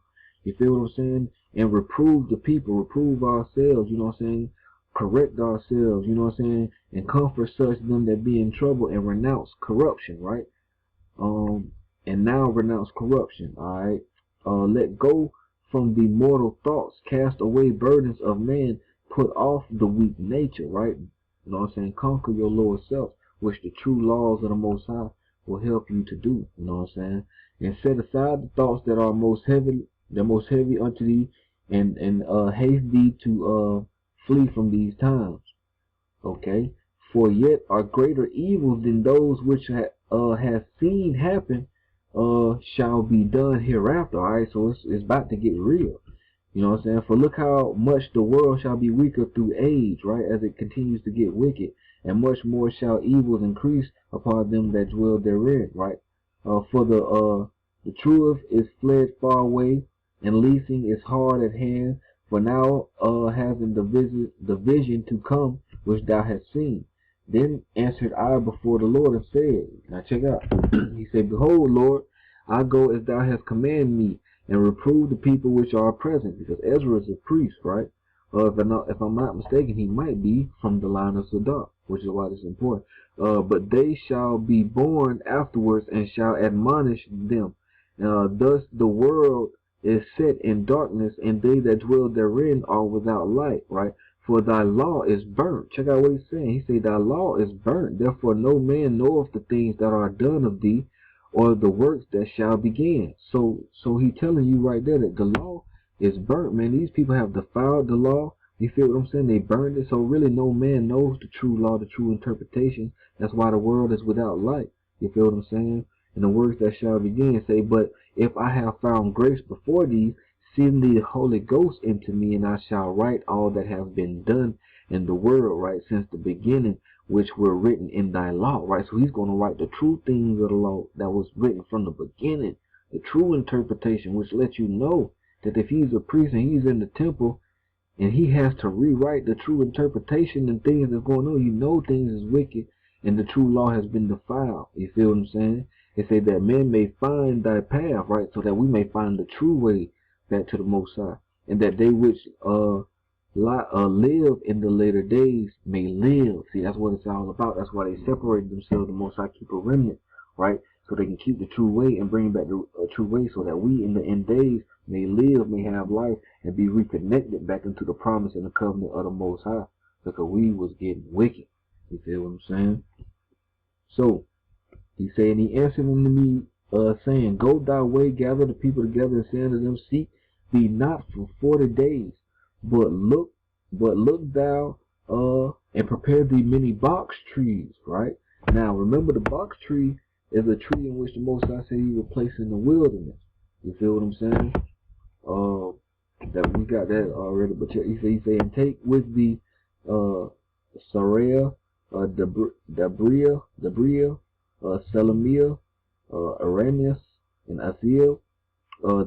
You feel what I'm saying? And reprove the people, reprove ourselves, you know what I'm saying? Correct ourselves, you know what I'm saying? And comfort such them that be in trouble, and renounce corruption, right? And now renounce corruption, all right? Let go from the mortal thoughts, cast away burdens of man, put off the weak nature, right? You know what I'm saying? Conquer your lower self, which the true laws of the Most High will help you to do, you know what I'm saying? And set aside the thoughts that are most heavy unto thee, and haste thee to flee from these times. Okay? For yet are greater evils than those which have seen happen shall be done hereafter. Alright, so it's about to get real. You know what I'm saying? For look how much the world shall be weaker through age, right, as it continues to get wicked, and much more shall evils increase upon them that dwell therein, right? For the truth is fled far away, and leasing is hard at hand. For now having the vision to come which thou hast seen. Then answered I before the Lord and said, now check out. He said, behold, Lord, I go as thou hast commanded me, and reprove the people which are present, because Ezra is a priest, right? If I'm not mistaken, he might be from the line of Zadok, which is why this is important. But they shall be born afterwards, and shall admonish them. Thus the world is set in darkness, and they that dwell therein are without light, right? For thy law is burnt. Check out what he's saying. He said, thy law is burnt. Therefore no man knoweth the things that are done of thee, or the works that shall begin. So he telling you right there that the law is burnt, man. These people have defiled the law. You feel what I'm saying? They burned it. So really no man knows the true law, the true interpretation. That's why the world is without light. You feel what I'm saying? And the works that shall begin say, but if I have found grace before thee, send the Holy Ghost into me, and I shall write all that have been done in the world, right, since the beginning, which were written in thy law, right? So he's going to write the true things of the law that was written from the beginning, the true interpretation, which lets you know that if he's a priest and he's in the temple and he has to rewrite the true interpretation and things that's going on, you know things is wicked and the true law has been defiled. You feel what I'm saying? It say that men may find thy path, right? So that we may find the true way back to the Most High, and that they which live in the later days may live. See, that's what it's all about. That's why they separate themselves. The Most High keep a remnant, right? So they can keep the true way and bring back the true way, so that we in the end days may live, may have life, and be reconnected back into the promise and the covenant of the Most High, because we was getting wicked. You feel what I'm saying? So he said, and he answered unto me, saying, Go thy way, gather the people together, and say unto them, Seek thee not for 40 days, but look thou and prepare thee many box trees, right? Now remember, the box tree is a tree in which the Most High said he would place in the wilderness. You feel what I'm saying? That we got that already, but he said, and take with thee Saraya, Dabria, Selemiah, Aranius, and Asiel,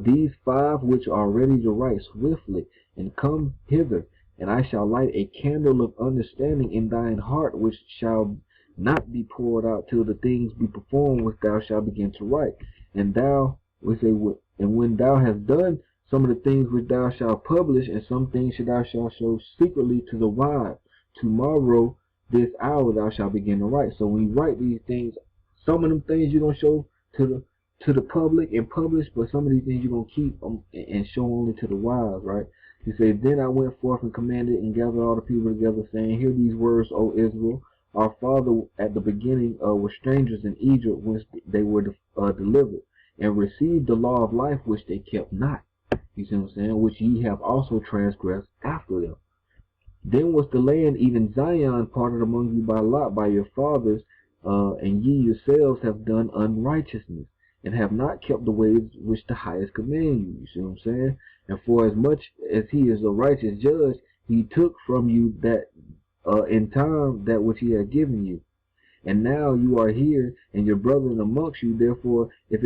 these 5 which are ready to write swiftly, and come hither, and I shall light a candle of understanding in thine heart, which shall not be poured out till the things be performed which thou shalt begin to write. And thou, and when thou hast done some of the things which thou shalt publish, and some things thou shalt show secretly to the wise, tomorrow this hour thou shalt begin to write. So when you write these things, some of them things you're gonna show to the public and publish, but some of these things you're gonna keep and show only to the wise, right? He said, Then I went forth and commanded and gathered all the people together, saying, Hear these words, O Israel. Our father at the beginning were strangers in Egypt, whence they were delivered, and received the law of life, which they kept not. You see what I'm saying? Which ye have also transgressed after them. Then was the land, even Zion, parted among you by lot by your fathers, and ye yourselves have done unrighteousness, and have not kept the ways which the highest command you. You see what I'm saying? And for as much as he is a righteous judge, he took from you that in time that which he had given you. And now you are here, and your brethren amongst you. Therefore, if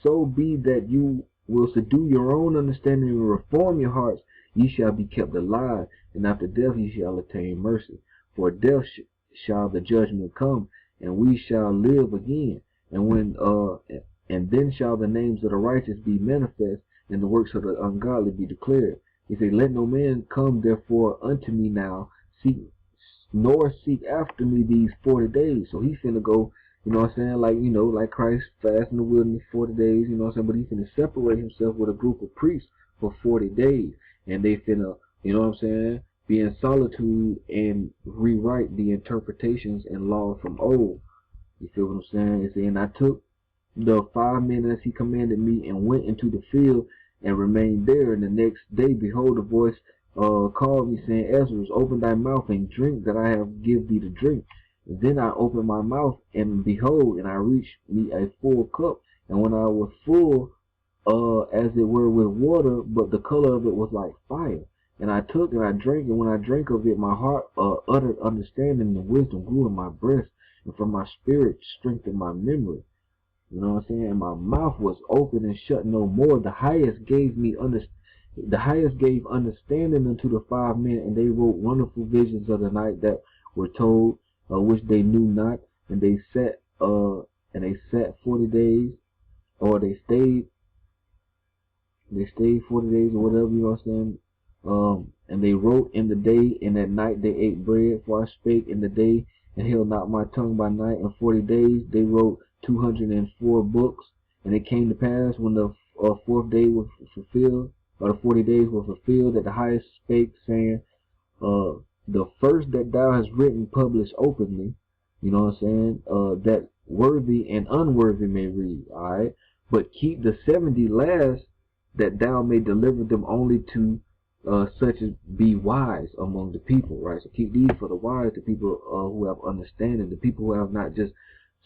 so be that you will subdue your own understanding and reform your hearts, ye shall be kept alive, and after death ye shall attain mercy. For death shall the judgment come, and we shall live again. And then shall the names of the righteous be manifest, and the works of the ungodly be declared. He said, Let no man come therefore unto me now, nor seek after me these 40 days. So he's finna go, you know what I'm saying, like Christ fast in the wilderness 40 days, you know what I'm saying, but he's finna separate himself with a group of priests for 40 days, and they finna, you know what I'm saying, be in solitude and rewrite the interpretations and laws from old. You feel what I'm saying? He said, And I took the 5 men as he commanded me, and went into the field, and remained there. And the next day, behold, a voice called me, saying, Ezra, open thy mouth and drink that I have give thee to drink. And then I opened my mouth, and behold, and I reached me a full cup. And when I was full, as it were with water, but the color of it was like fire. And I took and I drank, and when I drank of it, my heart uttered understanding, and wisdom grew in my breast, and from my spirit strengthened my memory. You know what I'm saying? And my mouth was open and shut no more. The highest gave understanding unto the 5 men, and they wrote wonderful visions of the night that were told, which they knew not. And they sat 40 days, or they stayed 40 days or whatever, you know what I'm saying? And they wrote in the day, and at night they ate bread, for I spake in the day and held not my tongue by night. And 40 days they wrote 204 books. And it came to pass when the 4th day was fulfilled, or the 40 days were fulfilled, that the highest spake, saying, the first that thou hast written publish openly, you know what I'm saying, that worthy and unworthy may read, alright? But keep the 70 last, that thou may deliver them only to such as be wise among the people, right? So keep these for the wise, the people who have understanding, the people who have not just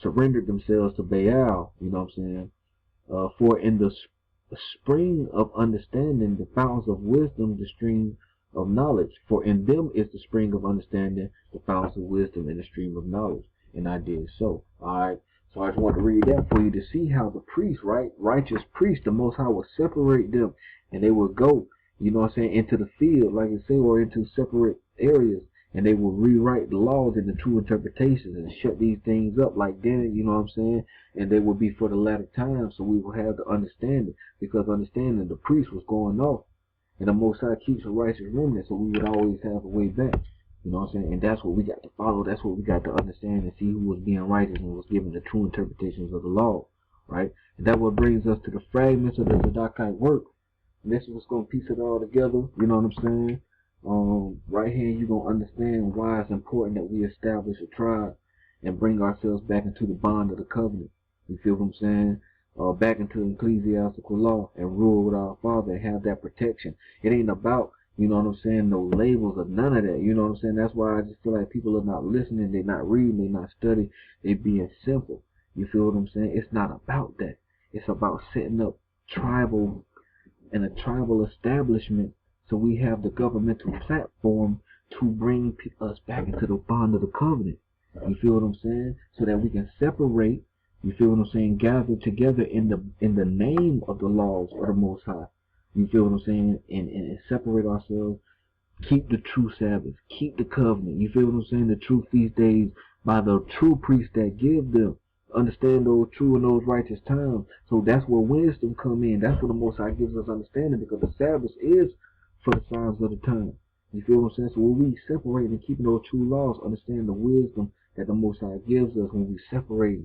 surrendered themselves to Baal, you know what I'm saying? For in the spring of understanding, the fountains of wisdom, the stream of knowledge. For in them is the spring of understanding, the fountains of wisdom, and the stream of knowledge. And I did so. Alright. So I just want to read that for you to see how the priests, right? Righteous priests, the Most High will separate them, and they will go, you know what I'm saying, into the field, like I say, or into separate areas, and they will rewrite the laws into true interpretations and shut these things up like Daniel, you know what I'm saying? And they will be for the latter time, so we will have the understanding, because understanding the priest was going off, and the Most High keeps a righteous remnant, so we would always have a way back. You know what I'm saying? And that's what we got to follow. That's what we got to understand and see who was being righteous and was giving the true interpretations of the law, right? And that what brings us to the fragments of the Zadokite work. And this is what's going to piece it all together. You know what I'm saying? Right here, you're going to understand why it's important that we establish a tribe and bring ourselves back into the bond of the covenant. You feel what I'm saying? Back into ecclesiastical law and rule with our Father and have that protection. It ain't about, you know what I'm saying, no labels or none of that. You know what I'm saying? That's why I just feel like people are not listening, they're not reading, they're not studying, they being simple. You feel what I'm saying? It's not about that. It's about setting up tribal and a tribal establishment so we have the governmental platform to bring us back into the bond of the covenant. You feel what I'm saying? So that we can separate, you feel what I'm saying, gather together in the name of the laws of the Most High. You feel what I'm saying? And separate ourselves. Keep the true Sabbath. Keep the covenant. You feel what I'm saying? The true feast days by the true priests that give them. Understand those true and those righteous times. So that's where wisdom come in. That's where the Most High gives us understanding, because the Sabbath is for the signs of the time. You feel what I'm saying? So when we separate and keeping those true laws, understand the wisdom that the Most High gives us when we separate.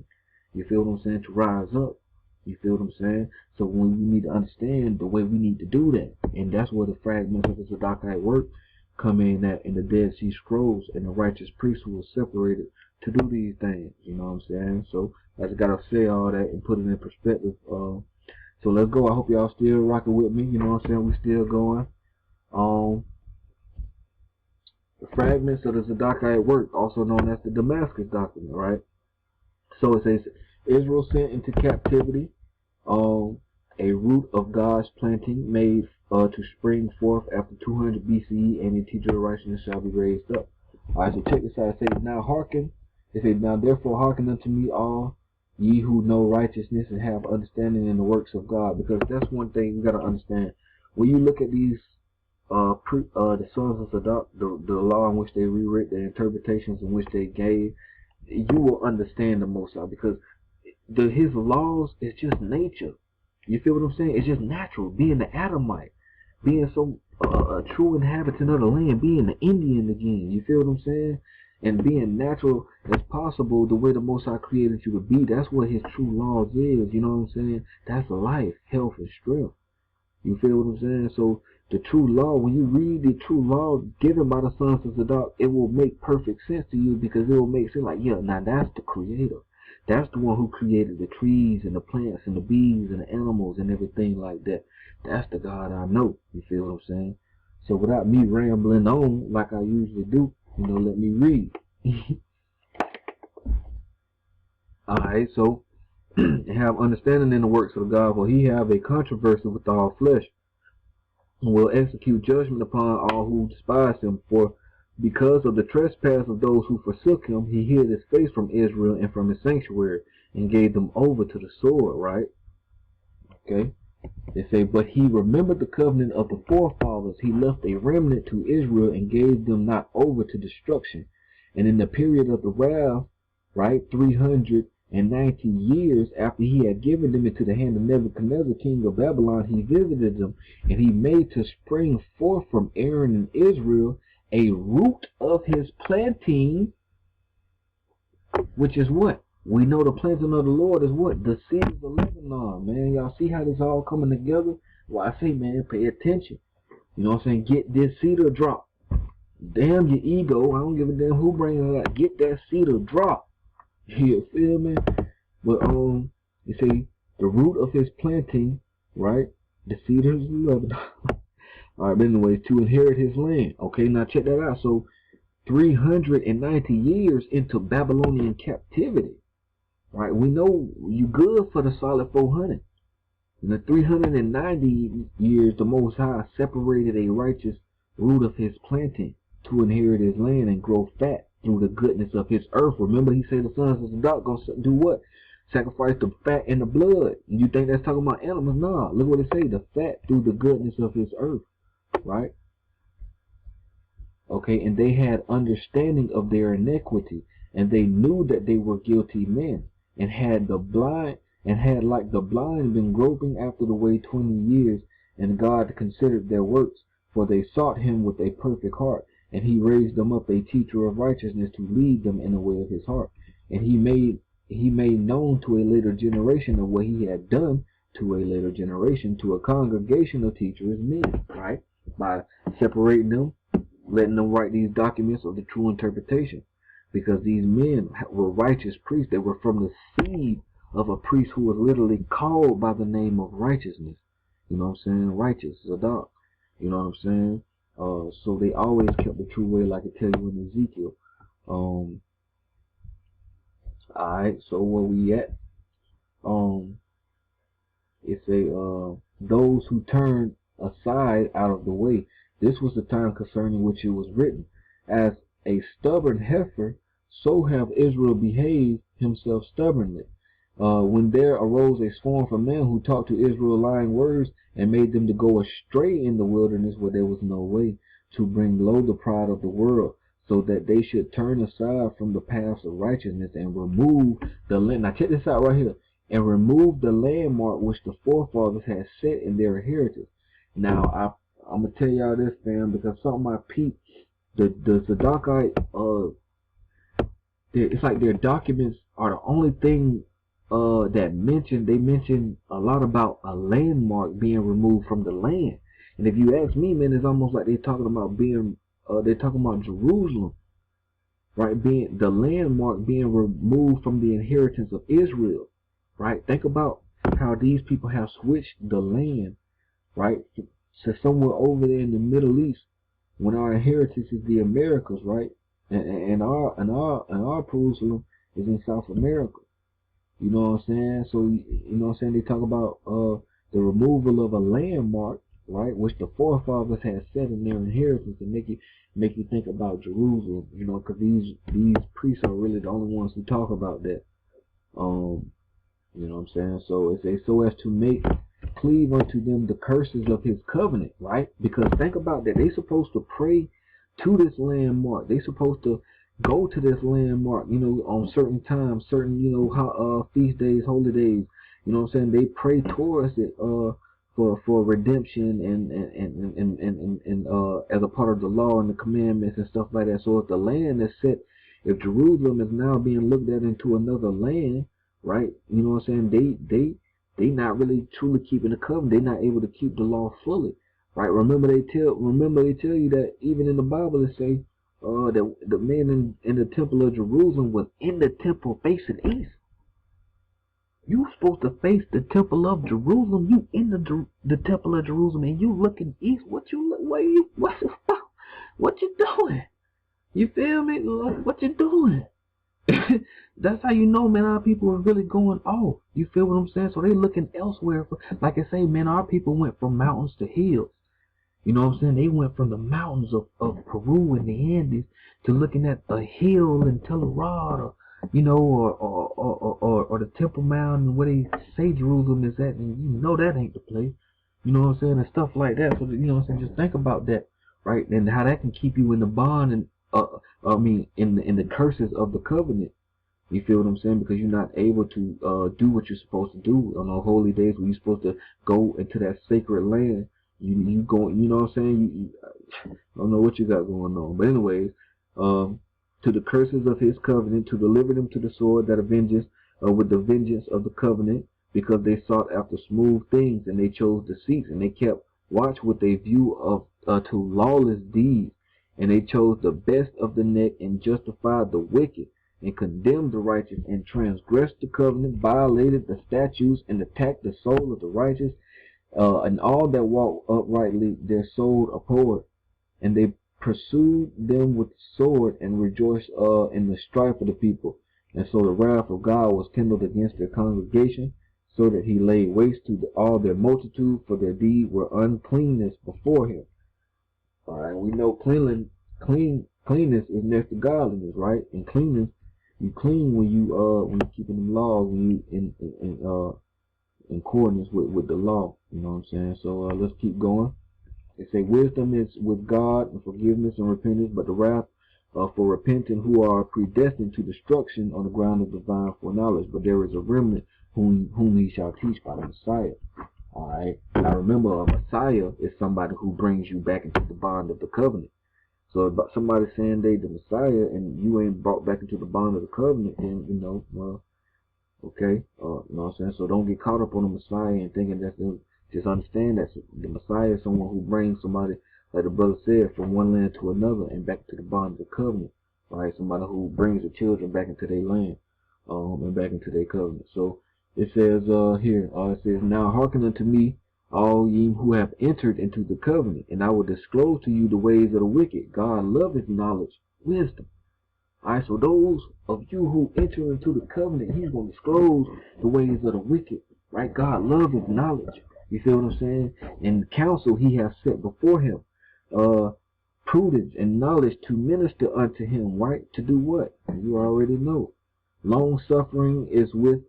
You feel what I'm saying? To rise up. You feel what I'm saying? So when we need to understand the way we need to do that. And that's where the fragments of the Zadokite work come in at, in the Dead Sea Scrolls, and the righteous priests who were separated to do these things. You know what I'm saying? So I just gotta say all that and put it in perspective. So let's go. I hope y'all still rocking with me. You know what I'm saying? We still going. The fragments of the Zadokite work, also known as the Damascus document, right? So it says, Israel sent into captivity, a root of God's planting made to spring forth after 200 BCE, and a teacher of righteousness shall be raised up. Alright, so check this out. It says, now hearken. It says, now therefore hearken unto me, all ye who know righteousness and have understanding in the works of God. Because that's one thing you got to understand. When you look at these, the sons of Zadok, the law in which they rewrote, the interpretations in which they gave, you will understand the Most High, because his laws is just nature. You feel what I'm saying? It's just natural. Being the Adamite, being so a true inhabitant of the land, being the Indian again. You feel what I'm saying? And being natural as possible, the way the Most High created you to be. That's what his true laws is. You know what I'm saying? That's life, health, and strength. You feel what I'm saying? So the true law, when you read the true law given by the sons of Zadok, it will make perfect sense to you, because it will make sense like, yeah, now that's the creator. That's the one who created the trees and the plants and the bees and the animals and everything like that. That's the God I know. You feel what I'm saying? So without me rambling on like I usually do, you know, let me read. Alright, so have understanding in the works of God, for he have a controversy with all flesh, and will execute judgment upon all who despise him. For because of the trespass of those who forsook him, he hid his face from Israel and from his sanctuary, and gave them over to the sword, right? Okay. They say, but he remembered the covenant of the forefathers. He left a remnant to Israel and gave them not over to destruction. And in the period of the wrath, right, 390 years after he had given them into the hand of Nebuchadnezzar, king of Babylon, he visited them, and he made to spring forth from Aaron and Israel a root of his planting, which is what? We know the planting of the Lord is what? The cedars of Lebanon, man. Y'all see how this all coming together? Well, I say, man, pay attention. You know what I'm saying? Get this cedar drop. Damn your ego. I don't give a damn who brings it out. Get that cedar drop. You feel me? But, you see, the root of his planting, right? The cedars of Lebanon. Alright, but anyways, to inherit his land. Okay, now check that out. So, 390 years into Babylonian captivity. Right, we know you good for the solid 400. In the 390 years, the Most High separated a righteous root of his planting to inherit his land and grow fat through the goodness of his earth. Remember, he said the sons of Zadok gonna do what? Sacrifice the fat and the blood. You think that's talking about animals? Nah, look what it say, the fat through the goodness of his earth. Right? Okay, and they had understanding of their iniquity, and they knew that they were guilty men, and had like the blind been groping after the way 20 years, and God considered their works, for they sought him with a perfect heart, and he raised them up a teacher of righteousness to lead them in the way of his heart. And he made known to a later generation of what he had done to a later generation, to a congregation of teachers men, right? By separating them, letting them write these documents of the true interpretation. Because these men were righteous priests. They were from the seed of a priest who was literally called by the name of righteousness. You know what I'm saying? Righteous, Zadok. You know what I'm saying? So they always kept the true way, like I tell you in Ezekiel. Alright, so where we at? It's those who turned aside out of the way. This was the time concerning which it was written. As a stubborn heifer, so have Israel behaved himself stubbornly. When there arose a scornful man who talked to Israel lying words, and made them to go astray in the wilderness where there was no way, to bring low the pride of the world, so that they should turn aside from the paths of righteousness and remove the land. Now check this out right here. And remove the landmark which the forefathers had set in their inheritance. Now I'm gonna tell y'all this, fam, because something I peeped. The Zadokite, it's like their documents are the only thing that they mention a lot about a landmark being removed from the land. And if you ask me, man, it's almost like they're talking about Jerusalem, right? Being the landmark being removed from the inheritance of Israel, right? Think about how these people have switched the land, right? So somewhere over there in the Middle East, when our inheritance is the Americas, right? And our Jerusalem is in South America. You know what I'm saying? So you know what I'm saying? They talk about the removal of a landmark, right, which the forefathers had set in their inheritance, to make you think about Jerusalem. You know, because these priests are really the only ones who talk about that. You know what I'm saying? So it's so as to make cleave unto them the curses of his covenant, right? Because think about that. They supposed to pray to this landmark. They supposed to go to this landmark, you know, on certain times, certain, you know, feast days, holy days. You know what I'm saying? They pray towards it for redemption and as a part of the law and the commandments and stuff like that. So if the land is set, if Jerusalem is now being looked at into another land, right? You know what I'm saying? They not really truly keeping the covenant. They're not able to keep the law fully, right? Remember they tell you that even in the Bible it say that the man in the temple of Jerusalem was in the temple facing east. You supposed to face the temple of Jerusalem. You in the temple of Jerusalem and you looking east. What you doing? You feel me? Like, what you doing? That's how you know, man, our people are really going off. You feel what I'm saying? So they looking elsewhere. Like I say, man, our people went from mountains to hills. You know what I'm saying? They went from the mountains of Peru and the Andes to looking at a hill in Telerad, or you know, or the Temple Mountain where they say Jerusalem is at, and you know that ain't the place. You know what I'm saying? And stuff like that. So you know what I'm saying? Just think about that, right? And how that can keep you in the bond and in the curses of the covenant. You feel what I'm saying? Because you're not able to do what you're supposed to do on the holy days when you're supposed to go into that sacred land. You go, you know what I'm saying? I don't know what you got going on. But anyways, to the curses of his covenant, to deliver them to the sword that avenges with the vengeance of the covenant, because they sought after smooth things, and they chose deceits, and they kept watch with a view of to lawless deeds, and they chose the best of the neck, and justified the wicked, and condemned the righteous, and transgressed the covenant, violated the statutes, and attacked the soul of the righteous, and all that walk uprightly their soul abhorred, and they pursued them with sword, and rejoiced in the strife of the people. And so the wrath of God was kindled against their congregation, so that he laid waste to all their multitude, for their deeds were uncleanness before him. All right, we know cleanness is next to godliness, right? And cleanness, you clean when you keeping them laws, when you in accordance with the law. You know what I'm saying? So let's keep going. It say wisdom is with God and forgiveness and repentance, but the wrath for repentant who are predestined to destruction on the ground of divine foreknowledge. But there is a remnant whom he shall teach by the Messiah. Alright. Now remember, a Messiah is somebody who brings you back into the bond of the covenant. So if somebody saying they the Messiah and you ain't brought back into the bond of the covenant, then well, okay, you know what I'm saying? So don't get caught up on the Messiah and thinking that's just understand that the Messiah is someone who brings somebody, like the brother said, from one land to another and back to the bond of the covenant. Right? Somebody who brings the children back into their land, and back into their covenant. So it says here, it says, now hearken unto me, all ye who have entered into the covenant, and I will disclose to you the ways of the wicked. God loveth knowledge, wisdom. Alright, so those of you who enter into the covenant, he's going to disclose the ways of the wicked. Right? God loveth knowledge. You feel what I'm saying? And counsel he has set before him. Prudence and knowledge to minister unto him. Right? To do what? You already know. Long suffering is with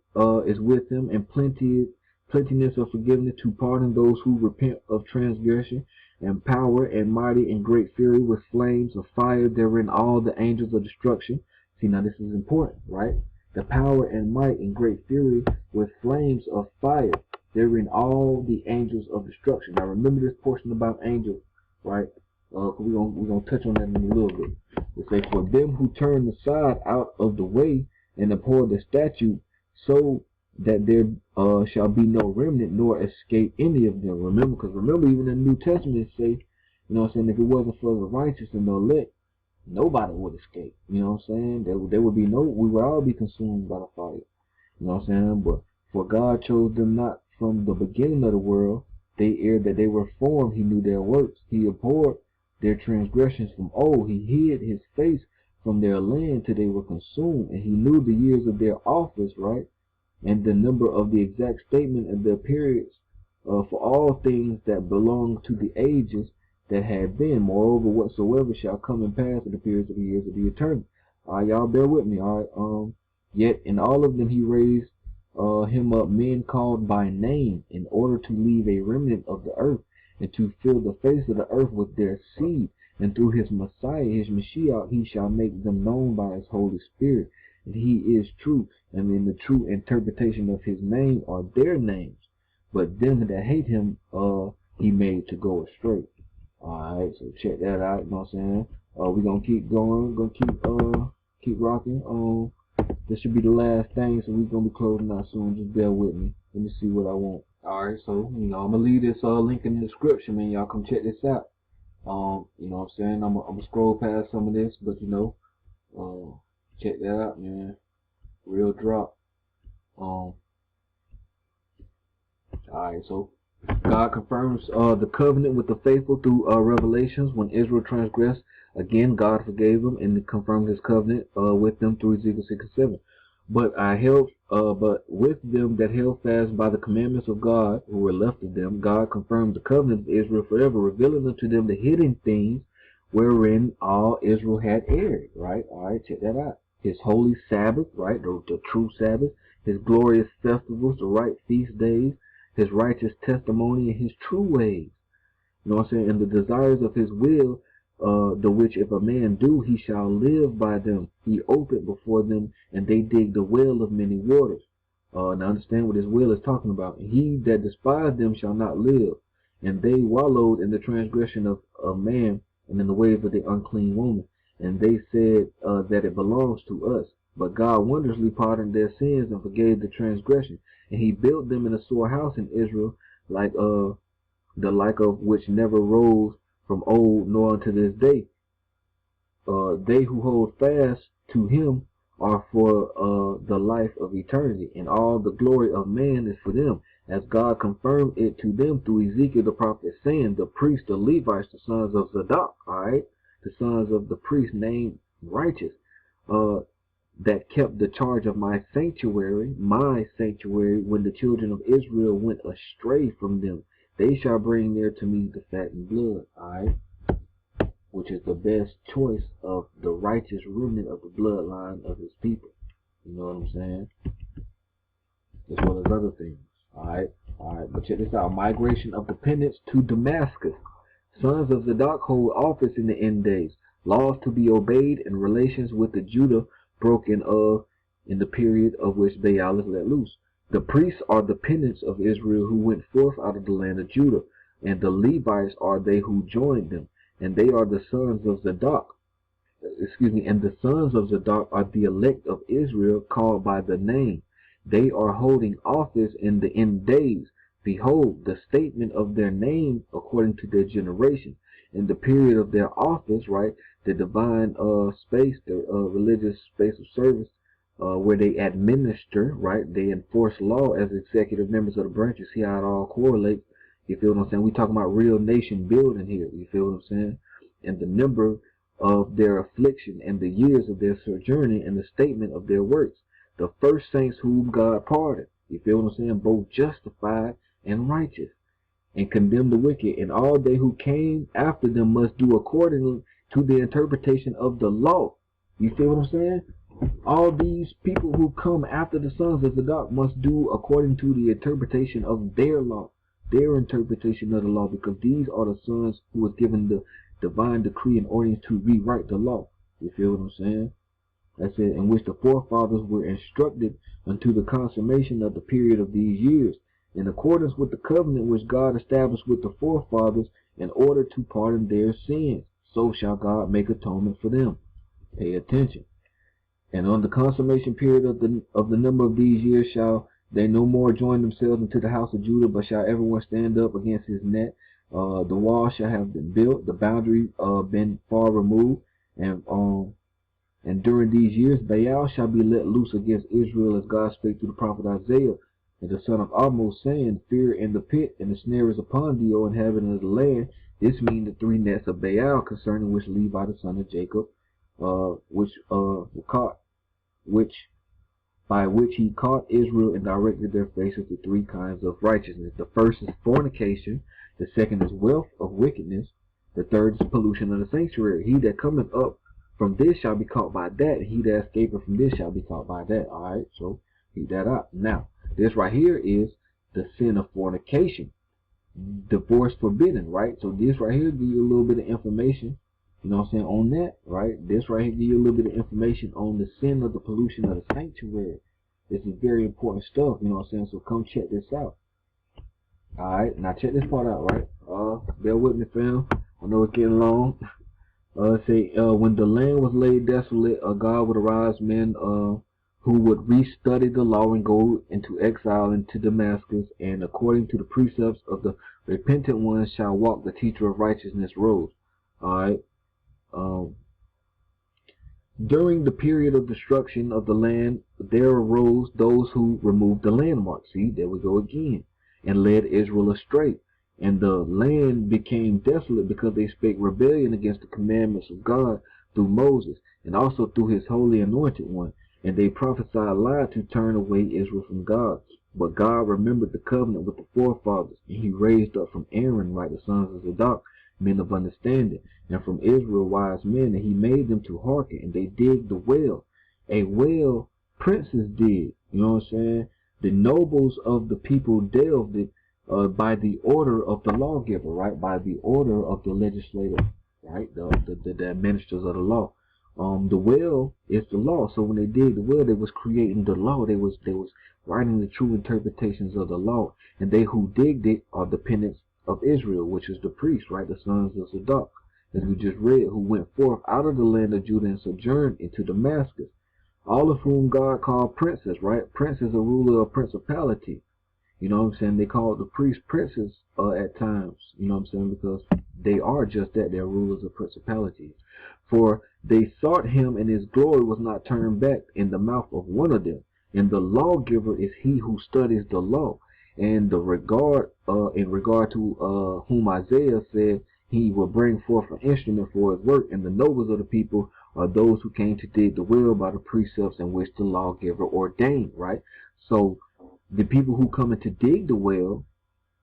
him, and plentiness of forgiveness to pardon those who repent of transgression, and power and mighty and great fury with flames of fire therein all the angels of destruction. See, now this is important, right? The power and might and great fury with flames of fire therein all the angels of destruction. Now remember this portion about angels, right? We're gonna touch on that in a little bit. It says, for them who turn aside out of the way and abhor the statute, so that there shall be no remnant nor escape any of them. Remember, even in the New Testament it say, you know what I'm saying, if it wasn't for the righteous and the elect, nobody would escape. You know what I'm saying? There would be we would all be consumed by the fire. You know what I'm saying? But for God chose them not from the beginning of the world, ere that they were formed, he knew their works. He abhorred their transgressions from old. He hid his face from their land till they were consumed. And he knew the years of their office, right? And the number of the exact statement of their periods for all things that belong to the ages that had been. Moreover, whatsoever shall come and pass in the periods of the years of the eternity. Y'all bear with me. Yet in all of them he raised him up men called by name, in order to leave a remnant of the earth, and to fill the face of the earth with their seed. And through his Messiah, his Mashiach, he shall make them known by his Holy Spirit. And he is true, and in the true interpretation of his name are their names. But them that hate him, he made to go astray. Alright, so check that out, you know what I'm saying? We're gonna keep going, keep rocking. This should be the last thing, so we're gonna be closing out soon. Just bear with me. Let me see what I want. Alright, so I'm gonna leave this link in the description, man. Y'all come check this out. You know what I'm saying? I'm gonna scroll past some of this, but check that out, man. Real drop. Alright, so God confirms the covenant with the faithful through Revelations. When Israel transgressed, again God forgave them and confirmed his covenant with them through Ezekiel 6:7. But with them that held fast by the commandments of God, who were left of them, God confirmed the covenant of Israel forever, revealing unto them the hidden things wherein all Israel had erred. Right? Alright, check that out. His holy Sabbath, right? The true Sabbath. His glorious festivals, the right feast days. His righteous testimony and his true ways. You know what I'm saying? And the desires of his will, the which if a man do, he shall live by them. He opened before them, and they dig the well of many waters. Now understand what his will is talking about. He that despised them shall not live. And they wallowed in the transgression of man, and in the ways of the unclean woman. And they said that it belongs to us. But God wondrously pardoned their sins and forgave the transgression. And he built them in a sore house in Israel, like the like of which never rose from old nor unto this day. They who hold fast to him are for the life of eternity, and all the glory of man is for them, as God confirmed it to them through Ezekiel the prophet, saying, the priests, the Levites, the sons of Zadok, alright, the sons of the priest named righteous, that kept the charge of my sanctuary, when the children of Israel went astray from them. They shall bring near to me the fattened blood, alright, which is the best choice of the righteous remnant of the bloodline of his people. You know what I'm saying? As well as other things, alright. But check this out. Migration of dependents to Damascus. Sons of Zadok hold office in the end days. Laws to be obeyed and relations with the Judah broken of in the period of which Baal is let loose. The priests are the descendants of Israel who went forth out of the land of Judah, and the Levites are they who joined them, and they are the sons of Zadok. And the sons of Zadok are the elect of Israel called by the name. They are holding office in the end days. Behold, the statement of their name according to their generation. In the period of their office, right, the divine space, the religious space of service, where they administer, right, they enforce law as executive members of the branches. See how it all correlates. You feel what I'm saying? We talking about real nation building here. You feel what I'm saying? And the number of their affliction and the years of their sojourning and the statement of their works. The first saints whom God pardoned. You feel what I'm saying? Both justified and righteous, and condemn the wicked, and all they who came after them must do accordingly to the interpretation of the law. You feel what I'm saying? All these people who come after the sons of Zadok must do according to the interpretation of their law, their interpretation of the law, because these are the sons who was given the divine decree and ordinance to rewrite the law. You feel what I'm saying? That's it, in which the forefathers were instructed unto the consummation of the period of these years, in accordance with the covenant which God established with the forefathers in order to pardon their sins. So shall God make atonement for them. Pay attention. And on the consummation period of the number of these years shall they no more join themselves into the house of Judah, but shall everyone stand up against his net. The wall shall have been built, the boundary been far removed, and during these years Baal shall be let loose against Israel, as God spake through the prophet Isaiah, and the son of Amos, saying, Fear in the pit, and the snare is upon thee, O inhabitant of the land. This means the three nets of Baal, concerning which Levi the son of Jacob, by which he caught Israel and directed their faces to three kinds of righteousness. The first is fornication, the second is wealth of wickedness, the third is pollution of the sanctuary. He that cometh up from this shall be caught by that, and he that escapeth from this shall be caught by that. Alright, so keep that up. Now, this right here is the sin of fornication. Divorce forbidden, right? So this right here give you a little bit of information, you know what I'm saying, on that, right? This right here give you a little bit of information on the sin of the pollution of the sanctuary. This is very important stuff, you know what I'm saying? So come check this out. Alright, now check this part out, right? Bear with me, fam. I know it's getting long. When the land was laid desolate, God would arise men who would restudy the law and go into exile into Damascus, and according to the precepts of the repentant ones shall walk the teacher of righteousness rose. Alright. During the period of destruction of the land, there arose those who removed the landmark. See, there we go again, and led Israel astray. And the land became desolate because they spake rebellion against the commandments of God through Moses, and also through his holy anointed one. And they prophesied lie to turn away Israel from God. But God remembered the covenant with the forefathers, and he raised up from Aaron, right, the sons of Zadok, men of understanding, and from Israel wise men, and he made them to hearken, and they digged the well. A well princes dig, you know what I'm saying? The nobles of the people delved it by the order of the lawgiver, right? By the order of the legislator, right? The administrators of the law. The well is the law. So when they did the well, they was creating the law. They was writing the true interpretations of the law. And they who digged it are dependents of Israel, which is the priests, right? The sons of Zadok, as we just read, who went forth out of the land of Judah and sojourned into Damascus. All of whom God called princes, right? Prince is a ruler of principality. You know what I'm saying? They called the priests princes at times. You know what I'm saying? Because they are just that. They're rulers of principalities. For they sought him, and his glory was not turned back in the mouth of one of them. And the lawgiver is he who studies the law. And the regard, in regard to whom Isaiah said he will bring forth an instrument for his work. And the nobles of the people are those who came to dig the well by the precepts in which the lawgiver ordained, right? So the people who come in to dig the well,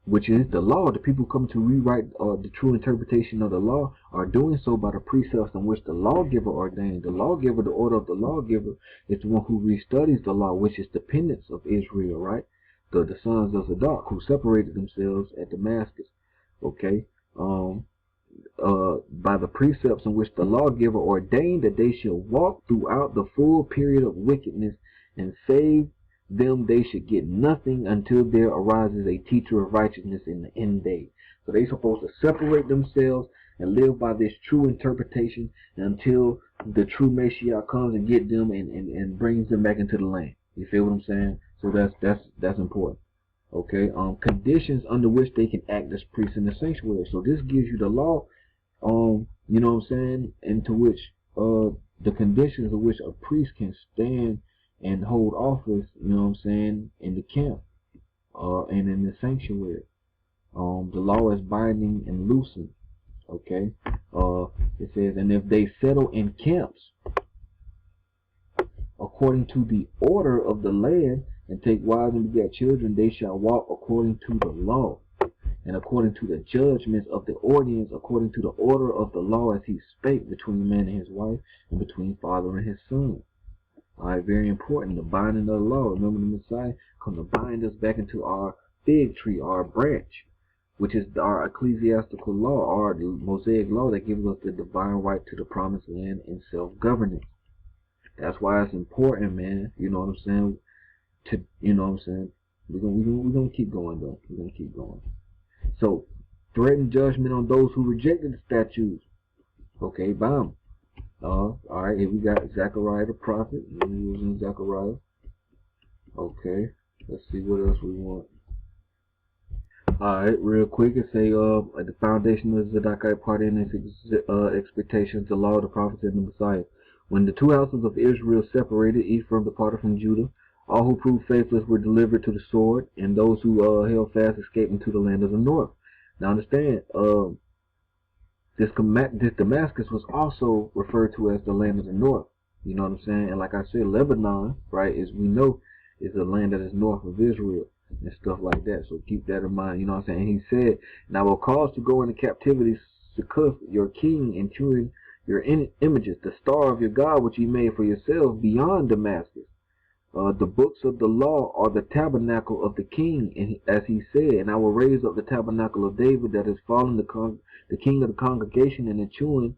which is the law, the people who come to rewrite the true interpretation of the law, are doing so by the precepts in which the lawgiver ordained. The lawgiver, the order of the lawgiver, is the one who restudies the law, which is dependents of Israel, right? The sons of Zadok, who separated themselves at Damascus. Okay. by the precepts in which the lawgiver ordained that they shall walk throughout the full period of wickedness, and save them they should get nothing until there arises a teacher of righteousness in the end day. So they supposed to separate themselves and live by this true interpretation until the true Messiah comes and get them and brings them back into the land. You feel what I'm saying? So that's important. Okay. Conditions under which they can act as priests in the sanctuary. So this gives you the law. You know what I'm saying? Into which the conditions of which a priest can stand and hold office. You know what I'm saying? In the camp, and in the sanctuary. The law is binding and loosing. Okay. It says, and if they settle in camps according to the order of the land, and take wives and beget children, they shall walk according to the law, and according to the judgments of the ordinance, according to the order of the law, as he spake between man and his wife, and between father and his son. Alright, very important, the binding of the law. Remember, the Messiah come to bind us back into our fig tree, our branch, which is our ecclesiastical law, our Mosaic law that gives us the divine right to the promised land and self-governance. That's why it's important, man. You know what I'm saying? You know what I'm saying? We're gonna keep going though. We're gonna keep going. So, threaten judgment on those who rejected the statutes. Okay, bam. Alright, here we got Zechariah the prophet. We're using Zechariah. Okay, let's see what else we want. Alright, real quick, it say at the foundation of the Zadokite party and its expectations, the law, the prophets, and the Messiah. When the two houses of Israel separated, Ephraim departed from Judah. All who proved faithless were delivered to the sword, and those who held fast escaped into the land of the north. Now understand, this Damascus was also referred to as the land of the north. You know what I'm saying? And like I said, Lebanon, right, as we know, is a land that is north of Israel and stuff like that. So keep that in mind. You know what I'm saying? And he said, and I will cause to go into captivity Succoth, your king, and chewing your images, the star of your God which ye made for yourselves beyond Damascus. The books of the law are the tabernacle of the king, and as he said, and I will raise up the tabernacle of David that is fallen, the king of the congregation, and the chewing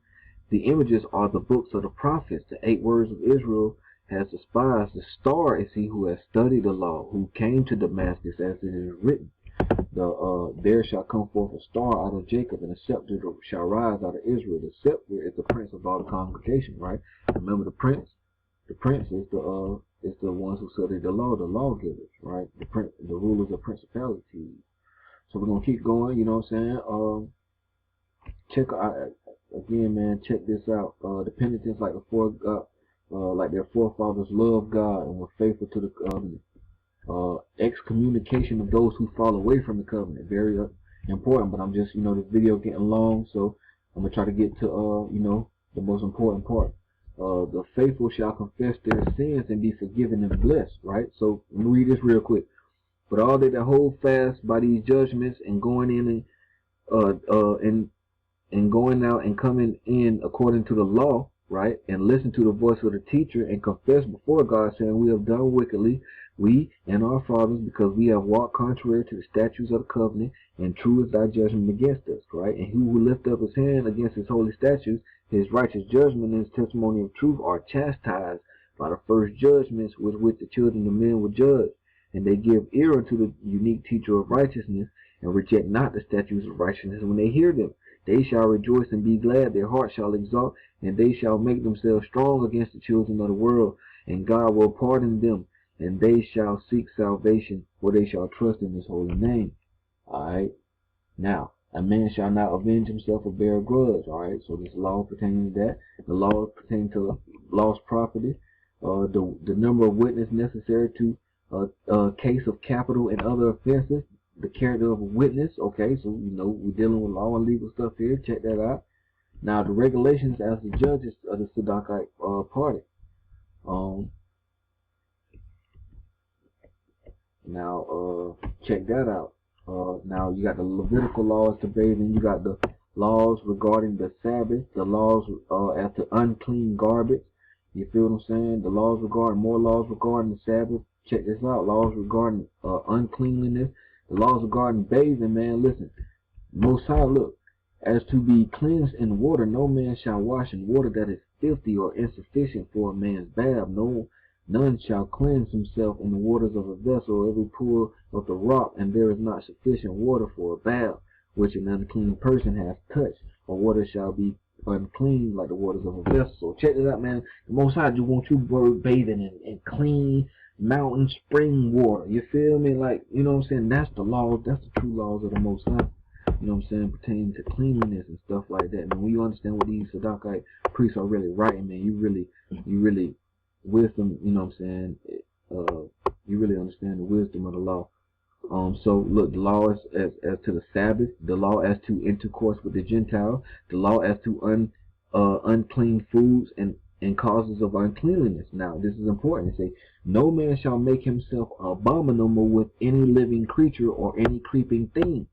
the images are the books of the prophets. The 8 words of Israel has despised. The star is he who has studied the law, who came to Damascus, as it is written. There shall come forth a star out of Jacob, and a scepter shall rise out of Israel. The scepter is the prince of all the congregation, right? Remember, the prince is the ones who study the law, the lawgivers, right? The rulers of principalities. So we're gonna keep going. You know what I'm saying? Again, man, check this out. The penitents, like like their forefathers, loved God and were faithful to the covenant. Excommunication of those who fall away from the covenant, very important. But I'm just, this video getting long, so I'm gonna try to get to the most important part. The faithful shall confess their sins and be forgiven and blessed, right? So let me read this real quick. But all they that hold fast by these judgments, and going in and going out and coming in according to the law, right, and listen to the voice of the teacher and confess before God, saying, we have done wickedly, we and our fathers, because we have walked contrary to the statutes of the covenant, and true is thy judgment against us, right? And he who lift up his hand against his holy statutes, his righteous judgment and his testimony of truth are chastised by the first judgments with which the children of men were judged. And they give ear unto the unique teacher of righteousness, and reject not the statutes of righteousness when they hear them. They shall rejoice and be glad, their heart shall exalt, and they shall make themselves strong against the children of the world, and God will pardon them, and they shall seek salvation, for they shall trust in his holy name. Alright, now, a man shall not avenge himself or bear a grudge. Alright, so this law pertaining to that. The law pertaining to lost property, the number of witnesses necessary to a case of capital and other offenses, the character of a witness. Okay, so we're dealing with law and legal stuff here. Check that out. Now the regulations as the judges of the Zadokite party. Now check that out. Now you got the Levitical laws to bathing. You got the laws regarding the Sabbath. The laws as to unclean garbage. You feel what I'm saying? The laws regarding more laws regarding the Sabbath. Check this out. Laws regarding uncleanliness. The laws regarding bathing, man. Listen, Most High, look, As to be cleansed in water, no man shall wash in water that is filthy or insufficient for a man's bath. No, none shall cleanse himself in the waters of a vessel, or every pool of the rock, and there is not sufficient water for a bath, which an unclean person has touched, or water shall be unclean like the waters of a vessel. So check this out, man. The Most High just want you bathing in clean mountain spring water. You feel me? Like, you know what I'm saying? That's the law. That's the true laws of the Most High. You know what I'm saying? Pertaining to cleanliness and stuff like that. Man, when you understand what these Zadokite priests are really writing, man, you really wisdom. You know what I'm saying? You really understand the wisdom of the law. So look, the law as to the Sabbath, the law as to intercourse with the Gentiles, the law as to unclean foods and causes of uncleanliness. Now, this is important. It say, no man shall make himself abominable with any living creature or any creeping thing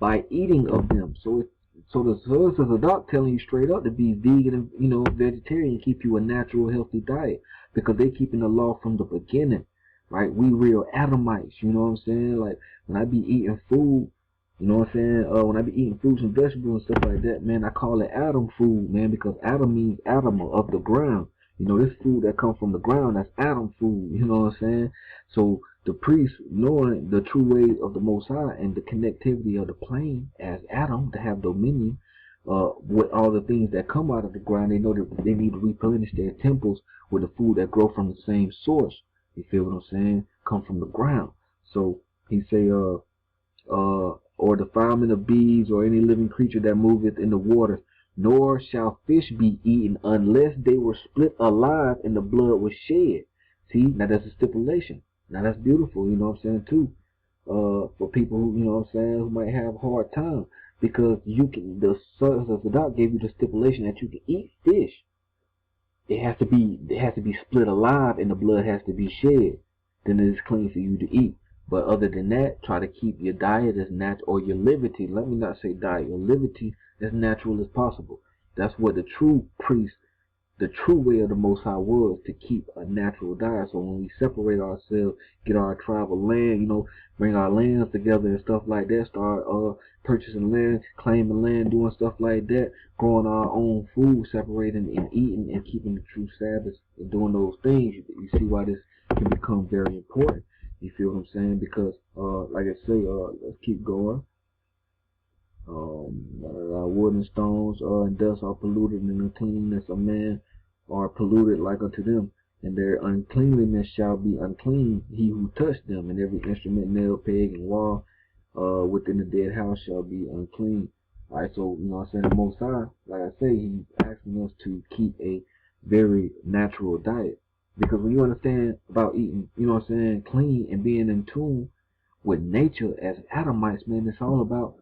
by eating of them. So the source of the doc telling you straight up to be vegan and vegetarian, keep you a natural, healthy diet, because they keeping the law from the beginning. Right, we real Adamites, you know what I'm saying? Like, when I be eating food, you know what I'm saying? When I be eating fruits and vegetables and stuff like that, man, I call it Adam food, man, because Adam means Adam, of the ground. You know, this food that comes from the ground, that's Adam food, you know what I'm saying? So the priest, knowing the true way of the Most High and the connectivity of the plane as Adam to have dominion, with all the things that come out of the ground, they know that they need to replenish their temples with the food that grow from the same source. You feel what I'm saying? Come from the ground. So he say, or defilement of bees or any living creature that moveth in the water, nor shall fish be eaten unless they were split alive and the blood was shed. See, now that's a stipulation. Now that's beautiful, you know what I'm saying, too. For people who, you know what I'm saying, who might have a hard time, because you can, the doc gave you the stipulation that you can eat fish. It has to be split alive and the blood has to be shed. Then it is clean for you to eat. But other than that, try to keep your diet as natural, or your liberty. Let me not say diet. Your liberty as natural as possible. That's what the true priest, the true way of the Most High was, to keep a natural diet. So when we separate ourselves, get our tribal land, bring our lands together and stuff like that, start purchasing land, claiming land, doing stuff like that, growing our own food, separating and eating and keeping the true Sabbath and doing those things, you see why this can become very important. You feel what I'm saying? Because, like I say, let's keep going. Wood and stones and dust are polluted, and the uncleanness of man are polluted like unto them, and their uncleanliness shall be unclean, he who touched them, and every instrument, nail, peg, and wall within the dead house shall be unclean. Alright, so, you know what I'm saying, the Most High, like I say, he's asking us to keep a very natural diet. Because when you understand about eating, you know what I'm saying, clean and being in tune with nature as Adamites, man, it's all about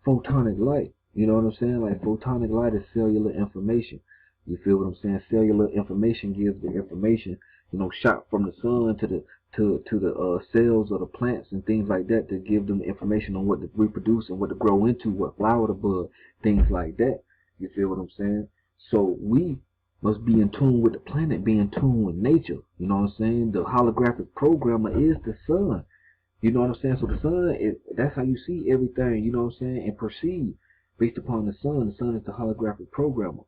photonic light. You know what I'm saying? Like, photonic light is cellular information. You feel what I'm saying? Cellular information gives the information, shot from the sun to the cells of the plants and things like that, to give them information on what to reproduce and what to grow into, what flower to bud, things like that. You feel what I'm saying? So we must be in tune with the planet, be in tune with nature. You know what I'm saying? The holographic programmer is the sun. You know what I'm saying? So the sun, that's how you see everything, you know what I'm saying, and perceive based upon the sun. The sun is the holographic programmer.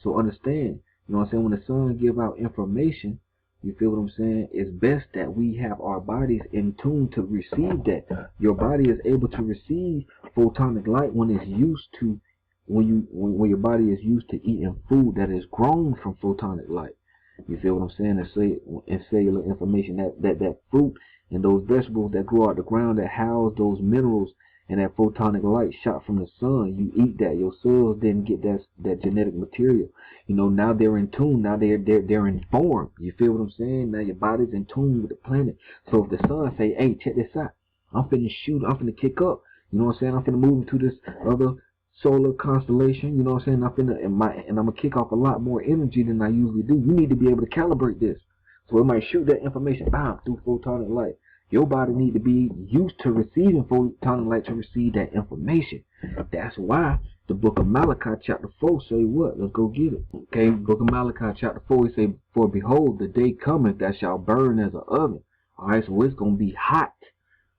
So understand, you know what I'm saying, when the sun give out information, you feel what I'm saying, it's best that we have our bodies in tune to receive that. Your body is able to receive photonic light when it's used to, when your body is used to eating food that is grown from photonic light. You feel what I'm saying? And cellular information, that fruit and those vegetables that grow out the ground that house those minerals and that photonic light shot from the sun, you eat that. Your cells didn't get that genetic material. Now they're in tune. Now they're informed. You feel what I'm saying? Now your body's in tune with the planet. So if the sun say, hey, check this out, I'm finna shoot, I'm finna kick up. You know what I'm saying? I'm finna move into this other solar constellation. You know what I'm saying? And I'm gonna kick off a lot more energy than I usually do. You need to be able to calibrate this. So it might shoot that information through photonic light. Your body need to be used to receiving photonic light to receive that information. That's why the book of Malachi chapter 4 say what? Let's go get it. Okay, book of Malachi chapter 4, we say, for behold, the day cometh that shall burn as an oven. Alright, so it's going to be hot.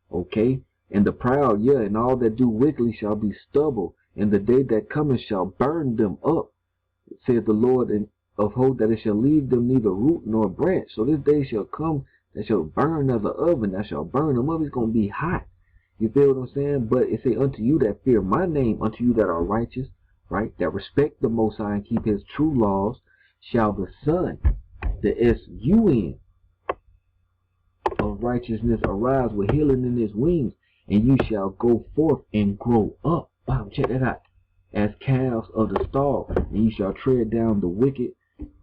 Okay, and the proud, and all that do wickedly shall be stubble. and the day that cometh shall burn them up, saith the Lord of hosts, that it shall leave them neither root nor branch. So this day shall come that shall burn as an oven, that shall burn them up. It's going to be hot. You feel what I'm saying? But it say, unto you that fear my name, unto you that are righteous, right, that respect the Most High and keep his true laws, shall the Son, the S-U-N, of righteousness arise with healing in his wings, and you shall go forth and grow up. Wow, check that out. As calves of the stall, and you shall tread down the wicked,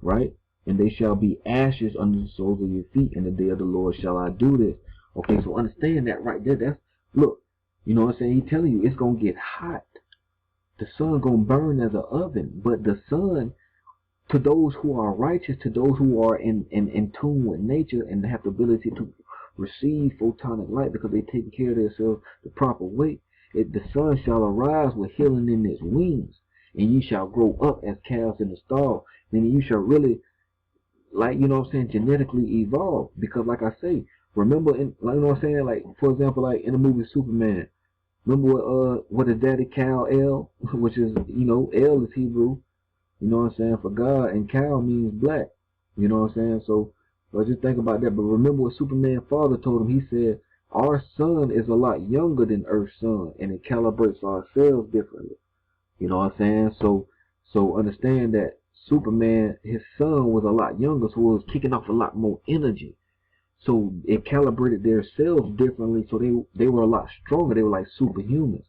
right? And they shall be ashes under the soles of your feet, and the day of the Lord shall I do this. Okay, so understand that right there. That's, look, you know what I'm saying? He's telling you it's going to get hot. The sun going to burn as an oven, but the sun, to those who are righteous, to those who are in tune with nature and have the ability to receive photonic light because they take care of themselves the proper way, the sun shall arise with healing in its wings, and you shall grow up as calves in the stall. Meaning you shall really, like, you know what I'm saying, genetically evolve. Because like I say, remember, like, you know what I'm saying, like, for example, like in the movie Superman, remember what is Daddy Kal-El, which is, you know, El is Hebrew, you know what I'm saying, for God, and Kal means black, you know what I'm saying. So just think about that. But remember what Superman's father told him. He said, our sun is a lot younger than Earth's sun, and it calibrates our cells differently. You know what I'm saying? So understand that Superman, his sun was a lot younger, so it was kicking off a lot more energy. So it calibrated their cells differently, so they were a lot stronger. They were like superhumans.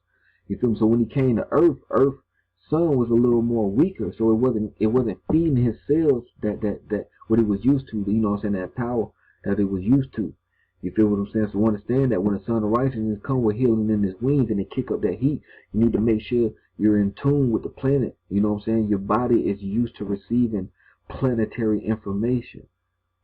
You feel me? So when he came to Earth's sun was a little more weaker, so it wasn't feeding his cells that what he was used to. You know what I'm saying? That power that it was used to. You feel what I'm saying? So understand that when the sun of righteousness come with healing in his wings and they kick up that heat, you need to make sure you're in tune with the planet. You know what I'm saying? Your body is used to receiving planetary information.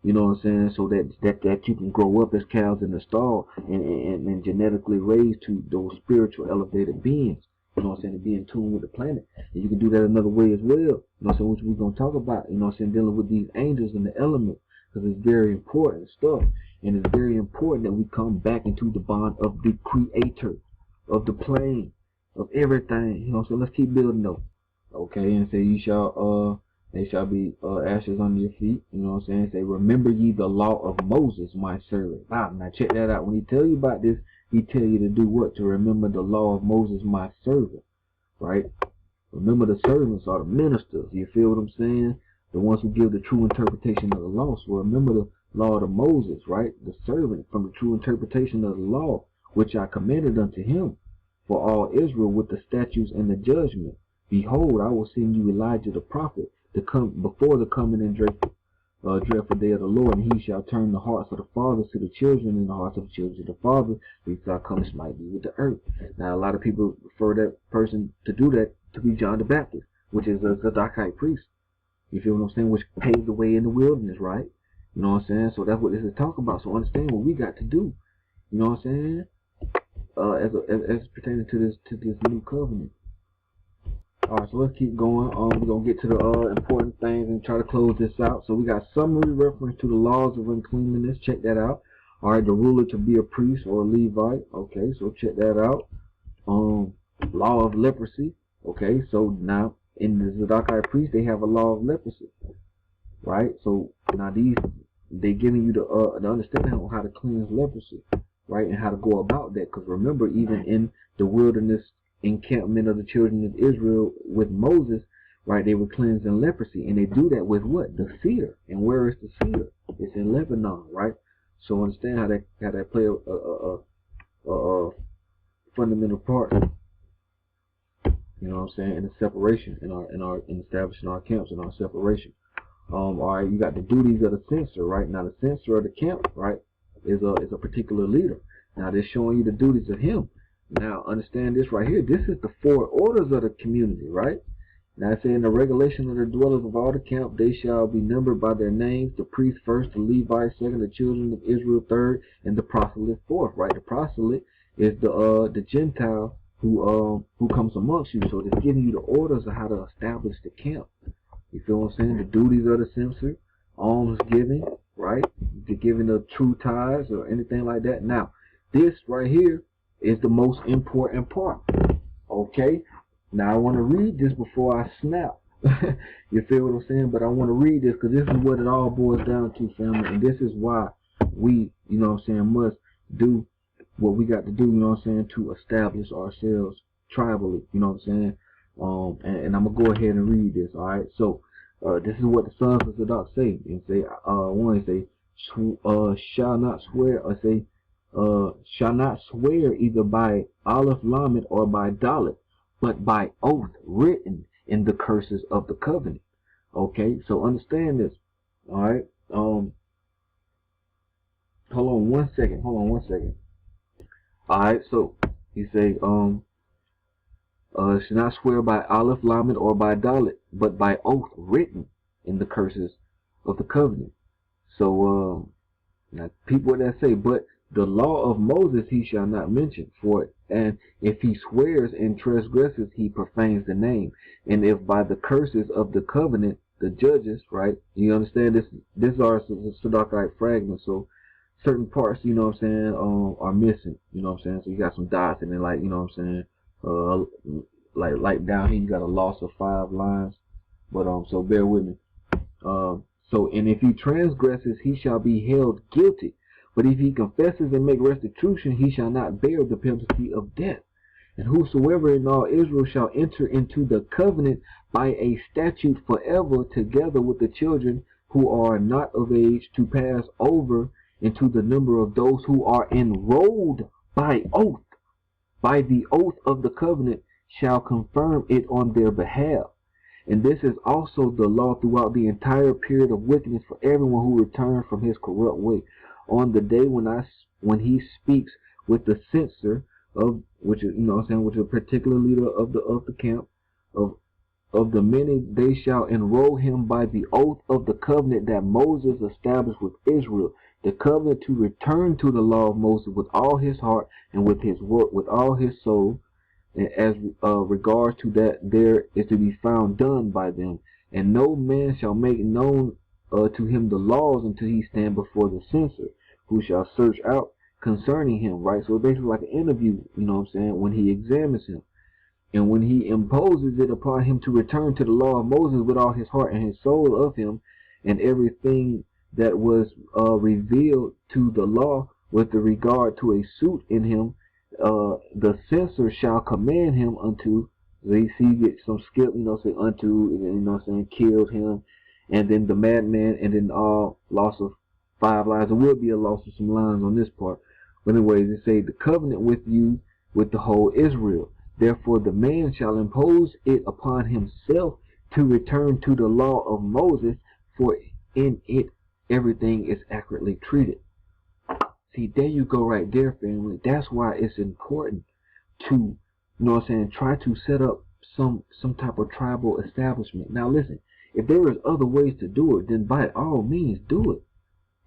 You know what I'm saying? So that you can grow up as cows in the stall and genetically raised to those spiritual elevated beings. You know what I'm saying? To be in tune with the planet. And you can do that another way as well. You know what I'm saying? Which we're going to talk about. You know what I'm saying? Dealing with these angels and the elements. Because it's very important stuff. And it's very important that we come back into the bond of the creator, of the plane, of everything. You know what I'm saying? Let's keep building though. Okay, and say they shall be ashes under your feet. You know what I'm saying? Say, remember ye the law of Moses, my servant. Wow, now check that out. When he tell you about this, he tell you to do what? To remember the law of Moses, my servant. Right? Remember the servants are the ministers. You feel what I'm saying? The ones who give the true interpretation of the law. So remember the law of Moses, right? The servant from the true interpretation of the law, which I commanded unto him for all Israel with the statutes and the judgment. Behold, I will send you Elijah the prophet to come before the coming and dreadful day of the Lord, and he shall turn the hearts of the fathers to the children and the hearts of the children to the fathers, because I come smite thee with the earth. Now, a lot of people refer that person to do that to be John the Baptist, which is a Zadokite priest. You feel what I'm saying? Which paved the way in the wilderness, right? You know what I'm saying? So that's what this is talking about. So understand what we got to do. You know what I'm saying? As pertaining to this new covenant. Alright, so let's keep going. We're gonna get to the important things and try to close this out. So we got summary reference to the laws of uncleanliness. Check that out. Alright, the ruler to be a priest or a Levite. Okay, so check that out. Law of leprosy. Okay, so now in the Zadokite priest they have a law of leprosy. Right? So now they giving you the understanding on how to cleanse leprosy, right? And how to go about that. Because remember, even in the wilderness encampment of the children of Israel with Moses, right, they were cleansing leprosy, and they do that with what? The cedar. And where is the cedar? It's in Lebanon, right? So understand how that play a fundamental part. You know what I'm saying? In the separation, in establishing our camps and our separation. Alright, you got the duties of the censor, right? Now the censor of the camp, right, is a particular leader. Now they're showing you the duties of him. Now understand this right here. This is the 4 orders of the community, right? Now it says, in the regulation of the dwellers of all the camp, they shall be numbered by their names, the priest first, the Levite second, the children of Israel third, and the proselyte fourth, right? The proselyte is the Gentile who comes amongst you. So it's giving you the orders of how to establish the camp. You feel what I'm saying? The duties of the censor, alms giving, right? The giving of true tithes or anything like that. Now, this right here is the most important part. Okay? Now I want to read this before I snap. You feel what I'm saying? But I want to read this because this is what it all boils down to, family. And this is why we, you know what I'm saying, must do what we got to do, you know what I'm saying, to establish ourselves tribally, you know what I'm saying? And I'm going to go ahead and read this, all right? So, this is what the sons of Zadok say. And say, one say, shall not swear, or say, shall not swear either by Aleph Lamed or by Dalet, but by oath written in the curses of the covenant. Okay, so understand this. All right. Hold on one second. All right. So he say, should not swear by Aleph Lamed or by Dalet, but by oath written in the curses of the covenant. So now people that say, but the law of Moses he shall not mention, for and if he swears and transgresses, he profanes the name. And if by the curses of the covenant, the judges, right? You understand this? These are Zadokite fragments, so certain parts, you know what I'm saying, are missing. You know what I'm saying? So you got some dots, and then like, you know what I'm saying, like down here you got a loss of 5 lines. But so bear with me. So and if he transgresses, he shall be held guilty. But if he confesses and make restitution, he shall not bear the penalty of death. And whosoever in all Israel shall enter into the covenant by a statute forever, together with the children who are not of age, to pass over into the number of those who are enrolled by oath, by the oath of the covenant, shall confirm it on their behalf. And this is also the law throughout the entire period of wickedness for everyone who returned from his corrupt way. On the day when he speaks with the censor of which is, you know what I'm saying, which is a particular leader of the camp of the many, they shall enroll him by the oath of the covenant that Moses established with Israel, the covenant to return to the law of Moses with all his heart and with his work, with all his soul, and as regards to that there is to be found done by them. And no man shall make known to him the laws until he stand before the censor, who shall search out concerning him, right? So basically like an interview, you know what I'm saying, when he examines him. And when he imposes it upon him to return to the law of Moses with all his heart and his soul of him, and everything that was revealed to the law with the regard to a suit in him, the censor shall command him unto, they see get some skill, you know, say unto, you know what I'm saying, killed him, and then the madman, and then all loss of 5 lines. There will be a loss of some lines on this part. But anyways, it say the covenant with you, with the whole Israel. Therefore the man shall impose it upon himself to return to the law of Moses, for in it everything is accurately treated. See, there you go right there, family. That's why it's important to, you know what I'm saying, try to set up some type of tribal establishment. Now listen, if there is other ways to do it, then by all means do it.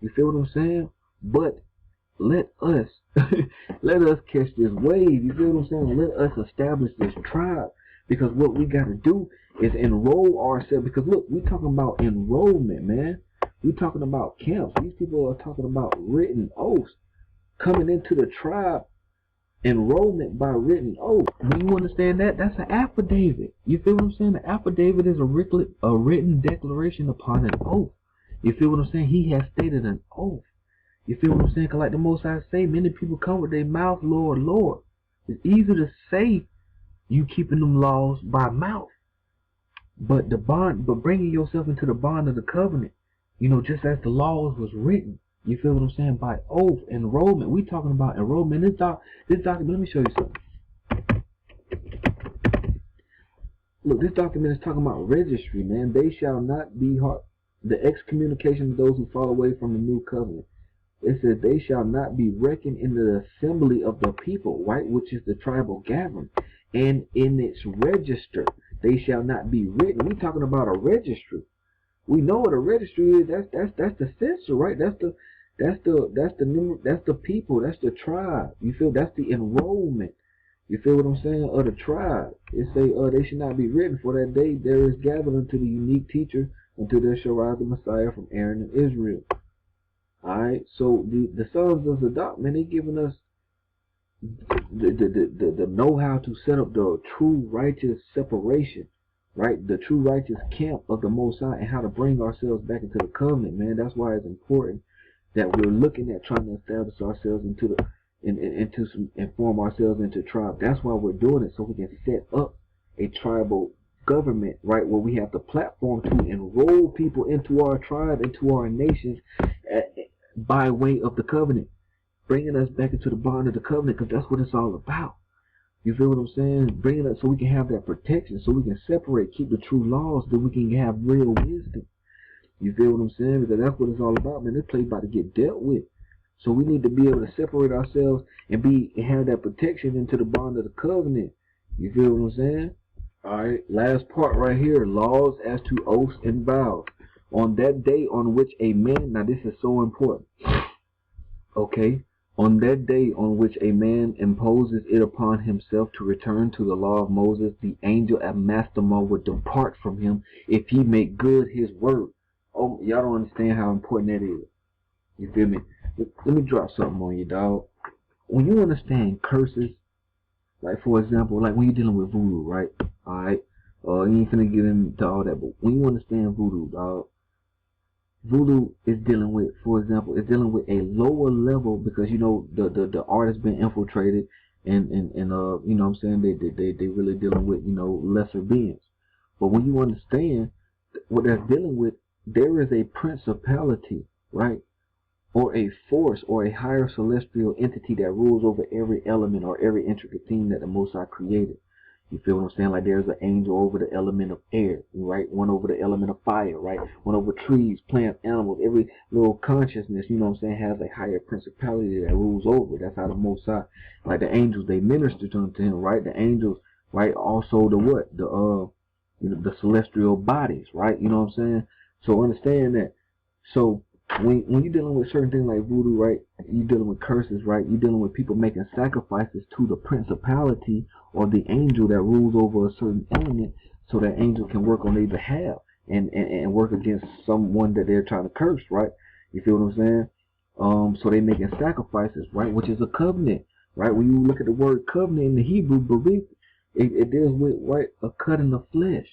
You feel what I'm saying? But let us let us catch this wave. You feel what I'm saying? Let us establish this tribe, because what we got to do is enroll ourselves. Because look, we talking about enrollment, man. We talking about camps. These people are talking about written oaths coming into the tribe. Enrollment by written oath. Do you understand that? That's an affidavit. You feel what I'm saying? An affidavit is a written declaration upon an oath. You feel what I'm saying? He has stated an oath. You feel what I'm saying? Cause like the Most High say, many people come with their mouth, Lord, Lord. It's easy to say you keeping them laws by mouth, but bringing yourself into the bond of the covenant, you know, just as the laws was written. You feel what I'm saying? By oath, enrollment. We talking about enrollment. This document. Let me show you something. Look, this document is talking about registry, man. They shall not be hard. The excommunication of those who fall away from the new covenant. It says they shall not be reckoned in the assembly of the people, right, which is the tribal gathering, and in its register they shall not be written. We're talking about a registry. We know what a registry is. That's the censor, right? That's the people. That's the tribe. You feel? That's the enrollment. You feel what I'm saying? Of the tribe. It say they should not be written, for that day there is gathered unto the unique teacher, until there shall rise the Messiah from Aaron and Israel. Alright, so the sons of Zadok, man, they giving us the know-how to set up the true righteous separation, right? The true righteous camp of the Most High, and how to bring ourselves back into the covenant, man. That's why it's important that we're looking at trying to establish ourselves into the into some, and form ourselves into tribe. That's why we're doing it, so we can set up a tribal government, right, where we have the platform to enroll people into our tribe, into our nations, by way of the covenant, bringing us back into the bond of the covenant, because that's what it's all about. You feel what I'm saying? Bringing us so we can have that protection, so we can separate, keep the true laws, that we can have real wisdom. You feel what I'm saying? Because that's what it's all about, man. This place about to get dealt with. So we need to be able to separate ourselves and have that protection into the bond of the covenant. You feel what I'm saying? Alright, last part right here. Laws as to oaths and vows. On that day on which a man, now this is so important. Okay? On that day on which a man imposes it upon himself to return to the law of Moses, the angel at Mastamah would depart from him if he make good his word. Oh, y'all don't understand how important that is. You feel me? Let me drop something on you, dog. When you understand curses, like for example, like when you're dealing with voodoo, right? Alright? You ain't finna get into all that, but when you understand voodoo, dog, voodoo is dealing with, for example, it's dealing with a lower level, because you know the art has been infiltrated, and you know what I'm saying, they really dealing with, you know, lesser beings. But when you understand what they're dealing with, there is a principality, right? Or a force or a higher celestial entity that rules over every element or every intricate thing that the Most High created. You feel what I'm saying? Like there's an angel over the element of air, right? One over the element of fire, right? One over trees, plants, animals. Every little consciousness, you know what I'm saying, has a higher principality that rules over it. That's how the Most High, like the angels, they minister to him, right? The angels, right? Also the what? You know, the celestial bodies, right? You know what I'm saying? So understand that. So when you're dealing with certain things like voodoo, right, you're dealing with curses, right, you're dealing with people making sacrifices to the principality or the angel that rules over a certain element, so that angel can work on their behalf and work against someone that they're trying to curse, right? You feel what I'm saying? So they making sacrifices, right, which is a covenant, right? When you look at the word covenant in the Hebrew, bereith, it deals with, right, a cut in the flesh.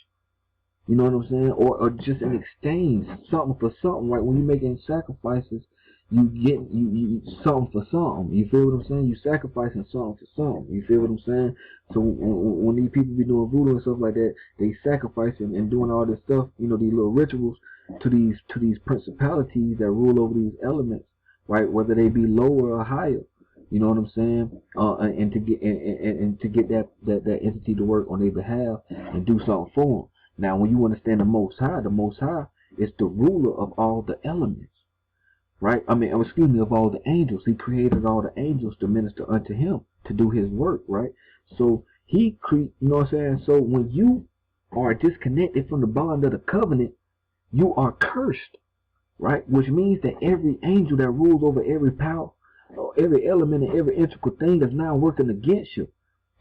You know what I'm saying? Or just an exchange, something for something, right? When you're making sacrifices, you get you something for something. You feel what I'm saying? You sacrificing something for something. You feel what I'm saying? So when these people be doing voodoo and stuff like that, they sacrificing and doing all this stuff, you know, these little rituals to these principalities that rule over these elements, right? Whether they be lower or higher. You know what I'm saying? And to get that entity to work on their behalf and do something for them. Now, when you understand the Most High is the ruler of all the elements, right? I mean, excuse me, of all the angels. He created all the angels to minister unto him, to do his work, right? So you know what I'm saying? So when you are disconnected from the bond of the covenant, you are cursed, right? Which means that every angel that rules over every power, or every element and every integral thing is now working against you.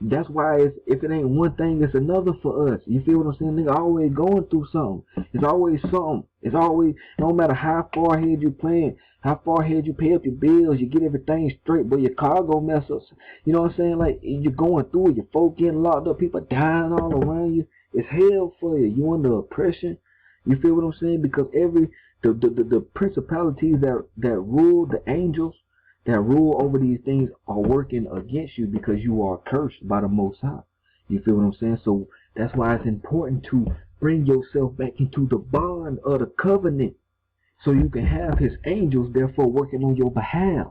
That's why if it ain't one thing, it's another for us. You feel what I'm saying? Nigga always going through something. It's always something. It's always, no matter how far ahead you plan, how far ahead you pay up your bills, you get everything straight, but your car go mess up. You know what I'm saying? Like, you're going through it, your folk getting locked up, people dying all around you. It's hell for you. You under oppression. You feel what I'm saying? Because the principalities that rule, the angels that rule over these things, are working against you because you are cursed by the Most High. You feel what I'm saying? So that's why it's important to bring yourself back into the bond of the covenant, so you can have his angels therefore working on your behalf.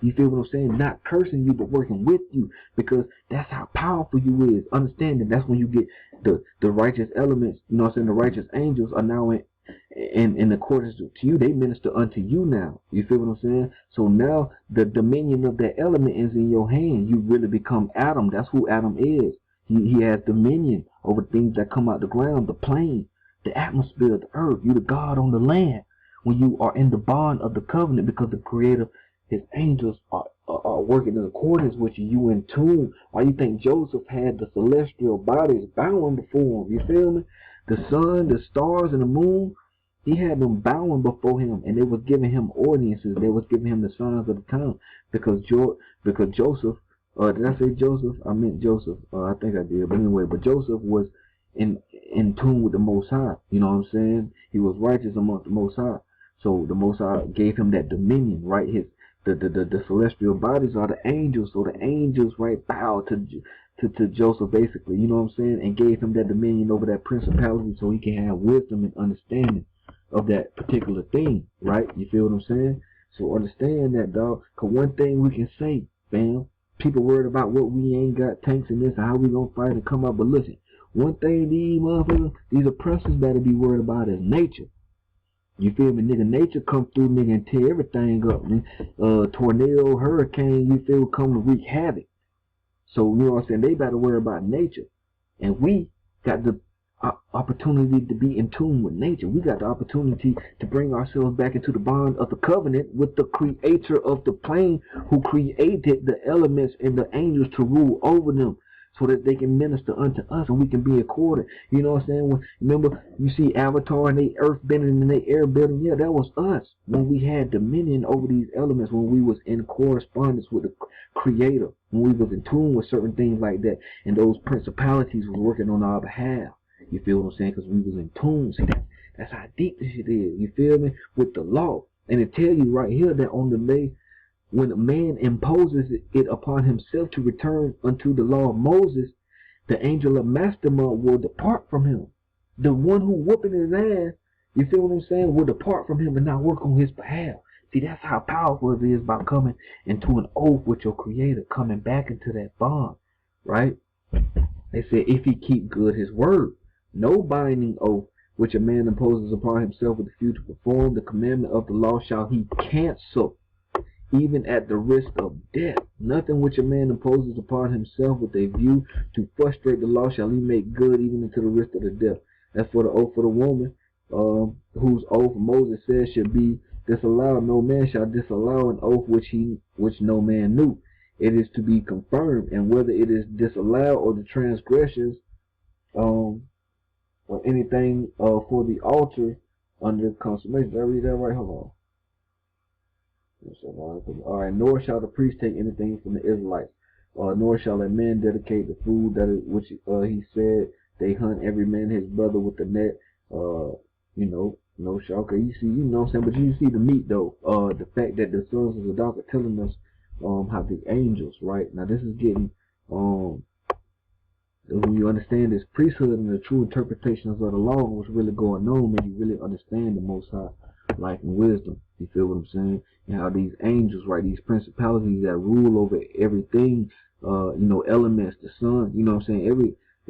You feel what I'm saying? Not cursing you, but working with you, because that's how powerful you is. Understanding that's when you get the righteous elements. You know what I'm saying? The righteous angels are now in accordance to you. They minister unto you now. You feel what I'm saying? So now the dominion of that element is in your hand. You really become Adam. That's who Adam is. He has dominion over things that come out the ground, the plane, the atmosphere, the earth. You the God on the land when you are in the bond of the covenant, because the Creator, his angels are working in accordance with you. You in tune. Why you think Joseph had the celestial bodies bowing before him? You feel me? The sun, the stars, and the moon, he had them bowing before him, and they was giving him audiences. They was giving him the signs of the time, because Joseph Did I say Joseph? I meant Joseph. I think I did. But anyway, but Joseph was in tune with the Most High. You know what I'm saying? He was righteous amongst the Most High. So the Most High gave him that dominion, right? The celestial bodies are the angels. So the angels, right, bowed to Joseph, basically. You know what I'm saying? And gave him that dominion over that principality, so he can have wisdom and understanding of that particular thing, right? You feel what I'm saying? So understand that, dog. Cause one thing we can say, fam, people worried about what we ain't got tanks in this and how we gonna fight and come up. But listen, one thing these motherfuckers, these oppressors better be worried about is nature. You feel me, nigga? Nature come through, nigga, and tear everything up, man. Tornado, hurricane, you feel, come to wreak havoc. So, you know what I'm saying? They better worry about nature. And we got the opportunity to be in tune with nature. We got the opportunity to bring ourselves back into the bond of the covenant with the creator of the plane, who created the elements and the angels to rule over them, so that they can minister unto us and we can be accorded. You know what I'm saying? Remember, you see Avatar and they earth bending and they air building. Yeah, that was us when we had dominion over these elements, when we was in correspondence with the creator, when we was in tune with certain things like that, and those principalities was working on our behalf. You feel what I'm saying? Because we was in tune. See, that's how deep this shit is. You feel me? With the law. And it tell you right here that on the day when a man imposes it upon himself to return unto the law of Moses, the angel of Mastamah will depart from him. The one who whooping his ass, you feel what I'm saying, will depart from him and not work on his behalf. See, that's how powerful it is by coming into an oath with your creator, coming back into that bond, right? They said, if he keep good his word, no binding oath which a man imposes upon himself with the future perform the commandment of the law shall he cancel, even at the risk of death. Nothing which a man imposes upon himself with a view to frustrate the law shall he make good, even into the risk of the death. As for the oath of the woman, whose oath Moses says should be disallowed, no man shall disallow an oath which no man knew. It is to be confirmed, and whether it is disallowed or the transgressions, or anything for the altar under consummation. Did I read that right? Hold on. Alright, nor shall the priest take anything from the Israelites, nor shall a man dedicate the food which he said they hunt every man his brother with the net. No shall. Okay, you see, you know what I'm saying, but you see the meat though. The fact that the sons of Zadok are telling us how the angels, right? Now this is getting when you understand this priesthood and the true interpretations of the law, what's really going on, man, you really understand the Most High life and wisdom. You feel what I'm saying? And how these angels, right, these principalities that rule over everything, elements, the sun, you know what I'm saying,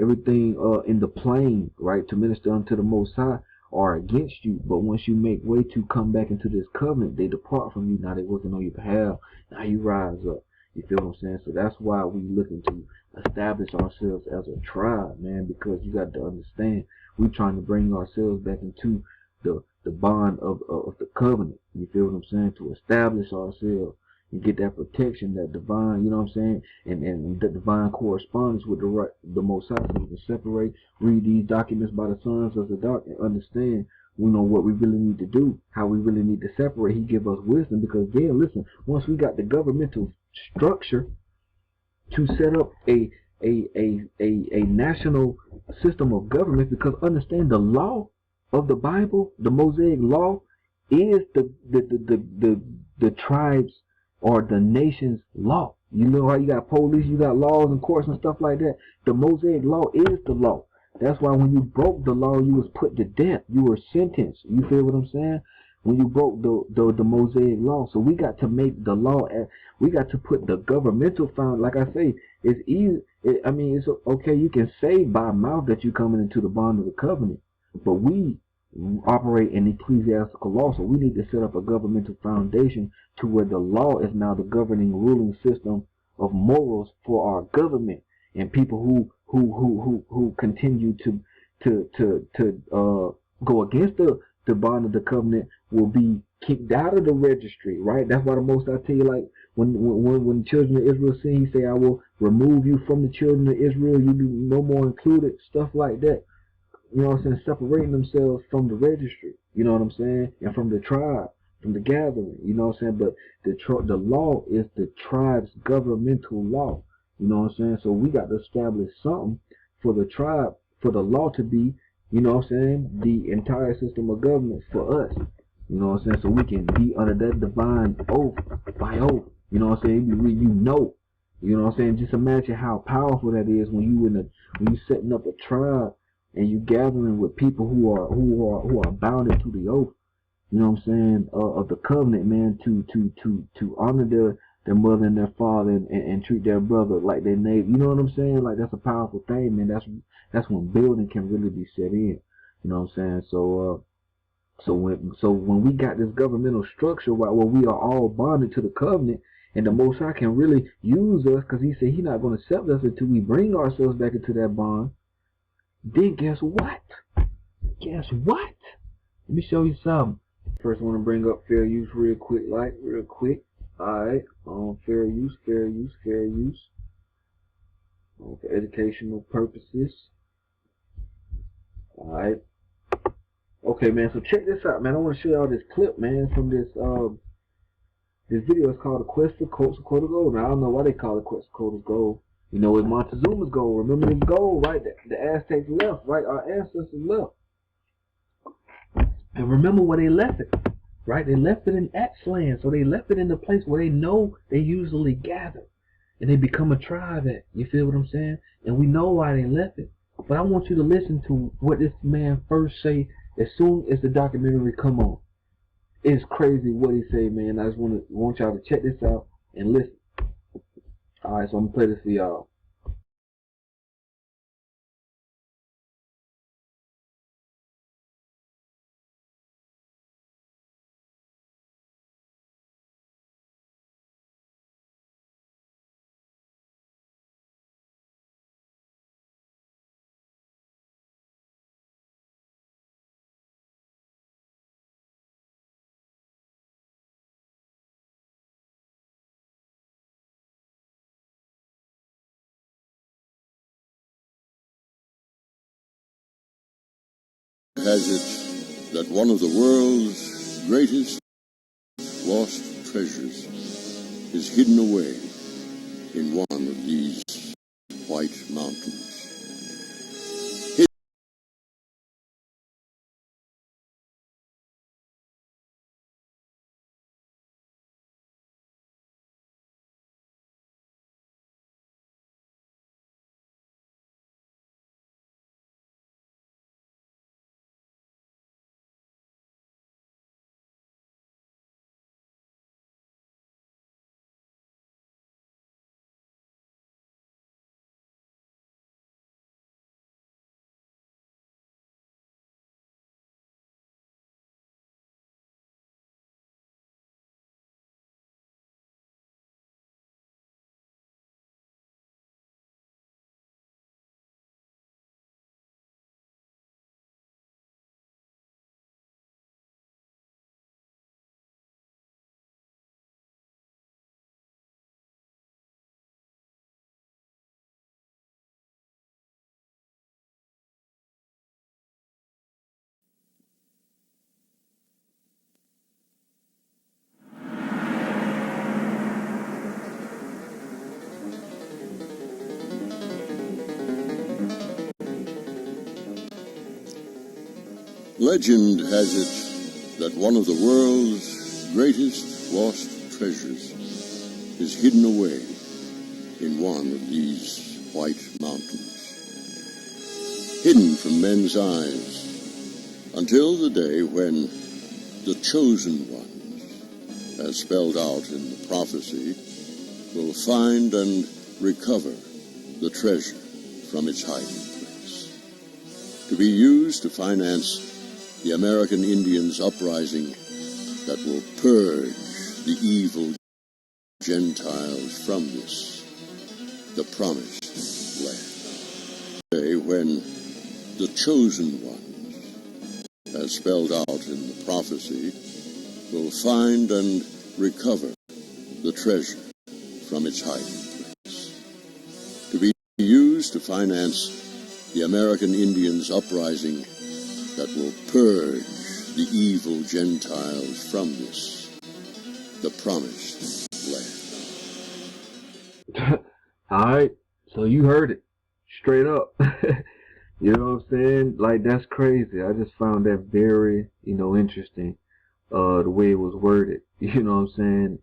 everything in the plane, right, to minister unto the Most High, are against you. But once you make way to come back into this covenant, they depart from you. Now they working on your behalf. Now you rise up. You feel what I'm saying? So that's why we looking to establish ourselves as a tribe, man, because you got to understand, we're trying to bring ourselves back into the bond of the covenant. You feel what I'm saying? To establish ourselves and get that protection, that divine, you know what I'm saying? And that divine correspondence with the Most High, so we can separate, read these documents by the sons of Zadok and understand, what we really need to do, how we really need to separate. He give us wisdom, because then, listen, once we got the governmental structure to set up a national system of government, because understand the law of the Bible, the Mosaic law, is the tribes or the nation's law. You know how you got police, you got laws and courts and stuff like that. The Mosaic law is the law. That's why when you broke the law, you was put to death. You were sentenced. You feel what I'm saying? When you broke the Mosaic law. So we got to make the law, we got to put the governmental found. Like I say, it's easy. It's okay. You can say by mouth that you're coming into the bond of the covenant, but we operate in ecclesiastical law. So we need to set up a governmental foundation to where the law is now the governing ruling system of morals for our government, and people who continue to go against the bond of the covenant will be kicked out of the registry, right? That's why the Most I tell you, like when the children of Israel sin, he say, I will remove you from the children of Israel, you be no more included, stuff like that. You know what I'm saying? Separating themselves from the registry, you know what I'm saying? And from the tribe, from the gathering, you know what I'm saying? But the law is the tribe's governmental law. You know what I'm saying? So we got to establish something for the tribe, for the law to be, you know what I'm saying, the entire system of government for us. You know what I'm saying? So we can be under that divine oath, by oath. You know what I'm saying? You know. You know what I'm saying? Just imagine how powerful that is when you setting up a tribe and you gathering with people who are bounded to the oath. You know what I'm saying? Of the covenant, man, to honor their mother and their father and treat their brother like their neighbor. You know what I'm saying? Like that's a powerful thing, man. That's when building can really be set in. You know what I'm saying? So when we got this governmental structure where we are all bonded to the covenant, and the Most High can really use us, because He said He's not going to accept us until we bring ourselves back into that bond. Then guess what? Guess what? Let me show you something. First, I want to bring up fair use real quick, real quick. All right, fair use. For educational purposes. All right. Okay, man. So check this out, man. I want to show y'all this clip, man, from this video. Is called "The Quest for Coats of Quota Gold." Now I don't know why they call it "Quest for Quota Gold." You know, it's Montezuma's gold. Remember his gold, right? The Aztecs left, right? Our ancestors left. And remember where they left it, right? They left it in Axe land. So they left it in the place where they know they usually gather. And they become a tribe at. You feel what I'm saying? And we know why they left it. But I want you to listen to what this man first say as soon as the documentary come on. It's crazy what he say, man. I just want y'all to check this out and listen. Alright, so I'm gonna play this for y'all. Has it that one of the world's greatest lost treasures is hidden away in one of these white mountains. Legend has it that one of the world's greatest lost treasures is hidden away in one of these white mountains, hidden from men's eyes until the day when the chosen ones, as spelled out in the prophecy, will find and recover the treasure from its hiding place, to be used to finance the American Indians' uprising that will purge the evil Gentiles from this, the promised land. Day when the chosen ones, as spelled out in the prophecy, will find and recover the treasure from its hiding place, to be used to finance the American Indians' uprising that will purge the evil Gentiles from this, the promised land. Alright, so you heard it. Straight up. You know what I'm saying? Like, that's crazy. I just found that very, interesting. The way it was worded. You know what I'm saying?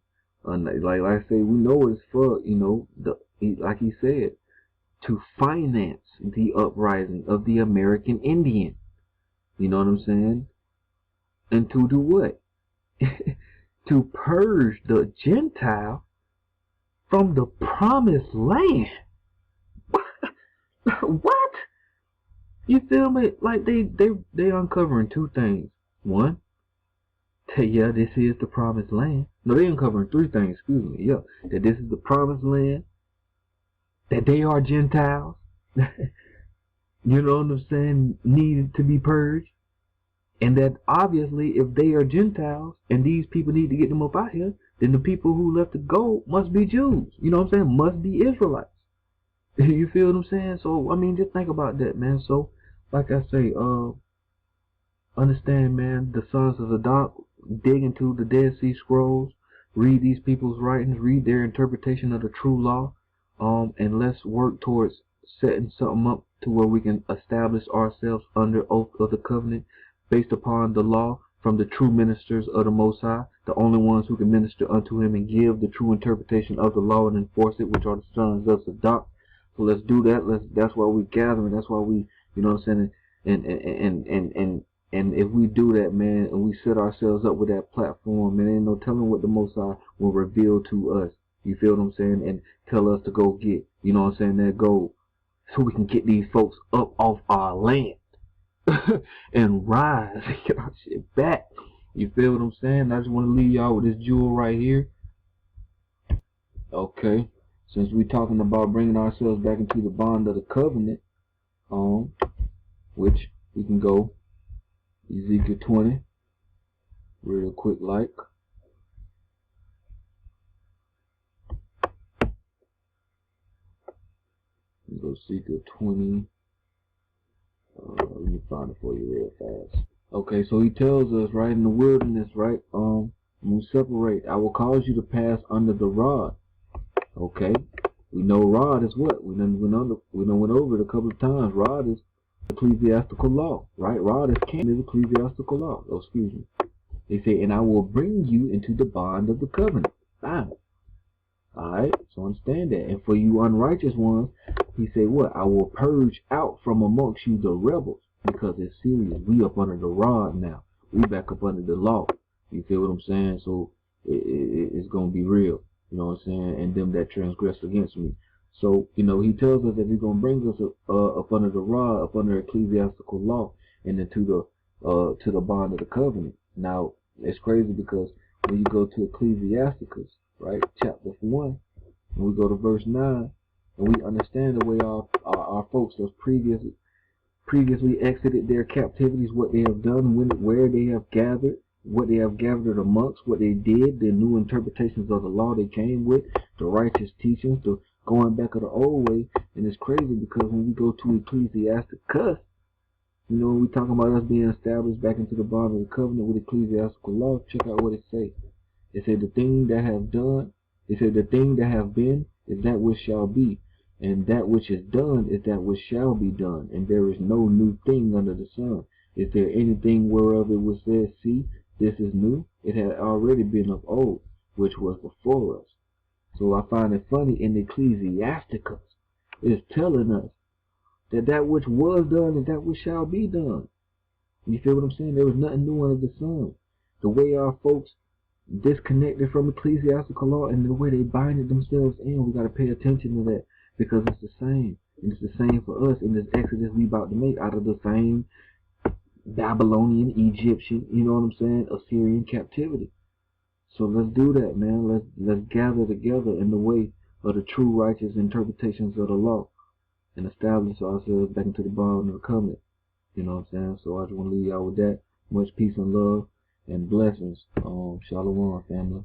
Like I say, we know it's for, like he said, to finance the uprising of the American Indian. You know what I'm saying? And to do what? To purge the Gentile from the promised land. What? You feel me? Like they uncovering two things. One, yeah, this is the promised land. No, they uncovering three things, excuse me. Yeah, that this is the promised land, that they are Gentiles, you know what I'm saying, needed to be purged, and that obviously if they are Gentiles and these people need to get them up out here, then the people who left to go must be Jews. You know what I'm saying? Must be Israelites. You feel what I'm saying? So, I mean, just think about that, man. So, like I say, understand, man, the sons of Zadok, dig into the Dead Sea Scrolls, read these people's writings, read their interpretation of the true law, and let's work towards setting something up to where we can establish ourselves under oath of the covenant based upon the law from the true ministers of the Most High, the only ones who can minister unto him and give the true interpretation of the law and enforce it, which are the sons of Zadok. So let's do that. That's why we gather, and that's why we, you know what I'm saying, and if we do that, man, and we set ourselves up with that platform, man, ain't no telling what the Most High will reveal to us. You feel what I'm saying? And tell us to go get, you know what I'm saying, that goal. So we can get these folks up off our land and rise and get our shit back. You feel what I'm saying? I just want to leave y'all with this jewel right here. Okay. Since we're talking about bringing ourselves back into the bond of the covenant, which we can go Ezekiel 20, real quick like. Let's go Ezekiel 20. Let me find it for you real fast. Okay, so he tells us, right, in the wilderness, right, when we separate, I will cause you to pass under the rod. Okay, we know rod is what? We went over it a couple of times. Rod is ecclesiastical law, right? Rod is canon, is ecclesiastical law. Oh, excuse me. They say, and I will bring you into the bond of the covenant. Alright, so understand that. And for you unrighteous ones, he said what? I will purge out from amongst you the rebels. Because it's serious. We up under the rod now. We back up under the law. You feel what I'm saying? So it's going to be real. You know what I'm saying? And them that transgress against me. So, he tells us that he's going to bring us up under the rod, up under ecclesiastical law, and then to the bond of the covenant. Now, it's crazy because when you go to Ecclesiasticus, right, chapter 1, and we go to verse 9, and we understand the way our folks those previously exited their captivities, what they have done, where they have gathered, what they have gathered amongst, what they did, the new interpretations of the law they came with, the righteous teachings, the going back of the old way. And it's crazy because when we go to Ecclesiasticus, we talking about us being established back into the bond of the covenant with ecclesiastical law. Check out what it says. It said the thing that have done, it said the thing that have been is that which shall be, and that which is done is that which shall be done, and there is no new thing under the sun. Is there anything whereof it was said, see, this is new? It had already been of old, which was before us. So I find it funny in Ecclesiasticus, it's telling us that which was done is that which shall be done. You feel what I'm saying? There was nothing new under the sun. The way our folks disconnected from ecclesiastical law and the way they binded themselves in, we got to pay attention to that, because it's the same. And it's the same for us in this exodus we about to make out of the same Babylonian, Egyptian, you know what I'm saying, Assyrian captivity. So let's do that, man. Let's gather together in the way of the true righteous interpretations of the law and establish ourselves back into the bond of the covenant. You know what I'm saying? So I just want to leave y'all with that. Much peace and love and blessings. Shalom, family.